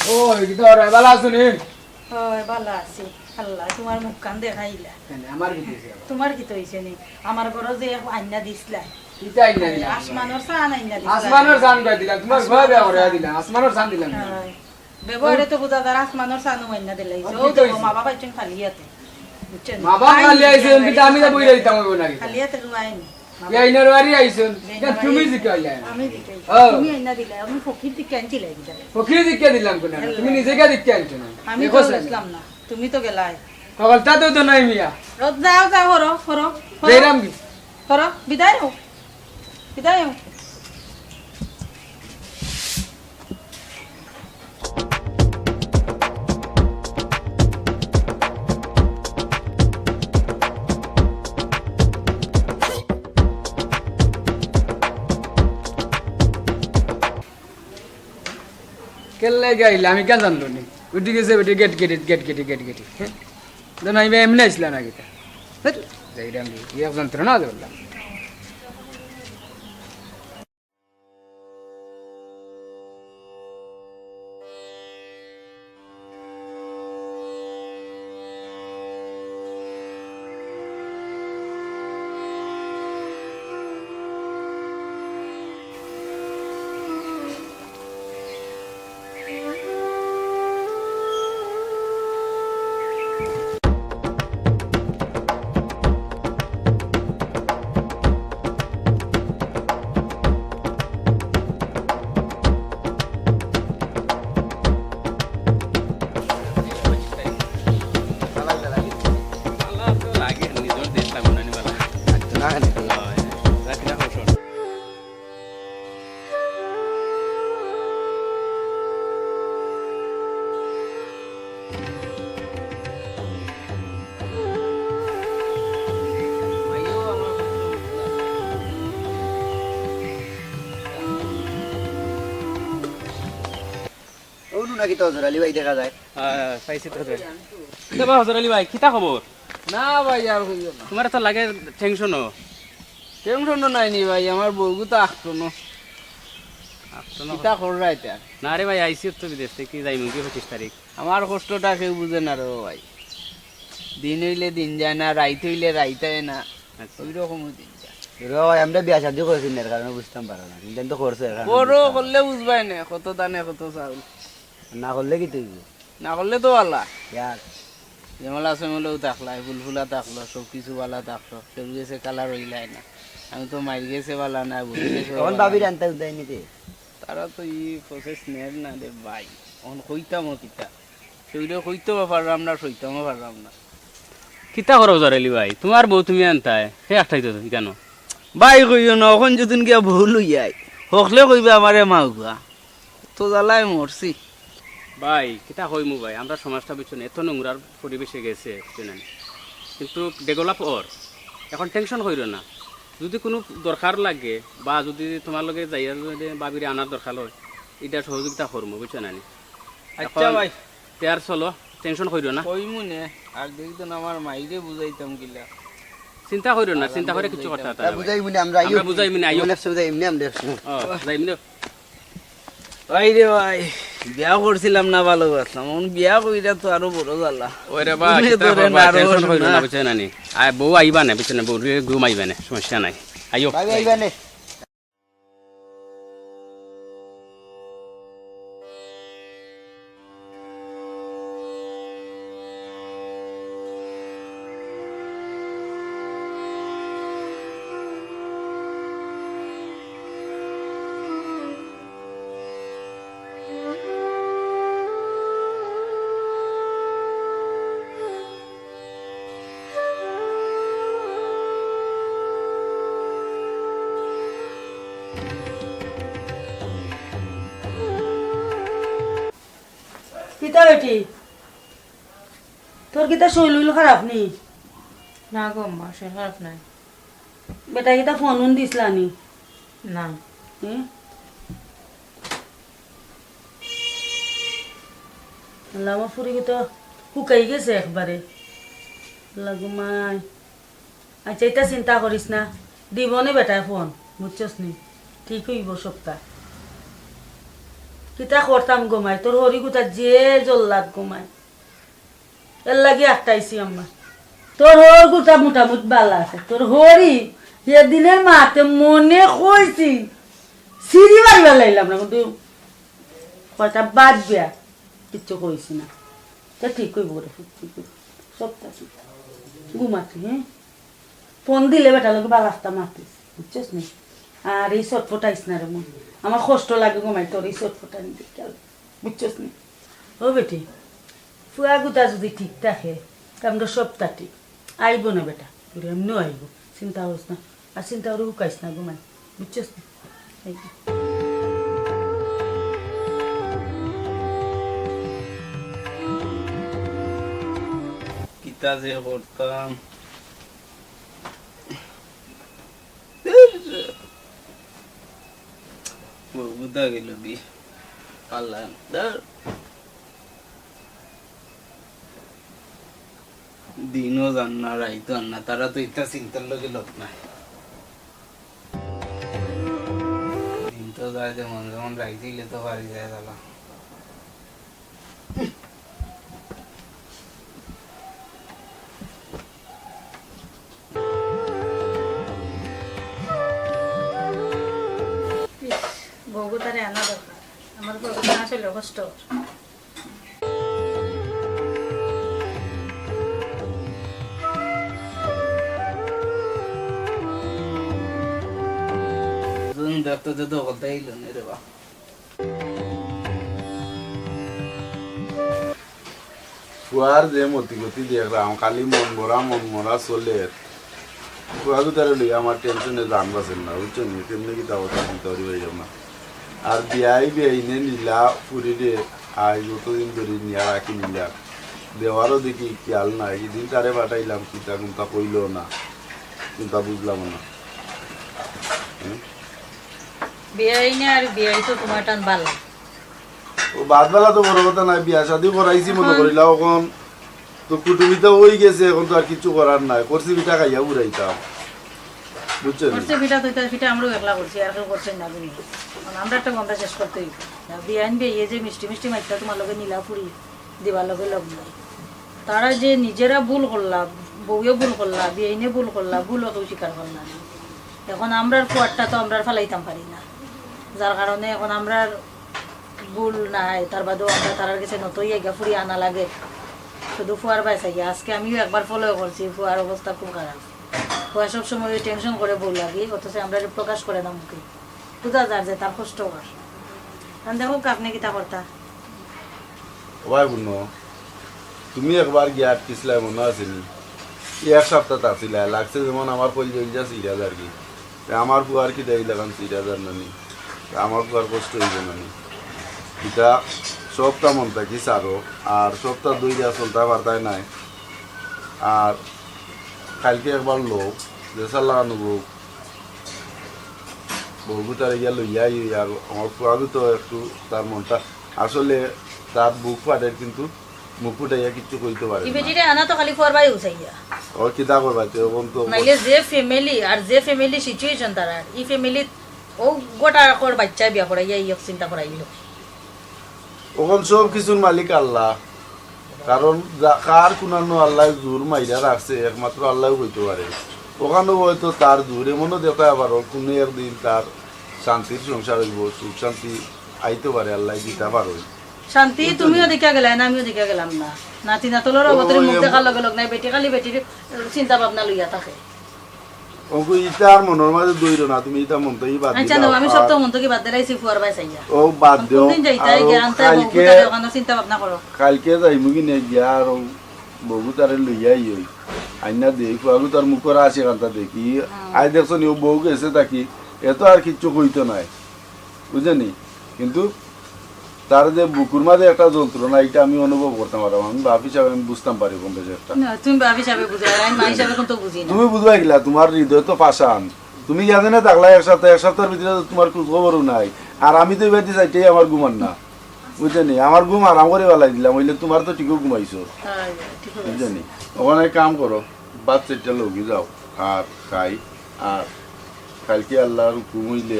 ও এটা রে বালা শুনি হয় ভালো আছি আল্লাহ তোমার মুখ কান দেখাইলা আমার কি দিছে তোমার কি তো হইছে নি আমার ঘরে যে আইনা দিছলা কিতা আইনা দিলাম আসমানের সান আইনা দিছলা আসমানের জান কই দিলাম তোমার ঘর বেয়া করে দিলাম আসমানের জান দিলাম ব্যবহারে তো বুঝা দার আসমানের সান আইনা দিলাই আর ও কি তো তো হইছে? মা বাবা চুন খালি আছে বুঝছেন মা বাপ খালি আইছে কিন্তু আমি তো বইরা দিতাম ওই নাকি খালি আছে রুয়াইনি ইয়া ইনার বাড়ি আইছেন তুমি জিকাইলা আমি দিকাই ও। তুমি আইনা দিলা আমি ফকির দিকে আনছিলাই দিলা ফকির দিকে দিলাম কোন তুমি নিজে কে দিকে আনছো না আমি তো ইসলাম না তুমি তো গেলাই সকলটা তো নাই মিয়া রোজ যাও যাও হরো হরো জয়রাম কি হরো বিদায় হও বিদায় হও কেলে গাইলা আমি কেন জানলো নি উঠি গেছে বেটি গেট গেটি হ্যাঁ জানা আমি এমনি আসলা না গেটা জয়রাম কি এক যন্ত্রণা ধরলাম নাকি তো হজর আলী ভাই দেখা যায় পাইছি তো দেবা হজর আলী ভাই কিতা খবর না ভাই আর হইও না তোমার তো লাগে টেনশনও টেনশন নাই নি ভাই আমার বউগু তো আসতো না কিতা কররা এটা না রে ভাই আইসি তো বিদেশ থেকে যাই মুখে 25 তারিখ আমার কষ্টটা কেউ বুঝে না রে ভাই দিন হইলে দিন যায় না রাইত হইলে রাইত হয় না ওই রকম দিন যায় ভাই আমরা বিয়া শাদি করেছি না কারণে বুঝতাম পারো না কিন্তু তো করছে বড় করলে বুঝবাই না কত দানে কত চাউল না করলে কি তুই না করলে তো আল্লাহ ইয়ার জমলা সেমলেও থাকলাই ফুলফুলা থাকলো সব কিছু বালা থাকলো সেগুলো গেছে কালার হইলাই না আমি তো মার গেছে বালা না বুঝে গেছে তখন ভাবির আনতে দেয় নিতে তারা তো ই প্রসেস নের না রে ভাই এখন কইতামও কিতা সেগুলো কইতেও পারলাম না সইতামও পারলাম না কিতা করো হজর আলী ভাই তোমার বউ তুমি আনতাই সে একটাই তো কেন ভাই কইও না এখন যদি গিয়া ভুল হইয়াই হকলে কইবে আমারে মাউগা তো জ্বালাই মরছি ভাই কিতা হইমু ভাই আমরা সমাজটা পিছনে এত নোংরার পরিবেশে গেছে জানেন কিন্তু ডেভেলপ ওর এখন টেনশন হইল না যদি কোনো দরকার লাগে বা যদি তোমার লগে যাইয়া যদি বাবিরে আনার দরকার হয় এটা সহযোগিতা করবো বুঝছো না আচ্ছা ভাই তেয়ার চলো টেনশন হইল না কইমু নে আর দেখুন আমার মাইরে বুঝাইতাম কিলা চিন্তা করিও না চিন্তা করে কিছু কথা বুঝাই মুনি আমরা বুঝাই মুনি আইও অনেক সুবিধা এমনি আমরা যাই মুনি ভাই রে ভাই বিয়া করছিলাম না ভালোবাসলাম এখন বিয়া কইরা তো আরো বড় জ্বালা ওরে বা কিতা করবা টেনশন হইল না বুঝছো না আই বউ আইবা না বুঝছো না বউ ঘুম আইবা না সমস্যা নাই আইও ভাই আইবা না কিতা বেটি তোর কিতা শৈল খারাপ নি না গো মা সে খারাপ নাই বেটা কিতা ফোন দিসলা নি না আমার ফুরি তো শুকাই গেছে একবারে লাগুমাই আচ্ছা এটা চিন্তা করিস না দিব নি বেটায় ফোন বুঝছস নি ঠিক হইব সপ্তাহ কিতা করতাম গোমাই তোর হরি গুতা যে জল্লাদ গোমাই এর লাগি আটটাইছি আমার তোর হর গুতা মোটামুটি বালা আছে তোর হরি সেদিনের মাতে মনে কইছি সিঁড়ি মারিবার লাইলাম না কিন্তু কয়টা বাদ বিয়া কিচ্ছু কইছি না তা ঠিক হইব রে সপ্তাহ ঘুমাতি হ্যাঁ ফোন দিলে বেটা লোক বালাস্তা মাতিস বুঝছিস নি আর এই চটফটাইস না রে মন আমার কষ্ট লাগে ঘুমাই তোর এই চটফটা নি বুঝছিস নি ও বেটি ফুয়া গুতা যদি ঠিক থাকে আমরা সপ্তাহ ঠিক আইব না বেটা তোর এমনিও আইব চিন্তা করিস না আর চিন্তা করে উকাইস না ঘুমাই বুঝছিস নি কিতা যে করতাম বুঝা গেল বি পাল্লা দিনও জান না রাইতো না তারা তো ইটা চিন্তার লগে লোক নাই দিন তো যায় যেমন যেমন রাইতিলে তো পারি যায় দাদা বউগুতারে আনা দরকার আমার বউগুতা আসলে কষ্ট দেখতে তো কথাই রে বা ফুয়ার যে মতি গতি দেখলাম খালি মন মরা চলে ফুয়া গুতারে লই আমার টেনশনে জান বাসেন না বুঝছেন কেমনি কি দাও চিন্তা করি হয়ে না আর বিয়াই নে নিলা পুরি রে আই যতদিন ধরে নিয়া রাখি নিলা দেওয়ারও দেখি খেয়াল নাই এদিন তারে পাঠাইলাম চিন্তা কোনটা কইলো না চিন্তা বুঝলাম না বিয়াই না আর বিয়াই তো তোমার টান ভালো ও বাদবেলা তো বড় কথা নাই, বিয়া শাদি করাইছি মনে করিলা, এখন তো কুটুমিতে হয়ে গেছে, এখন তো আর কিছু করার নাই, করছি পিঠা খাইয়া উড়াইতাম, বুঝছেন? করছে পিঠা তো পিঠা আমরাও একলা করছি, আর কেউ করছেন না বুঝি। আমরা একটা গন্ধা শেষ করতে হইব। বিয়ান বিয়ে যে মিষ্টি মিষ্টি মাইটা তোমার লগে নীলা ফুরি দিবার লগে লগ নাই, তারা যে নিজেরা ভুল করলা, বউয়ে ভুল করলা, বিয়াইনে ভুল করলা, ভুলও কেউ স্বীকার করলা না। এখন আমরার ফুয়ারটা তো আমরা ফালাইতাম পারি না, যার কারণে এখন আমরার ভুল নাই, তার বাদেও আমরা তারার কাছে নতই এগা ফুরি আনা লাগে, শুধু ফুয়ার বাইসা গিয়ে। আজকে আমিও একবার ফলো করছি, ফুয়ার অবস্থা খুব খারাপ। ফুয়া সবসময় টেনশন করে বউ লাগে, অথচ আমরা প্রকাশ করে না মুখে, বুঝা যার যে তার কষ্ট কর। দেখো আপনি কিতা করতা ভাই বুনো, তুমি একবার গিয়ে আটকিসলাই মনে আসেনি, এক সপ্তাহ আসিলা, লাগছে যেমন আমার কলজা সিরিয়াজ আর কি, আমার পুয়ার কি দেয় লাগান সিরিয়াজ আর নানি, আমার পুয়ার কষ্ট হইবে নানি, এটা সপ্তাহ মন থাকি সারো, আর সপ্তাহ 2 দিয়া চলতে পারতাই নাই। আর কালকে একবার লোক দেশার লাগানো বউ তার ইয়া লইয়াই, আর আমার পুয়ারও তো একটু তার মনটা আসলে তার বুক ফাটে, কিন্তু মুখ ফুটাইয়া কিচ্ছু কইতে পারে এই বেটিরে আনা তো খালি ফরবাই উসাইয়া ও কিতা করবা তখন তো নাইলে যে ফ্যামিলি আর যে ফ্যামিলি সিচুয়েশন তার, এই ফ্যামিলি ও গোটা কর বাচ্চা বিয়া করাইয়া এই চিন্তা করাইলো। ওখান সব কিছুর মালিক আল্লাহ, কারণ কার কুনানো আল্লাহ জোর মাইরা রাখছে একমাত্র আল্লাহ কইতে পারে। ওখানেও হয়তো তার জোর এমনও দেখা আবার কোনো একদিন তার শান্তির সংসার হইব, সুখ শান্তি আইতে পারে, আল্লাহ দিতে পারো শান্তি। তুমিও দেখা গেলে না, আমিও দেখা গেলাম না, নাতি নাতলের অবতরে মুখ দেখার লগে লগ নাই, বেটি খালি বেটির চিন্তা ভাবনা লইয়া থাকে। ওগো ইতার মনের মাঝে দইরো না, তুমি ইতা মন থেকে বাদ আচ্ছা দিও। আমি সব তো মন থেকে বাদ দিলাইছি ফুয়ার বাই চাইয়া। ও বাদ দিও। কোনদিন যাইতাই জ্ঞানতা কালকে ওখানে চিন্তা ভাবনা করো। কালকে যাইমু কি নে গিয়া আর বউ তারে লইয়াই হই আইনা দেই ফুয়াগু তার মুখর আসে কান্তা দেখি আই দেখছো নি ও বউ গেছে তাকি এত আর কিচ্ছু কইতো নাই, বুঝেনি? কিন্তু তার যে বুকুর মাঝে একটা যন্ত্রণা, এটা আমি অনুভব করতাম পারতাম, আমি বাপ হিসাবে আমি বুঝতাম পারি কম বেশি একটা। তুমি বাপ হিসাবে বুঝে, আমি মা হিসাবে কিন্তু বুঝি না। তুমি বুঝবা গেলা, তোমার হৃদয় তো পাষাণ, তুমি জানে থাকলা এক সপ্তাহের ভিতরে তোমার খোঁজ খবরও নাই, আর আমি তো এবার চাইতেই আমার ঘুমান না, বুঝছেনি? আমার ঘুম আরাম করে বেলাই দিলাম, হইলে তোমার তো ঠিকও ঘুমাইছো, বুঝছেনি? ওখানে কাম করো, বাচ্চাটা লগি যাও আর খাই, আর কালকে আল্লাহর হুকুম হইলে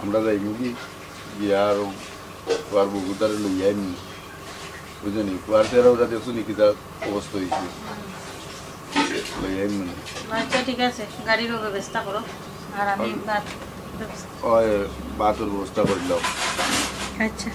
আমরা যাইব কি গিয়া আর কুয়ার বগুতারে লইয়াই নি, বুঝছেনি? কুয়ার তেরা ওরা দেখছো নাকি তার অবস্থা হয়েছে, লইয়াই মানে। আচ্ছা ঠিক আছে, গাড়ির ব্যবস্থা করো, আর আমি বাতের ব্যবস্থা করলাম। আচ্ছা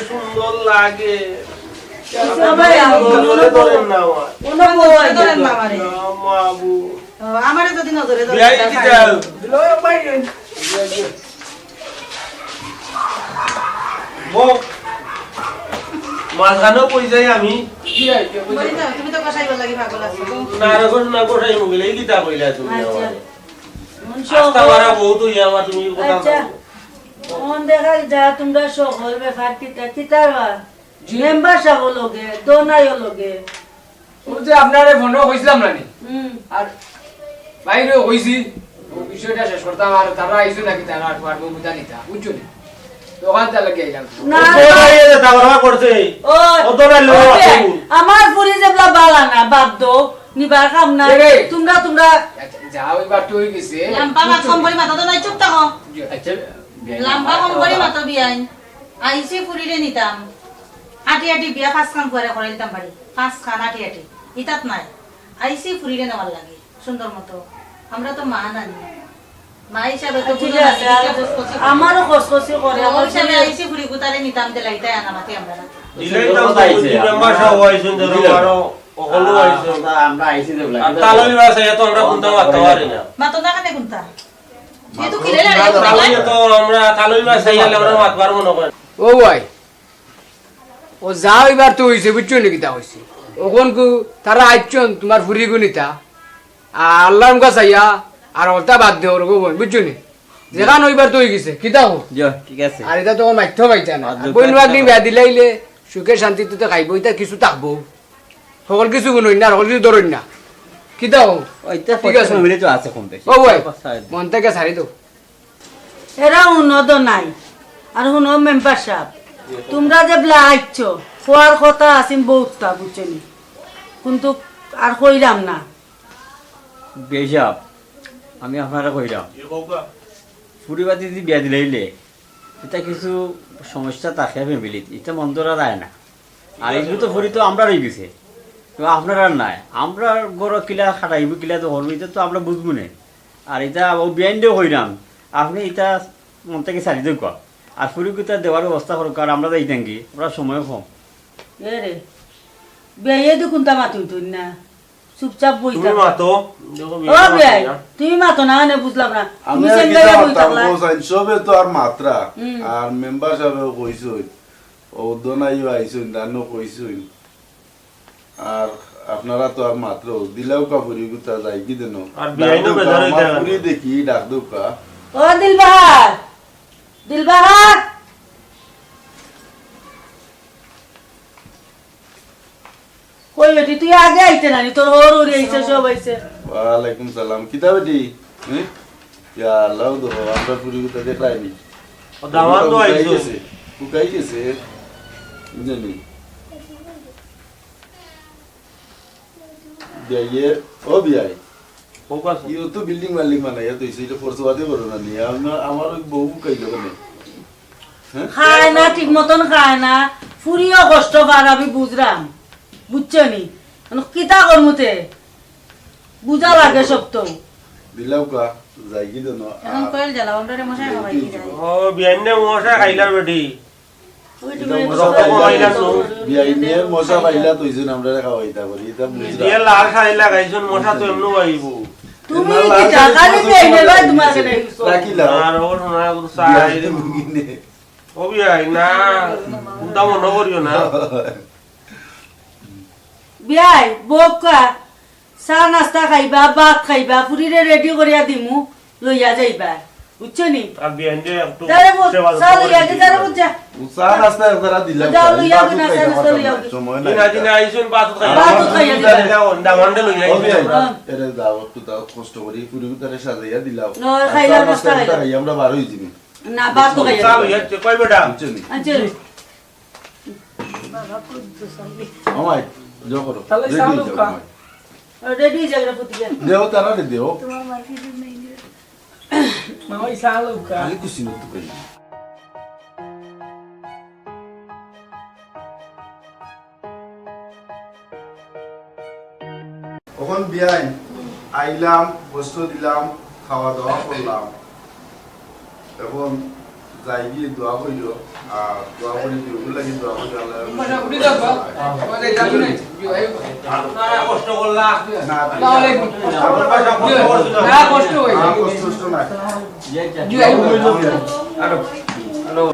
সুন্দর লাগে আমার যদি নজরে মাঝখানেও পড়ে যাই আমি, তুমি তো কষাই লাগি পাগল আছো না এখন না কষাই মুগলে এই গীতা কইলা তুমি আস্তা বারা বহুত ইয়া মা তুমি কথা মন দেখা যা তোমরা সকল ব্যাপার কিতা কিতা মেম্বার সাহেব লগে দোনাইও লগে ও যে আপনারে ফোন কইছিলাম না নি আর বাইরে কইছি ও বিষয়টা শেষ করতাম আর তারা আইছো নাকি তারা আর পারবো বুঝা নিতা বুঝছো নি দোকান তা লাগিয়ে আইলাম না দাবরা করছে ও তো লো আমার পুরি যে বালা না বাদ দো নিবার কাম না তোমরা যাও এবার তুই গেছে লাম্বা মাত কম করে মাথা তো নাই চুপ থাকো আচ্ছা লাম্বা কম করে মাথা বিয়াইন আইসি ফুরিরে নিতাম আটি আটি বিয়া 5 খান করে দিতাম বাড়ি 5 খান আটি আটি ইতাত নাই আইসি ফুরিরে নেওয়ার লাগে সুন্দর মতো আমরা তো মা নানি মা হিসাবে তো ঠিক আছে আমারও কষ্ট করে আমার হিসাবে আইসি ফুরি গুতারে নিতাম দে লাইতাই আনা মাতে আমরা দিলেই তো বুঝি মেম্বার সহ হইছেন ধরো আরো ওহলো হইছেন আমরা আইছি দেবলা আর তালই বাসে এত আমরা কোনটা মারতে পারি না মাতো না কানে কোনটা এ তো কিলে লাগে তালই তো আমরা তালই বাসে আইলে আমরা মাত পারবো না ও ভাই ও যাও এবার তো হইছে বুঝছো নাকি তা হইছে ওখন কু তারা আইছন তোমার ফুরি গুনিতা আল্লাহর কাছে আইয়া আর ওটা বাদ দে ওর গোবন বুঝছো নি যেখান ওইবার তো হই গেছে কিতা হো ঠিক আছে আর এটা তো মাইথ পাইতা না বইন লাগনি বিয়া দিলাইলে সুখে শান্তিতে তো খাইবো এটা কিছু থাকবো সকল কিছু গুনই না সকল কিছু ধরই না কিতা হো ওইটা ঠিক আছে মিলে তো আছে কম বেশি ও ভাই মন থেকে ছাড়ি দাও এরা উন্নত নাই আর হুনো মেম্বার সাহেব তোমরা যে বলা আইছো খোয়ার কথা আছেন বহুতটা বুঝছেনি কিন্তু আর কইরাম না বেশাব আমি আপনারা কইরাম ফুরিবাদি যদি বিয়া দিলাইলে এটা কিছু সমস্যা থাকে ফ্যামিলিতে এটা মন্দরা যায় না আর এগুলো তো ফুরি তো আমরা রয়ে গেছে তো আপনারা নাই আমরা বড় কিলা খাটাইব কিলা তো হরব এটা তো আমরা বুঝবো না আর এটা ও বিয়াইন্ডেও কইরাম আপনি এটা মন থেকে ছাড়ি দেব আর ফুরিগুতা দেওয়ার ব্যবস্থা করুক আর আমরা যাই থাকি আমরা সময় কম এ রে বেয়ে দেখুন তা মাতুন তুই না চুপচাপ বই তুমি মাতো ও বেয়াই তুমি মাতো না মানে বুঝলাম না আমি তুমি আর সেন্দাইয়া কিতা বই মারতাম থাকলা কোসাইন সবে তো আর মাত্রা আর মেম্বার সাহেব কইছই ও দনাইও আইছই দানো কইছই আর আপনারা তো আর মাত্র দিলাও কাপুরি গুতা যাই কি দেন আর বিয়াইনো বেজার হইতা পুরি দেখি ডাক দুকা ও দিলবাহার কই বেটি তুই আগে আইতে নানি তোর ওর ওর আইছে সব আইছে ওয়ালাইকুম সালাম কিতা বেটি ইয়া আল্লাহ দো আমরা পুরি গুতা দেখাইনি দাওয়াত তো আইছো ফুকাই গেছে জানি বিয়ে ও বিয়ে ফোকাস ইও তো বিল্ডিং মালিক বানাইয়া তো এটা ফরসওয়াতে করো না নি আমার বউ কইলো কেন খায় না ঠিক মতন খায় না ফুরিও কষ্ট পার আমি বুঝলাম বুঝছো নি কিতা করমুতে বুঝা লাগে সব তো দিলাও কা যাই কি দেন এখন কইল জ্বালা আমরা মশাই খাওয়াই কি যায় ও বিয়াইনে মশা খাইলার বেটি বিয়াইনে মশা পাইলা তুইছেন আমরা খাওয়াইতা করি এটা বুঝরা দিয়ে লাল শাড়ি লাগাইছন মশা তো এমনও আইব তুমি কি টাকা দিবে এনে ভাই তোমাকে নাই রাখিলা আর ওর না সাই ও বিয়াই না দাম মনে করিও না বিয়াই বোকা চা নাস্তা খাইবা ভাত খাইবা ফুরিরে রেডি করিয়া দিমু লইয়া যাইবা বুঝছো নি আর বিয়াইনে একটু চা লইয়া দি তারে বুঝা উসা রাস্তা করা দিলাও যাও লইয়া দি না নাস্তা লইয়া সময় দিন নাই দিন আইছন বাত খাইয়া দাও দামান্ডে লইয়া ও বিয়াই এরে দাও একটু দাও কষ্ট করি পুরি গুতারে সাজাইয়া দিলাও ন খাইলা নাস্তা খাইলা খাই আমরা বার হই যাবি না ভাত তো খাইয়া চা লইয়া কই বেটা বুঝছনি আচ্ছা আমাই জো করো তাহলে সামনে কা রেডি জায়গা ফুটিয়া দেও তারা রে দেও তোমার মার্কেট নাই মামা ইসালো কা আমি খুশি নতো কই ওখান বিয়াই আইলাম বস্তু দিলাম খাওয়া দাওয়া করলাম এখন যাই গিয়ে দোয়া করিল আর দোয়া করি দিও লাগি দোয়া করি মশা উড়ি দাও বলে যাবি না আপনারা কষ্ট করলা না আসসালামু আলাইকুম না কষ্ট হই কষ্ট না জি আই আরো হ্যালো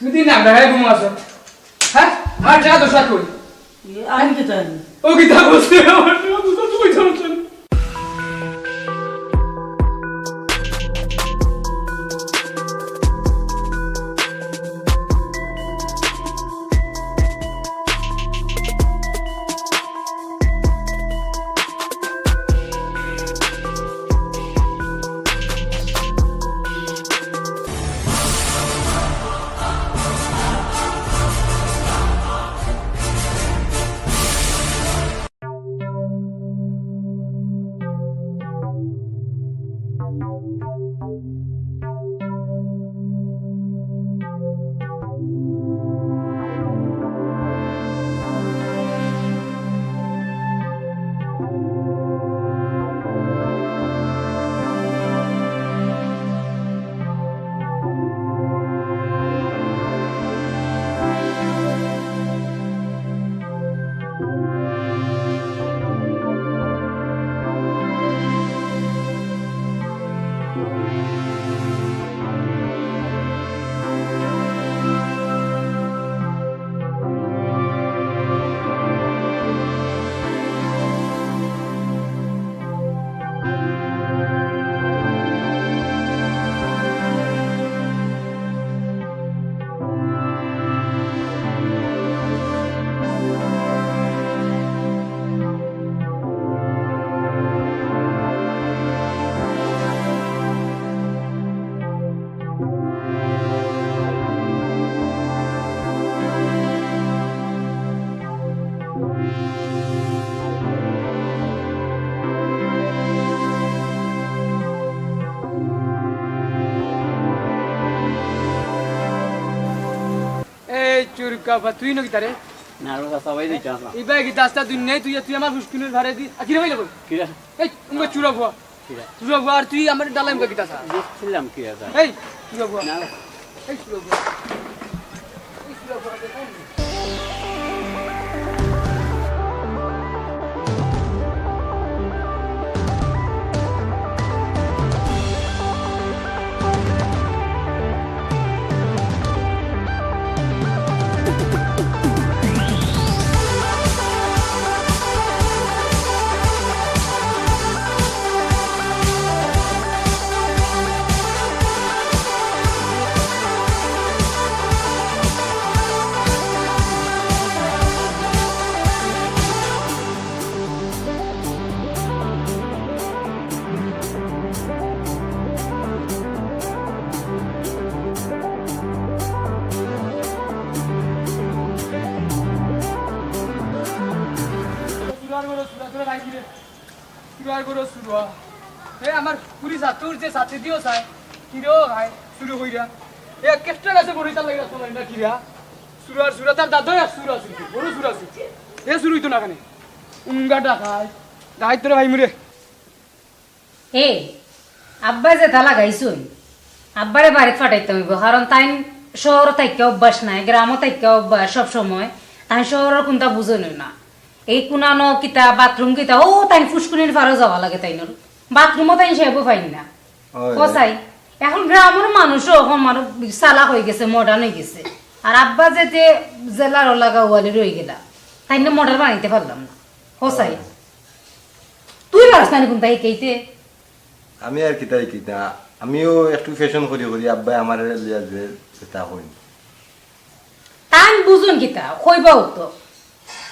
তুই না রে ঘুম আসো হ্যাঁ আর যা দোষা কই আমি কি জানি ও কি তা বলছিস আমার তুই জানো চুরকা বা তুই নকি তারে না আর কথা সবাই দিতে আসা ইবাই কি দাস্তা তুই নেই তুই আমার হুস্কিনের ভাড়া দি কিরা হইলো কিরা এই উমে চুরা বুয়া চুরা বুয়া আর তুই আমার ডালাম কি দাসা ছিলাম কিরা যা এই চুরা বুয়া না এই চুরা বুয়া এই চুরা বুয়া দেখো আমার পুরি ছাত্র যে ছাত্রী দিও চাই কিরো ভাই শুরু হইরা এ কেষ্টা গাছে বড়ি তার লাগা চলাই না কিরা সুরার সুরা তার দাদা এক সুরা আছে বড় সুরা আছে এ শুরু হইতো না কানে উঙ্গাটা খায় দায়িত্ব রে ভাই মুরে এ আব্বা যে তালা গাইছুন আব্বারে বাড়িতে ফাটাইতে হইব কারণ তাই শহর থাইকে অভ্যাস নাই গ্রামও থাইকে অভ্যাস সব সময় তাই শহরের কোনটা বুঝে না এই কোনানো কিতা বাথরুম কিতা ও তাই ফুসকুনির ফারও যাওয়া লাগে তাই নর বাথরুমও তাই সেবো পাই না কসাই এখন গ্রামের মানুষও এখন মানুষ চালাক হয়ে গেছে মডার্ন হয়ে গেছে আর আব্বা যেতে জেলার লাগা ওয়ালি রয়ে গেলা তাই না মডার্ন বানাইতে পারলাম না কসাই তুই পারস না কোনটা এইতে আমি আর কিতা কিতা আমিও একটু ফ্যাশন করি করি আব্বাই আমার লিয়া যে তা হই তাই বুঝুন কিতা কইবাও তো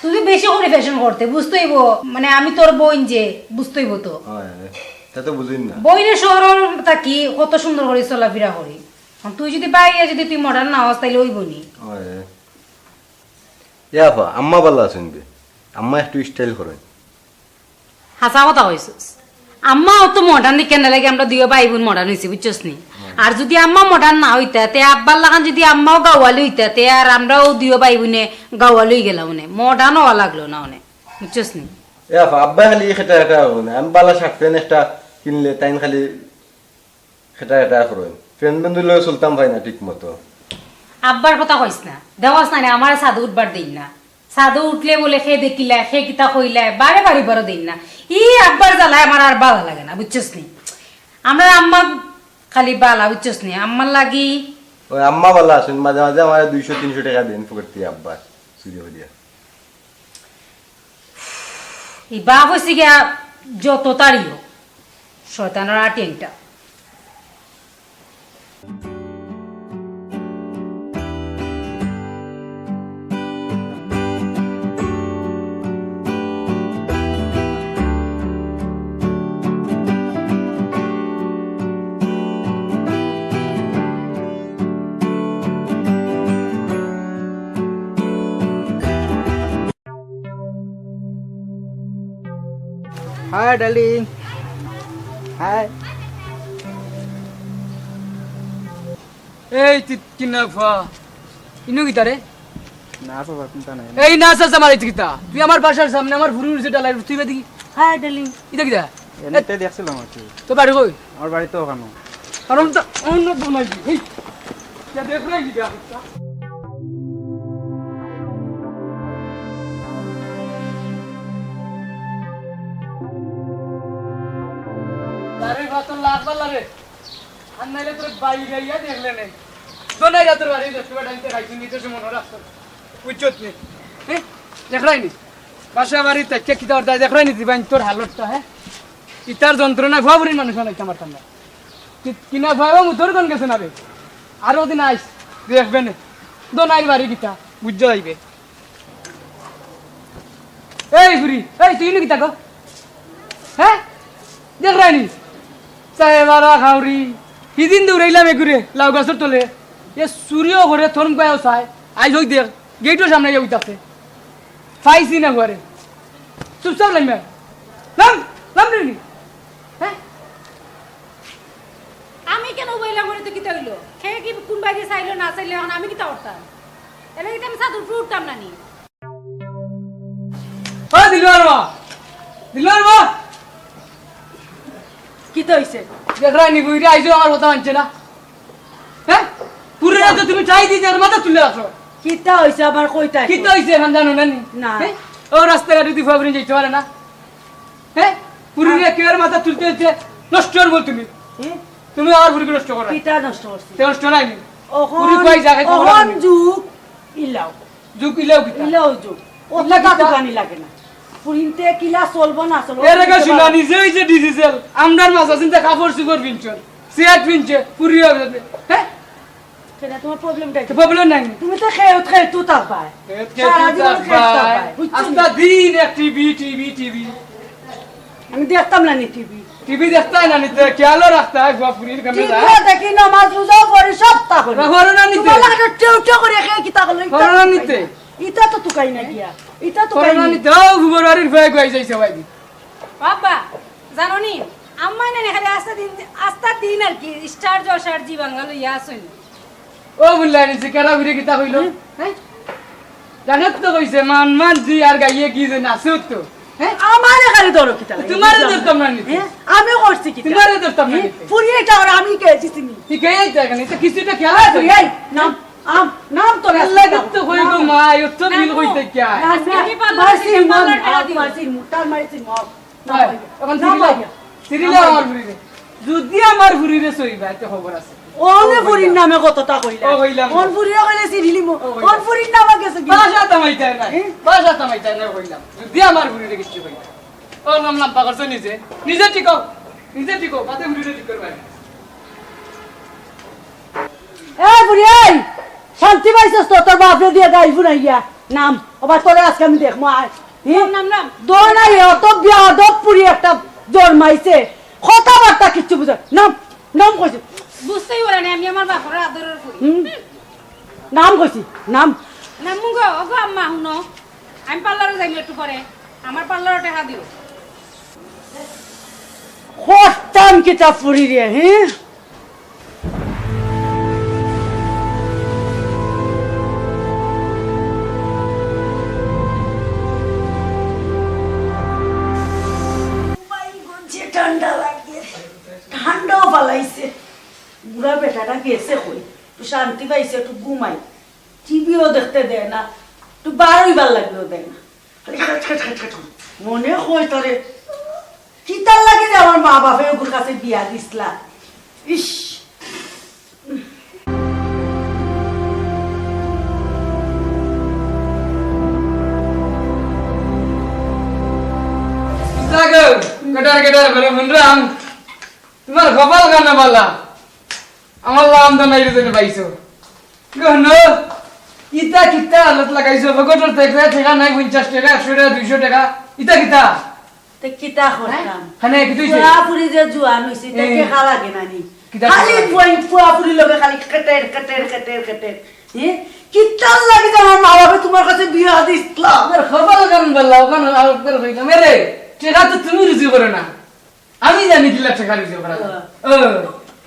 তুই বেশি করে ফ্যাশন করতে বুঝতেইব মানে আমি তোর বোন যে বুঝতেইব তো তা তো বুঝিন না বইনে শহর থাকি কত সুন্দর করে চলাফেরা করি তুই যদি বাইরে যদি তুই মডার্ন না হস তাইলে ওইব নি ইয়াফা আম্মা ভালো আছেন বে আম্মা একটু স্টাইল করেন হাসা কথা কইছিস আম্মা অত মডার্ন দিকে না লাগে আমরা দুইও ভাই বোন মডার্ন হইছি বুঝছস নি আর যদি আম্মা মডার্ন না হইতা তে আব্বার লাগান যদি আম্মাও গাওয়ালি হইতা তে আর আমরাও দুইও ভাই বোনে গাওয়ালি গেলাম নে মডার্ন হওয়া লাগলো না নে বুঝছস নি ইয়াফা আব্বা খালি খেটা খেটা করেন আমি বালা শার্ট প্যান্ট একটা কিনলে তাইন খালি খেটা খেটা করেন ফ্রেন্ড বন্ধু লয়ে চলতাম ভাই না ঠিক মতো আব্বার কথা কইস না দেওয়াস না আমার সাধু উঠবার দিন না সাধু উঠলে বলে সে দেখিলা সে কিতা কইলা বারে বাড়ি বড় দিন না ই আব্বার জ্বালায় আমার আর ভালো লাগে না বুঝছস নি আমরা আম্মা খালি বালা বুঝছস নি আম্মার লাগি ওই আম্মা ভালো আছেন, মাঝে মাঝে আমার 200-300 টাকা দেন পকেট আব্বা চুরি হইয়া। এই বাপ হয়েছে গিয়া যত তাড়িও শয়তানের আটেনটা। Hi darling, high. এই কিনা ফা ইনু গিতা রে? না বাবা চিন্তা নাই। এই নাচ আছে আমার গিতা, তুই আমার বাসার সামনে আমার ভুরু উড়ছে ডালাই, তুই দেখি হাই ডার্লিং ইটা গিতা এনতে দেখছিলাম আর কি। তো বাড়ি কই? আমার বাড়ি তো ওখানে। কারণ তো অন্য বনাই দি এই যা দেখ রে গিতা। আরে বাতন লাগবার লাগে আর নাইলে তোর বাই গাইয়া দেখলে নেই দোনাই রাতের বাড়ি দশটা টাইমতে খাইছি নিতে সে মনে রাখতো উচ্চত নেই। হ্যাঁ দেখরাইনি বাসা বাড়ি তাকে কিতা করতে দেখরাইনি দিবাই তোর হালতটা। হ্যাঁ ইতার যন্ত্রণা ভুয়া বুড়ির মানুষ বানাইতে আমার ঠান্ডা কিনা ভুয়া মুতর কোন গেছে না রে আরো দিন আইস দেখবে না দোনাইর বাড়ি কিতা বুঝ যাইবে। এই বুড়ি এই তুই নি কিতা গো? হ্যাঁ দেখরাইনি চাই মারা খাউরি সিদিন দৌড়াইলাম এগুরে লাউ গাছের তলে এ সূর্য ঘরে থরম পায়ও চাই আইজ হই দেখ গেটের সামনে যাই উঠাছে পাইছি না ঘরে চুপচাপ লাইমে নাম নাম নি। হ্যাঁ আমি কেন বইলাম ঘরে তো কিতা হইলো খেয়ে কি কোন বাইরে চাইলো না চাইলে এখন আমি কিতা করতাম এলে কি আমি সাদুর উঠতাম না নি। ও দিলওয়ার মা দিলওয়ার মা কি তো হইছে? দেখরাইনি বুইরা আইছো আমার কথা মানছে না। হ্যাঁ পুরো রাত তুমি চাই দিতে আর মাথা তুলে রাখো। কিতা হইছে আমার কইতা? কিতা হইছে এখন জানো না নি? না ও রাস্তাঘাটে তুই ফাবরিন যাইতে পারে না। হ্যাঁ পুরুলিয়া কেয়ার মাথা তুলতে হচ্ছে নষ্ট আর বল তুমি তুমি আমার পুরুকে নষ্ট করো। কিতা নষ্ট করছিস? নষ্ট নাই নি পুরি ওহন কই জায়গায় ওহন যুগ ইলাও যুগ ইলাও কিতা ইলাও যুগ ওটা দোকানি লাগে না পুরিনতে কিলা চলবো না চলবো এর আগে শুনা নিজে হইছে ডিজিটাল আমরার মাঝে চিন্তা কাপড় সুগর পিনছন সিয়াট পিনছে পুরি হবে। হ্যাঁ কেনা তোমার প্রবলেমটা কি? প্রবলেম নাই তুমি তো খেয়ে তুই তাকবাই সারা জীবন খেয়ে তাকবাই আস্তা দিন এক টিভি টিভি টিভি আমি দেখতাম না নি টিভি টিভি দেখতা না নিতে খেয়ালও রাখতা বাপুরির ক্যামেরা ঠিক দেখি নামাজ রোজা করে সব তা করে করোনা নিতে তোমার লাগে টেউ টেউ করে খেয়ে কি তা করলো করোনা নিতে ইটা তো তুকাই না গিয়া ইটা তো করোনা নিতে ও ফেব্রুয়ারির ফেক হয়ে যাইছে ভাই বাবা জানো নি আম্মা না খালি আস্তা দিন আর কি স্টার জশার জি বাংলা লইয়া আসুন। ও বুঝলাই নিছে কেরা ঘুরে কিতা কইলো? হ্যাঁ জানত তো কইছে মান মান জি আর গাইয়ে কি যে নাচত তো। হ্যাঁ আমারে খালি ধরো কিতা তোমারে ধরতাম না নিতে আমি করছি কি তোমারে ধরতাম না নিতে পুরি এটা আর আমি কেছি তুমি ঠিক এই দেখেন এটা কিছুটা খেলা আছে এই নাম নাম তো আল্লাহ তো কই গো মা এত মিল কইতে কি আয় মারছি মুটার মারছি মব এখন সিরিলে আমার ফুরিরে যদি আমার ফুরিরে সইবা এত খবর আছে ওনে ফুরির নামে কতটা কইলা কোন ফুরিরে কইলে সিরিলি কোন ফুরির নামে গেছে কি বাসা তামাইতা না বাসা তামাইতা না কইলাম যদি আমার ফুরিরে কিছু কইলা ও নাম নাম পাগলছ নিজে নিজে ঠিকো বাতে ফুরিরে ঠিক করবা। এই বুড়ি এই শান্তি পাইছস তো তোর বাপরে দিয়ে গাই ফুরাইয়া নাম আবার তোরে আজকে আমি দেখমু আয় নাম নাম দোর নাই অত বিয়াদব পুরি একটা জন্মাইছে কথাবার্তা কিচ্ছু বুঝা নাম নাম কইছি বুঝতেই পারে না আমি আমার বাপের আদরের করি নাম কইছি নাম নাম মুগো ওগো আম্মা হুনো আমি পার্লারে যাইলে একটু পরে আমার পার্লারে টাকা দিও হস্তাম কিতা পুরি রে হ্যাঁ ঠান্ডা লাগে ঠান্ডাও পালাইছে বুড়া বেটাটা গেছে কই একটু শান্তি পাইছে একটু ঘুমাই টিভিও দেখতে দেয় না একটু বারোইবার লাগলেও দেয় না মনে হয় তোরে কিতার লাগে যে আমার মা বাপে ওর কাছে বিয়া দিসলা ইস কেটার কেটার করে শুনলাম তোমার কপাল কানা বালা আমার লাম তো নাই রে পাইছো গহন ইতা কিতা হালত লাগাইছো বগটর থেকে টাকা নাই 50 টাকা 100 টাকা 200 টাকা ইতা কিতা তে কিতা করতাম খানে কি তুইছে ফুয়াফুরি যে জুয়ান হইছে তে কে খালা গে নানি খালি পয়েন্ট ফুয়াফুরি লগে খালি কটের কটের কটের কটের কিতা লাগি আমার মা বাবা তোমার কাছে বিয়া দিছলা আমার খবর কান বললা ওখান আর করে কইলা মেরে টাকা তো তুমি রুজি করে না আমি জানি দিলা টাকা রুজি করা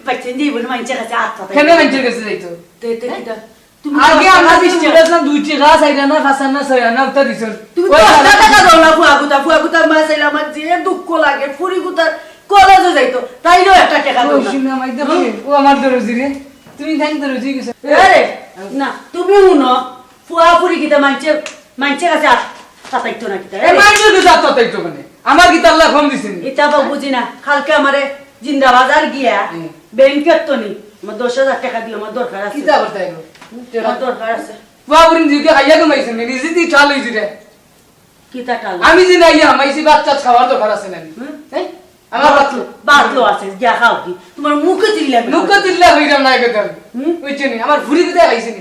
বাচ্চা জীবন মাইছে কাছে আত্মা কেন মাইছে কাছে যাইতো তে তে কিতা আগে আমরা দিছিলাম 2 টাকা চাইরা না 5 না 6 না উত্তর দিছন তুমি 10 টাকা দাও না ফুয়াগুতা মা চাইলা আমার যে দুঃখ লাগে ফুরি গুতা কলেজে যাইতো তাইও একটা টাকা দাও না শুনে মাই দেখো ও আমার দরজি রে তুমি থ্যাঙ্ক দরজি গেছে আরে না তুমি শুনো ফুয়াফুরি কিতা মানছে কাছে তাতাইতো না কিতা এ মাইছে তো তাতাইতো মানে আমার কি আল্লাহ কম দিছেন এটা বা বুঝি না কালকে আমারে জিন্দা বাজার গিয়া ব্যাংকের তো নি আমার 10,000 টাকা দিও আমার দরকার আছে কিতা করতে আইলো আমার দরকার আছে বাবুরিন দিকে খাইয়া কমাইছেন নিজে দি চাল হইছি রে কিতা টাল আমি যে নাইয়া মাইছি বাচ্চা খাওয়ার দরকার আছে না হ্যাঁ আমার বাতলো আছে গিয়া খাও কি তোমার মুখে চিল্লা হইরাম না একদম বুঝছেন আমার ভুরি দিতে খাইছেন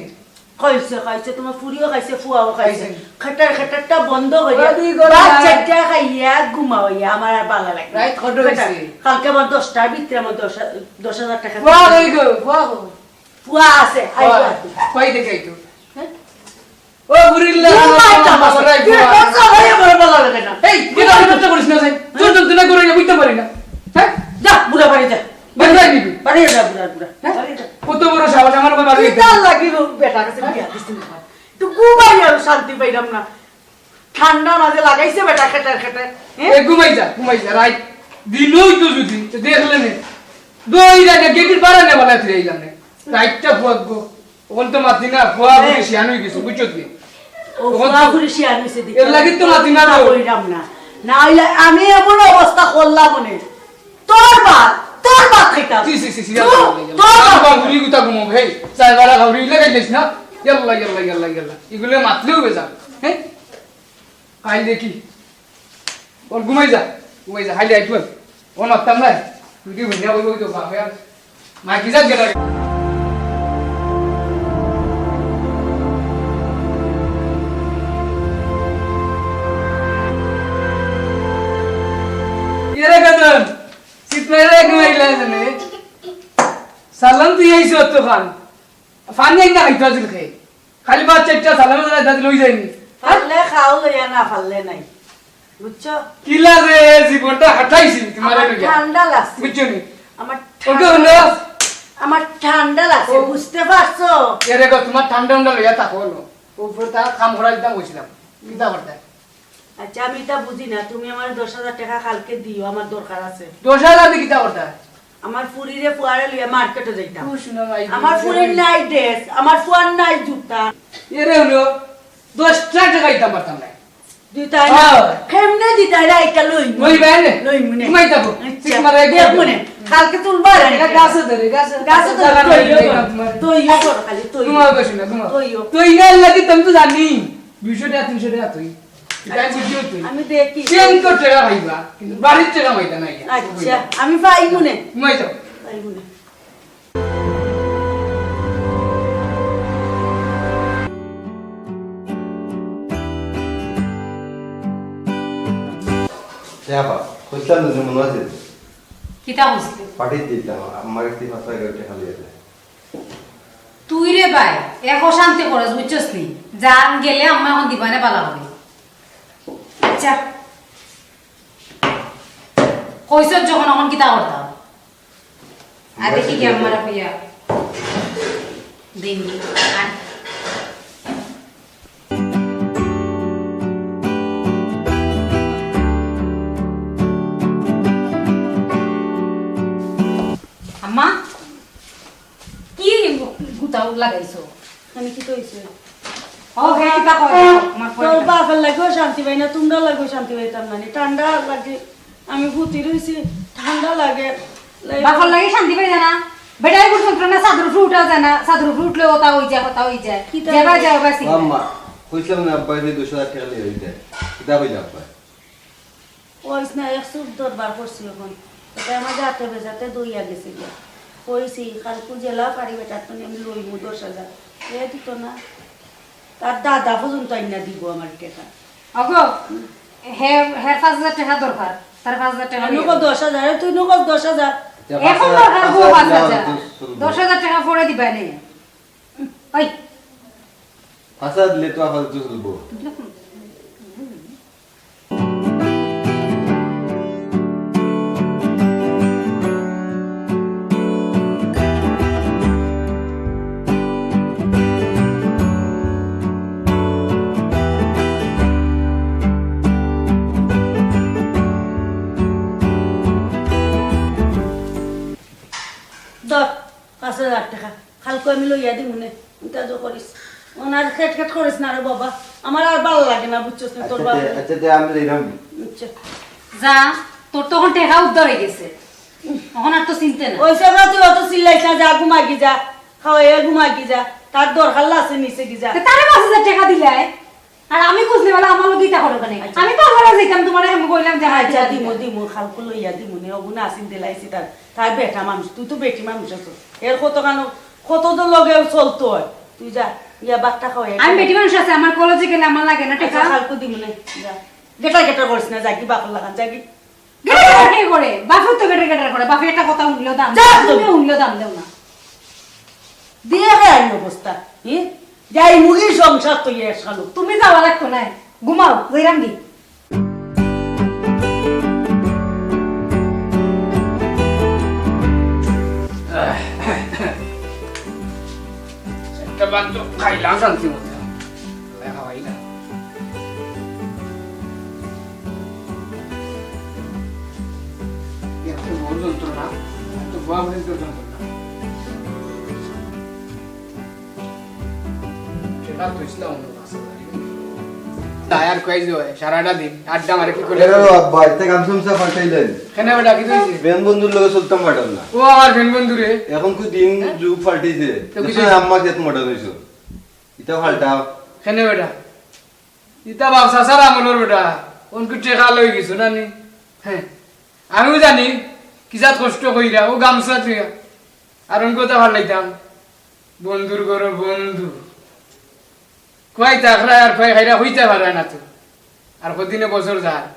খাইছে তোমার ফুরিও খাইছে ফুয়াও খাইছে খাটারটা বন্ধ করিয়া বাচ্চাটা খাইয়া ঘুমাইয়া আমার আর ভালো লাগে রাইট খড় হইছে কালকে আমার 10টার ভিতরে আমার 10,000 টাকা ফুয়া হই গো ফুয়া আছে আইবা কই দেখাইতো ও বুড়িল্লা এই কেন নষ্ট করিস না যাই তোর তো না করে বুঝতে পারি না হ্যাঁ যা বুড়া বাড়ি যা বাড়ি নিবি বাড়ি যা বুড়া কত বড় সাহস আমার বাড়ি কিতা লাগিব বেটা কাছে বিয়া দিছিস তো ঘুমাই আর শান্তি পাইলাম না ঠান্ডা মাঝে লাগাইছে বেটা খেটার এ ঘুমাই যা রাইট দিনই তো যদি দেখলেন দই রাখে গেটির বাড়া নে বলা তুই আইলাম না রাইটটা ফুয়াক গো ওন তো মাতি না ফুয়া বুঝি শিয়ান হই গেছে বুঝছো তুই ও ফুয়া বুড়ি শিয়ান হইছে দি এর লাগি তো মাতি না কইরাম না না হইলে আমি এমন অবস্থা করলাম মনে তোর বাপ খাইতাম সি তোর বাপ বুড়ি গুতা ঘুমো ভাই চাই বাড়া গাউরি লাগাইছিস না ইয়াল্লা এগুলো মাতলেও বেজা হ্যাঁ আই দেখি ওর ঘুমাই যা হাইলে আইতু ও নতাম না তুই কি ভুলিয়া কইব তো বাপ यार মা কি যা গেল এরে গদন সিতমেরে ঘুমাইলা জানে সালাম তুই আইছো তো খান ফানি না খাইতো দিল খাই খালি বাত চারটা সালাম দাদা লই যায়নি ফাললে খাও লইয়া না ফাললে নাই বুঝছো কিলা রে জীবনটা হাঁটাইছি তোমার ঠান্ডা লাগছে বুঝছো নি আমার ঠান্ডা লাগছে বুঝতে পারছো এরে গো তোমার ঠান্ডা লইয়া থাকো উপর তা কাম করা দিতাম কইছিলাম কিতা করতে আচ্ছা আমি এটা বুঝি না তুমি আমার 10,000 টাকা কালকে দিও আমার দরকার আছে 10,000 দি কিতা করতে আমার ফুরিরে ফুয়ারে লইয়া মার্কেটে যাইতাম আমার ফুরির নাই ড্রেস আমার ফুয়ার নাই জুতা এরে হলো 10 টাকা দিতাম পারতাম না দিতাই না কেমনে দিতাই রা একটা লই লই বাইনে লই মনে ঘুমাই থাকো তোমার দেখ মনে কালকে তুলবা রে গাছে ধরে গাছে তো ইয়ো কর খালি তো ঘুমাও বসে না ঘুমাও তো ইনা লাগি তুমি তো জানি 200 টাকা 300 টাকা তুই এটাই বুঝিও তুই আমি দেখি চেন তো টাকা খাইবা কিন্তু বাড়ির টাকা মাইতা নাই আচ্ছা আমি পাই মনে ঘুমাই যাও পাই মনে কইছিলাম না যে মনে আছে কিতা কইছিস পাঠিয়ে দিলাম আমার একটি ভাষা গেটে খালি আছে তুই রে ভাই এক অশান্তি করস বুঝছস নি জান গেলে আম্মা এখন দিবানে পালা হবে আচ্ছা কইছ যখন এখন কিতা করতাম আর দেখি কি আমার কইয়া দেই আর আম্মা কি গুতাও লাগাইছো আমি কি কইছি ও হে কিতা কই তোর বাপের লাগেও শান্তি পাই না তোমরা লাগেও শান্তি পাইতাম না ঠান্ডা লাগে আমি ভূতি রইছি ঠান্ডা লাগে বাপের লাগে শান্তি পাই না বেটাই গুড শুনছ না সাদর ফ্রুটও জানা সাদর ফ্রুট লে ওটা হই যায় যাবা যাবা সি আম্মা কইছিলাম না আব্বা 200 টাকা লিয়ে হইতে কিতা কইলা আব্বা কইস না এক সুপ দরবার করছি এখন এটা আমার যাতে বেজাতে দইয়া গেছিল কইছি কালকে জেলা পারি বেটার তো আমি লইমু 10,000 এ দিত না তার দাদা পর্যন্ত আইনা দিব আমার টাকা আগো হের 5,000 টাকা দরকার তার 5,000 টাকা নগো 10,000 তুই নগো 10,000 এখন দরকার গো 5,000 10,000 টাকা পরে দিবা নেই ওই 5,000 দিলে তো আপাতত চলবো দর 5,000 টাকা কালকে আমি লইয়া দিব মনে কাজ করিস ওনার খেট খেট করিস না রে বাবা আমার আর ভালো লাগে না বুঝছস না তোর বাবা আচ্ছা তে আমি লইলাম আচ্ছা যা তোর তখন টাকা উদ্ধার হয়ে গেছে এখন আর তো চিনতে না ওই সব তুই অত চিল্লাইছ না যা ঘুমা কি যা খাওয়াই ঘুমা কি যা তার দরকার আছে নিচে কি যা তারে 5,000 টাকা দিলাই আর আমি খুঁজলে বলে আমার লোক ইটা করবে না আমি তো আমার যাইতাম তোমার আমি কইলাম যে আচ্ছা দিমু খালকু লইয়া দিমু নে ওগুনা আসিন দিলাইছি তার বেটা মানুষ তুই তো বেটি মানুষ আছো এর কত তো লগে চলতো তুই যা ইয়া বাট্টা খাওয়াই আমি বেটি মানুষ আছে আমার কলেজে গেলে আমার লাগে না টাকা খালকু দিমু নে যা গেটা করিস না যাকি বাপর লাগান যাকি গেটা কে করে বাপু তো গেটা করে বাপু একটা কথা উনলো দাম তুমি উনলো দাম দেও না দিয়ে গেল অবস্থা যাই মুগির সংসার তো ইয়ে শালু তুমি যাওয়া লাগতো না ঘুমাও জয়রাঙ্গি একটা বাদ তো খাইলাম শান্তি মতো খাওয়াই না এত বড় যন্ত্রণা এত বড় যন্ত্রণা সেটা তো ইসলাম আর কই যায় সারাটা দিন আড্ডা মারে কি করে আব্বা এতে গান শুনছা ফাটাইলেন কেন বেটা কি কইছিস বেন বন্ধুর লগে চলতাম পাঠাম না ও আমার বেন বন্ধু রে এখন কই দিন যুগ ফাটিছে তো আম্মা কেত মডার্ন হইছো এটা ফালটাও কেন বেটা ইতা বাপসা সারা মনোর বেটা অনকু টেকা লই গেছো না নি হ্যাঁ আমিও জানি কি জাত কষ্ট কইরা ও গামছা তুই আর অনকু তা ভাল লাইতাম বন্ধুর ঘর বন্ধু কয় তাকরা আর কয় খাইরা হইতে পারে না তো আর কদিনে বছর যায়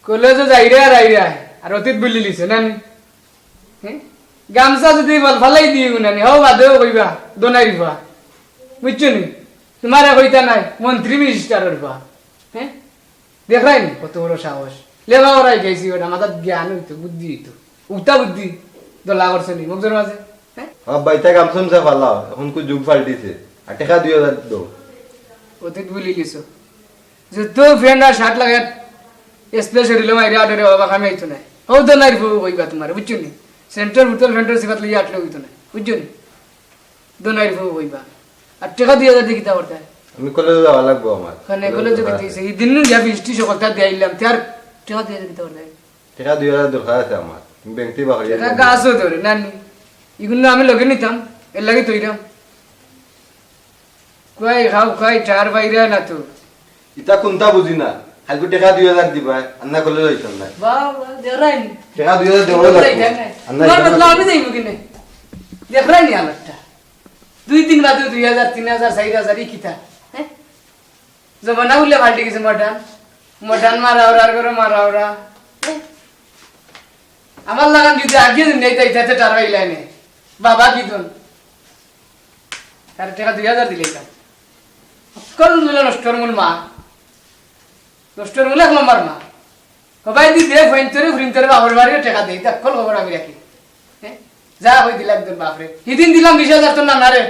কলেজে যাইরে আর আইরা আর অতীত বলি লিছে নানি হ্যাঁ গামছা যদি বল ফালাই দিই নানি হও বাদেও কইবা দোনাই রিবা বুঝছো নি তোমার কইতা নাই মন্ত্রী মিনিস্টারের বা হ্যাঁ দেখাই নি কত বড় সাহস লেবা ওরাই গেছি ওটা মাথার জ্ঞান হইতো বুদ্ধি হইতো উক্তা বুদ্ধি দলা করছে নি মুখের মাঝে হ্যাঁ আব্বা এটা গান শুনছা ফালাও এখন কই যুগ ফাটিছে আর টাকা 2000 দাও অতীত বলি লিছো যে তো ফ্রেন্ড আর 60 লাখ স্পেশালি লো মাইরা আডরে বাবা কামে হইতো না ও তো নাই কইবা তোমার বুঝছো নি সেন্টার হোটেল ফেন্টার সিবাত লই আটলে হইতো না বুঝছো নি দোনাই কইবা আর টাকা 2000 দিয়ে কিতা করতে আমি কলেজে যাওয়া লাগবো আমার কানে কলেজে গেছে এই দিন যা বৃষ্টি সকলটা দেইলাম তার টাকা দিয়ে কিতা করতে টাকা 2000 দরকার আছে আমার ব্যাংকে বাহিরে টাকা গাছও ধরে নানি এগুলো আমি লগে নিতাম এর লাগি তৈরাম কই খাও কই চার বাইরে না তো ইটা কোনটা বুঝি না হালকু টাকা 2000 দিবা আন্না কলেজ হইতাম না বাবা দেরাইন টাকা 2000 দেওয়া লাগবে আন্না বদলা আমি দেইব কিনে দেখাইনি আমারটা 2-3 বাদে 2000 3000 4000 কিতা হ্যাঁ জমানা উলে ফাল্টি গেছে মডার্ন মারা করে মারা আমার লাগান যদি আগে নেই তাই তাতে টারবাই লাইনে বাবা কি দন তার টাকা 2000 দিলে তা কল মিলে নষ্টর মূল মা নষ্টর মূল এক নম্বর মা সবাই দি দে ফ্রিন্তরে বাবার বাড়ি টাকা দেই তা কল খবর আমি রাখি হ্যাঁ যা হই দিলাম একদম বাপরে এদিন দিলাম 20000 তোর নাম না রে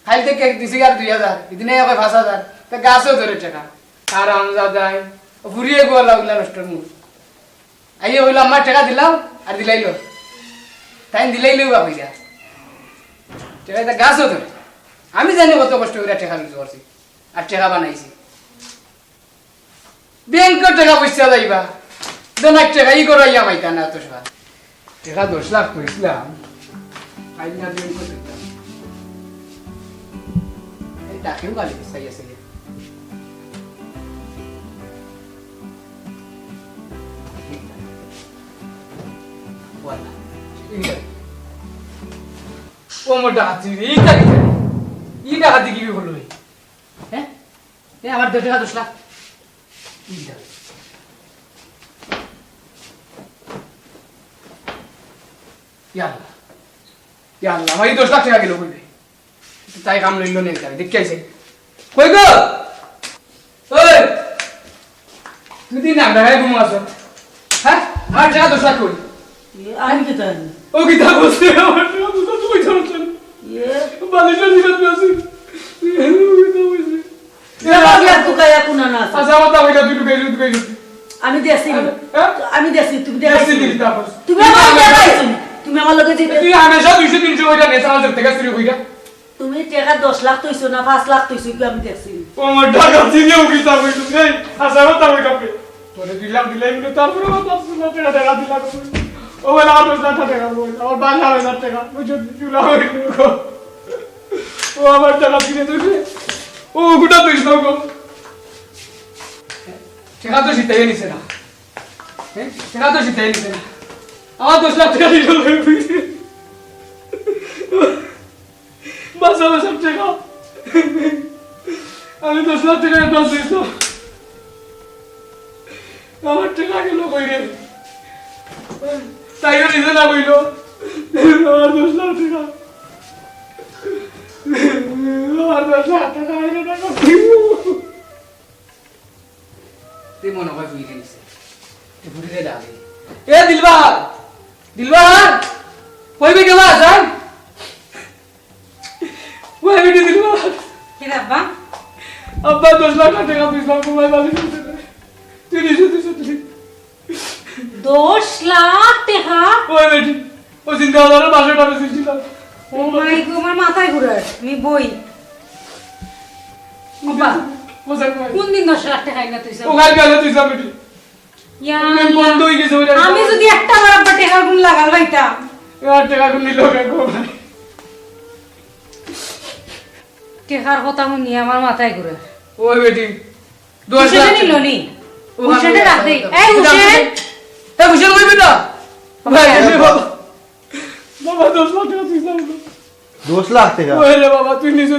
খাইল থেকে দিছি আর 2000 এদিনে কয় 5000 তা গাছও ধরে টাকা আর আমজাদাই ফুরিয়ে গো লাগলা নষ্টর মূল আইয়ে হইলো আমার টাকা দিলাম আর দিলাইলো তাই দিলাইলো বা পয়সা টাকা গাছও ধরে আমি জানি কত কষ্ট করে টাকা কিছু করছি আর টাকা বানাইছি ব্যাংকের টাকা পয়সা যাইবা দোনাক টাকা ই করাইয়া মাইতা না তো সব টাকা 10 লাখ কইছিলাম আইনা দিন করে দিতাম এই টাকাও গালি চাই আছে ও মোর ডাকাতি ই ডাকাতি কি হলো হ্যাঁ আমার 10 টাকা 10 লাখ ইয়াল্লা আমার 10 লাখ টাকা গেল কইবে তাই কাম লইলো নেই দেখি আইছে কই গো ওই তুই দিন না ঢাকায় ঘুম আসো হ্যাঁ আর টাকা 10 লাখ কই আমি কি জানি ও কি তা বসে আমার টাকা 10 লাখ কই চলছেন বালিশ দিতে আসি আমি দেছি তুমি দেছি তুমি আমার লগে তুই হামেশা 200 300 কইরা নেতা আমার থেকে শুরু কইরা তুমি টাকা 10 লাখ তইছো না 5 লাখ তইছো কি আমি দেখছি ও আমার টাকা চিনিও কি তা কইছো এই আসার কথা কইতা তোরে দিলাম কিন্তু তারপরে কথা শুনা টাকা দিলাম ও বলে আর 10 লাখ টাকা বল আর 12000 টাকা বুঝো চুলা হইলো ও আমার টাকা দিতে দিবে ও গুটা তুই গো টাকা তো জিতাই নিছে না হ্যাঁ টাকা তো জিতাই নিছে না আমার 10 লাখ টাকা দিল বাস আমার সব টাকা আমি 10 লাখ টাকা দশ দিত আমার টাকা গেল কই রে তাইও নিছে না কইলো আমার 10 লাখ টাকা আমার 10 লাখ টাকা আইলো না তুই মনে হয় বুঝে নিছে তুই বুঝে দে ডালে এ দিলবার কই বে কেবা যান ওই বেটি দিলবার কি আব্বা আব্বা 10 লাখ টাকা দিলাম মোবাইল বালি তুই নিছে 10 লাখ টাকা ওই বেটি ও জিন্দাবাদের বাসাটা বেচেছিলাম ও মাই গো আমার মাথায় ঘুরে আমি বই আব্বা কোন দিন 10 লাখ টাকা আইনা তুইছ ও গাল গাল তুই সব বেটি বন্ধ হয়ে গেছে আমি যদি একটা বার আব্বা টাকা গুণ লাগাল ভাইতাম আর টাকা গুণ নিল গো টাকার কথা শুনি আমার মাথায় ঘুরে ওই বেটি 10 লাখ নিল নি হুসেন রাখ দে এই হুসেন কইবি না ভাই বাবা 10 লাখ টাকা তুই যাও 10 লাখ টাকা ওই রে বাবা তুই নিছ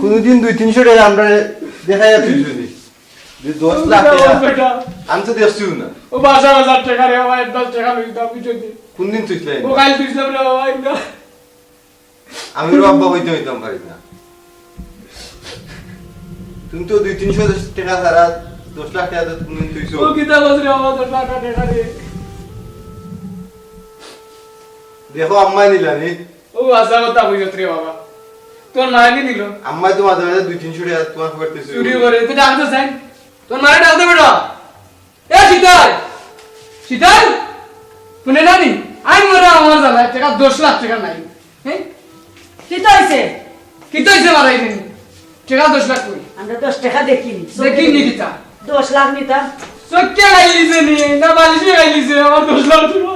কোনদিন 200-300 টাকা আমরা দেখাই তুই যদি 10 লাখ টাকা আমি তো দেখছি না ও 12000 টাকা রে বাবা 10 টাকা লই দাও বুঝলি কোনদিন তুইলাই ও কাল তুইছলাম রে বাবা ইন্দা আমি বাবা হইতাম পারি না তুমি তো 200-300 টাকা ছাড়া 10 লাখ টাকা তো কোনদিন তুইছো ও কিতা বস রে বাবা 10 লাখ টাকা রে দেখো আম্মা নিলানি ও আসা কথা কইছ রে বাবা তোর মা নিল আম্মা তো মাঝে মাঝে 200-300 টাকা তোমার করতেছে চুরি করে তুই ডাকতে চাই তোর মারে ডাকতে বেটা এ শীতল শুনে নানি আই মরে আমার জানা টাকা 10 লাখ টাকা নাই হ্যাঁ কি তো হইছে মারাই দিন টাকা 10 লাখ কই আমরা 10 টাকা দেখিনি দেখিনি কিতা 10 লাখ নিতাম সত্যি গাইলিছে নি না বালিশে গাইলিছে আমার 10 লাখ টাকা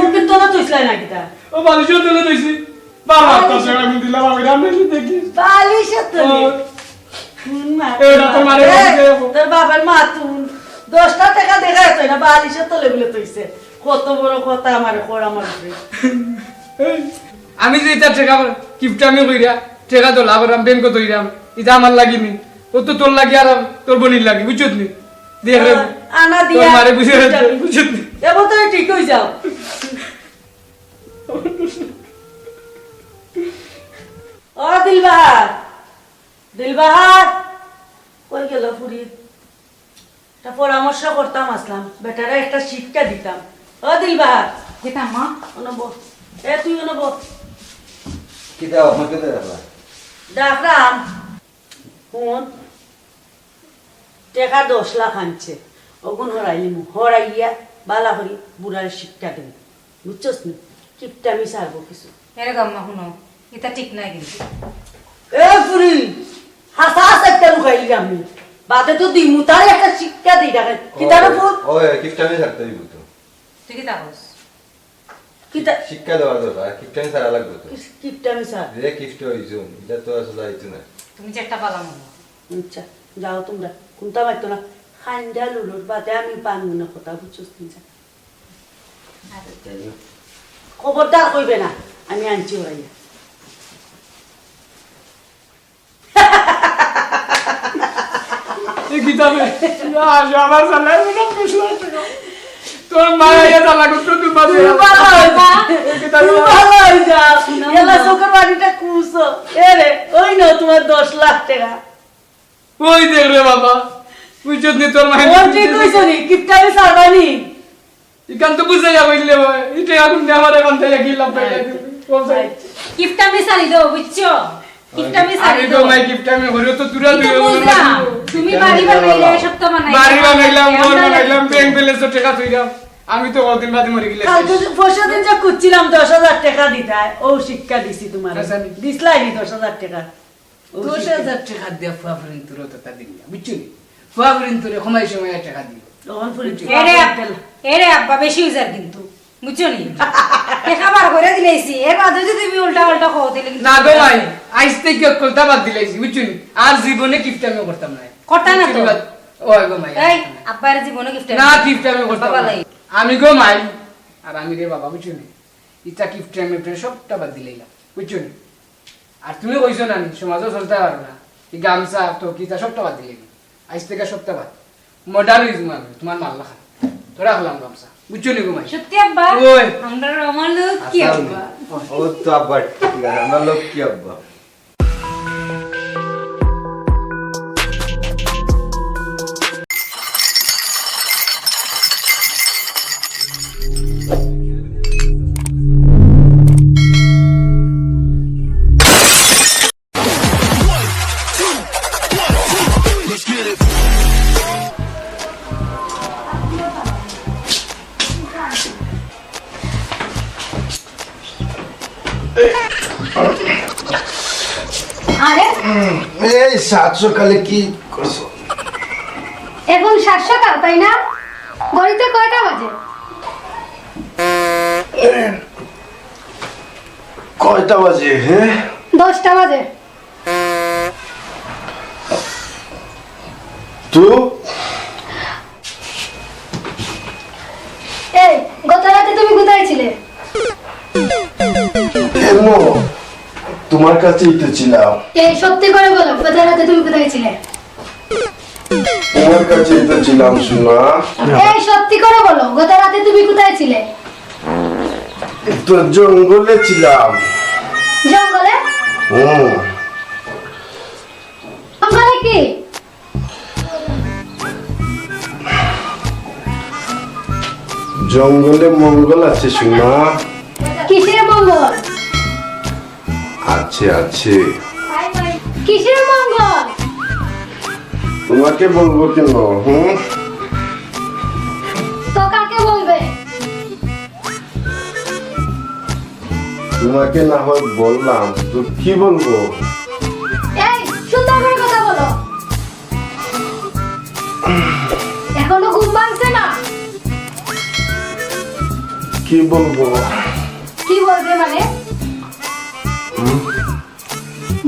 ওকে তো না তুইছলাই না কিতা ও বালিশে তুলে দিছি 12 টাকা আমি দিলাম আমি রান্না দেখি বালিশে তুলে এটা তো মারে তোর বাবার মা তুই 10 টাকা দেখা তো না বালিশে তুলে বলে তুইছে কত বড় কথা আমার কোড়া মারবে আমি যে এটা টাকা কিপটা আমি কইরা টাকা তো লাভরাম ব্যাংক তো ইরাম এটা আমার লাগিনি ও তো তোর লাগি আর তোর বনির লাগি বুঝছত নি দেখ রে আনা দিয়া তোর মারে বুঝছত নি এবার তো ঠিক হই যাও ও দিলবাহার কই গেল ফুরি তা পরামর্শ করতাম আসলাম বেটারা একটা শিক্ষা দিতাম ও দিলবাহার দিতাম মা অনব তুই অনব কি দাও আমাকে দাও ডাকরাম শুন টাকা 10 লাখ আনছে অগুন হরাইয়া বালা হরি বুড়ার শিক্ষা দেব বুঝছস নি কিপটামি সারবো কিছু এরকম মা শুনো এটা ঠিক নাই কিন্তু এ পুরি হাসা একটা লুকাইলি আমি বাদে তো দিমু তার একটা শিক্ষা দিই ডাকে কি তার উপর ওই কিপটামি ছাড়তে দিব তো তুই কি তাহস শিক্ষা দেওয়া দরকার কিপটামি ছাড়া লাগবে তো কিপটামি সার রে কিপটা হইছো এটা তো আসলে আইতো না তুমি যে একটা পালাম আচ্ছা যাও তোমরা কোনটা মাইতো না খান্ডা লুলুর বাদে আমি পানবো না কথা বুঝছস নি খবরদার কইবে না আমি আনছি ওরাইয়া এই কিতাবে না আমার সালে না প্রশ্ন তোর মায়া জানা করতে তুই বাজে ভালো হই যা এলা সকার বাড়িটা কুসো এরে ওই না তোমার 10 লাখ টাকা ওই দেখ রে বাবা বুঝছত নি তোর মায়া ওই ঠিক কইছ নি কিপটারে সারবানি ইকান তো বুঝে যা বললে ভাই এটা এখন আমার এখন থেকে গিলাম পাইলা গিফটটা মিশালি দাও বুঝছো গিফটটা মিশালি আমি তো মাই গিফট আমি হলো তো তুরা দিও তুমি বাড়ি বানাইলে সব তো বানাইলা বাড়ি বানাইলাম ঘর বানাইলাম ব্যাংক ব্যালেন্স টাকা থইলাম আমি তো কতদিন বাদে মরে গেলাম কালকে পয়সা দিন যা কুচ্ছিলাম 10,000 টাকা দিতাই ও শিক্ষা দিছি তোমার দিছলাই নি 10,000 টাকা 10,000 টাকা দিয়া ফাফরিন তোর তো তা দিল বুঝছো নি ফাফরিন তোরে সময় সময় টাকা দিল তখন ফুরি এরে আব্বা বেশি ইউজার কিন্তু বুঝছো নি খাবার করে দিলেছি এর বাদে যদি তুমি উল্টা উল্টা খাও দিলে না গো ভাই আইস থেকে কলতা বাদ দিলেছি বুঝছো নি আর জীবনে গিফট আমি করতাম না করতা না তো ওই গো মাই এই আব্বার জীবনে গিফট না গিফট আমি করতাম না আমি গো মাই আর আমি রে বাবা বুঝছো নি ইটা গিফট আমি প্রে সবটা বাদ দিলাম বুঝছো নি আর তুমি কইছো না সমাজও চলতে পারো না এই গামছা তো কিটা সবটা বাদ দিলে আইস থেকে সবটা বাদ মডার্নিজম আমি তোমার মাল রাখা তোরা হলাম গামছা বুঝছো নি গো মাই সত্যি আব্বা ওই আমরা আমার লোক কি আব্বা ও তো আব্বা ঠিক আছে আমরা লোক কি আব্বা আরে এই সাত সকালে কি করছো? এখন 7 সকাল তাই না? ঘড়িতে কয়টা বাজে? কয়টা বাজে? হ্যাঁ 10টা বাজে। তো এই গত রাতে তুমি কোথায় ছিলে? এমো তোমার কাছেই তো ছিলাম। এই সত্যি করে বলো গত রাতে তুমি কোথায় ছিলে? তোমার কাছেই তো ছিলাম সোনা। এই সত্যি করে বলো গত রাতে তুমি কোথায় ছিলে? তো জঙ্গলে ছিলাম। জঙ্গলে? জঙ্গলে কি? জঙ্গলে মঙ্গল আছে সোনা। কিসের মঙ্গল? আছে আছে। কিসের মঙ্গল? তোমাকে বলবো কেন? তো কাকে বলবে? তোমাকে না হয় বললাম তো কি বলবো? এই সুন্দর করে কথা বলো। এখনো ঘুম ভাঙছে না? কি বলবো? কি বলবে মানে?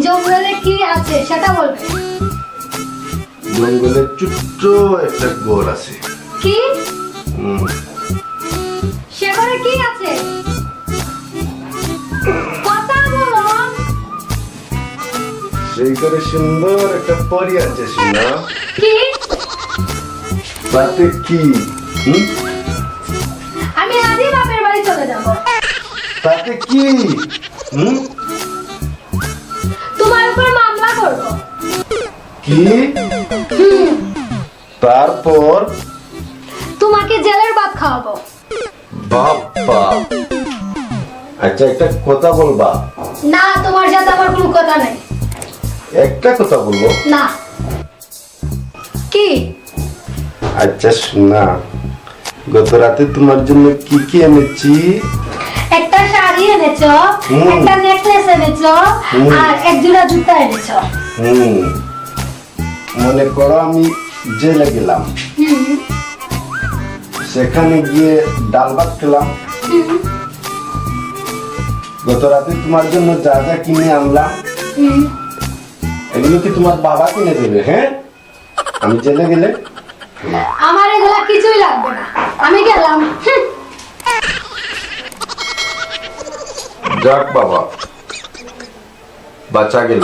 জঙ্গলে কি আছে সেটা বলবে। জঙ্গলে ছোট্ট একটা ঘর আছে। কি? সে ঘরে কি আছে? কথা বলো। সেই ঘরে সুন্দর একটা পরী আছে সোনা। কি? তাতে কি? আমি আজই বাপের বাড়ি চলে যাব। তাতে কি? তোমার উপর মামলা করব। কি? তারপর তোমাকে জেলের ভাত খাওয়াবো। বাবা আচ্ছা একটা কথা বলবা? না তোমার সাথে আমার কোনো কথা নাই। একটা কথা বলবো না। কি? আচ্ছা শোনা, গত রাতে তোমার জন্য কি কি এনেছি? একটা শাড়ি এনেছো, একটা নেকলেস এনেছো, আর এক জোড়া জুতা এনেছো। মনে করো আমি জেলে গেলাম, সেখানে গিয়ে ডাল ভাত খেলাম। গত রাতে তোমার জন্য যা যা কিনে আনলাম এগুলো কি তোমার বাবা কিনে দেবে? হ্যাঁ আমি জেলে গেলে? আমার এগুলা কিছুই লাগবে না, আমি গেলাম। যাক বাবা, বাঁচা গেল।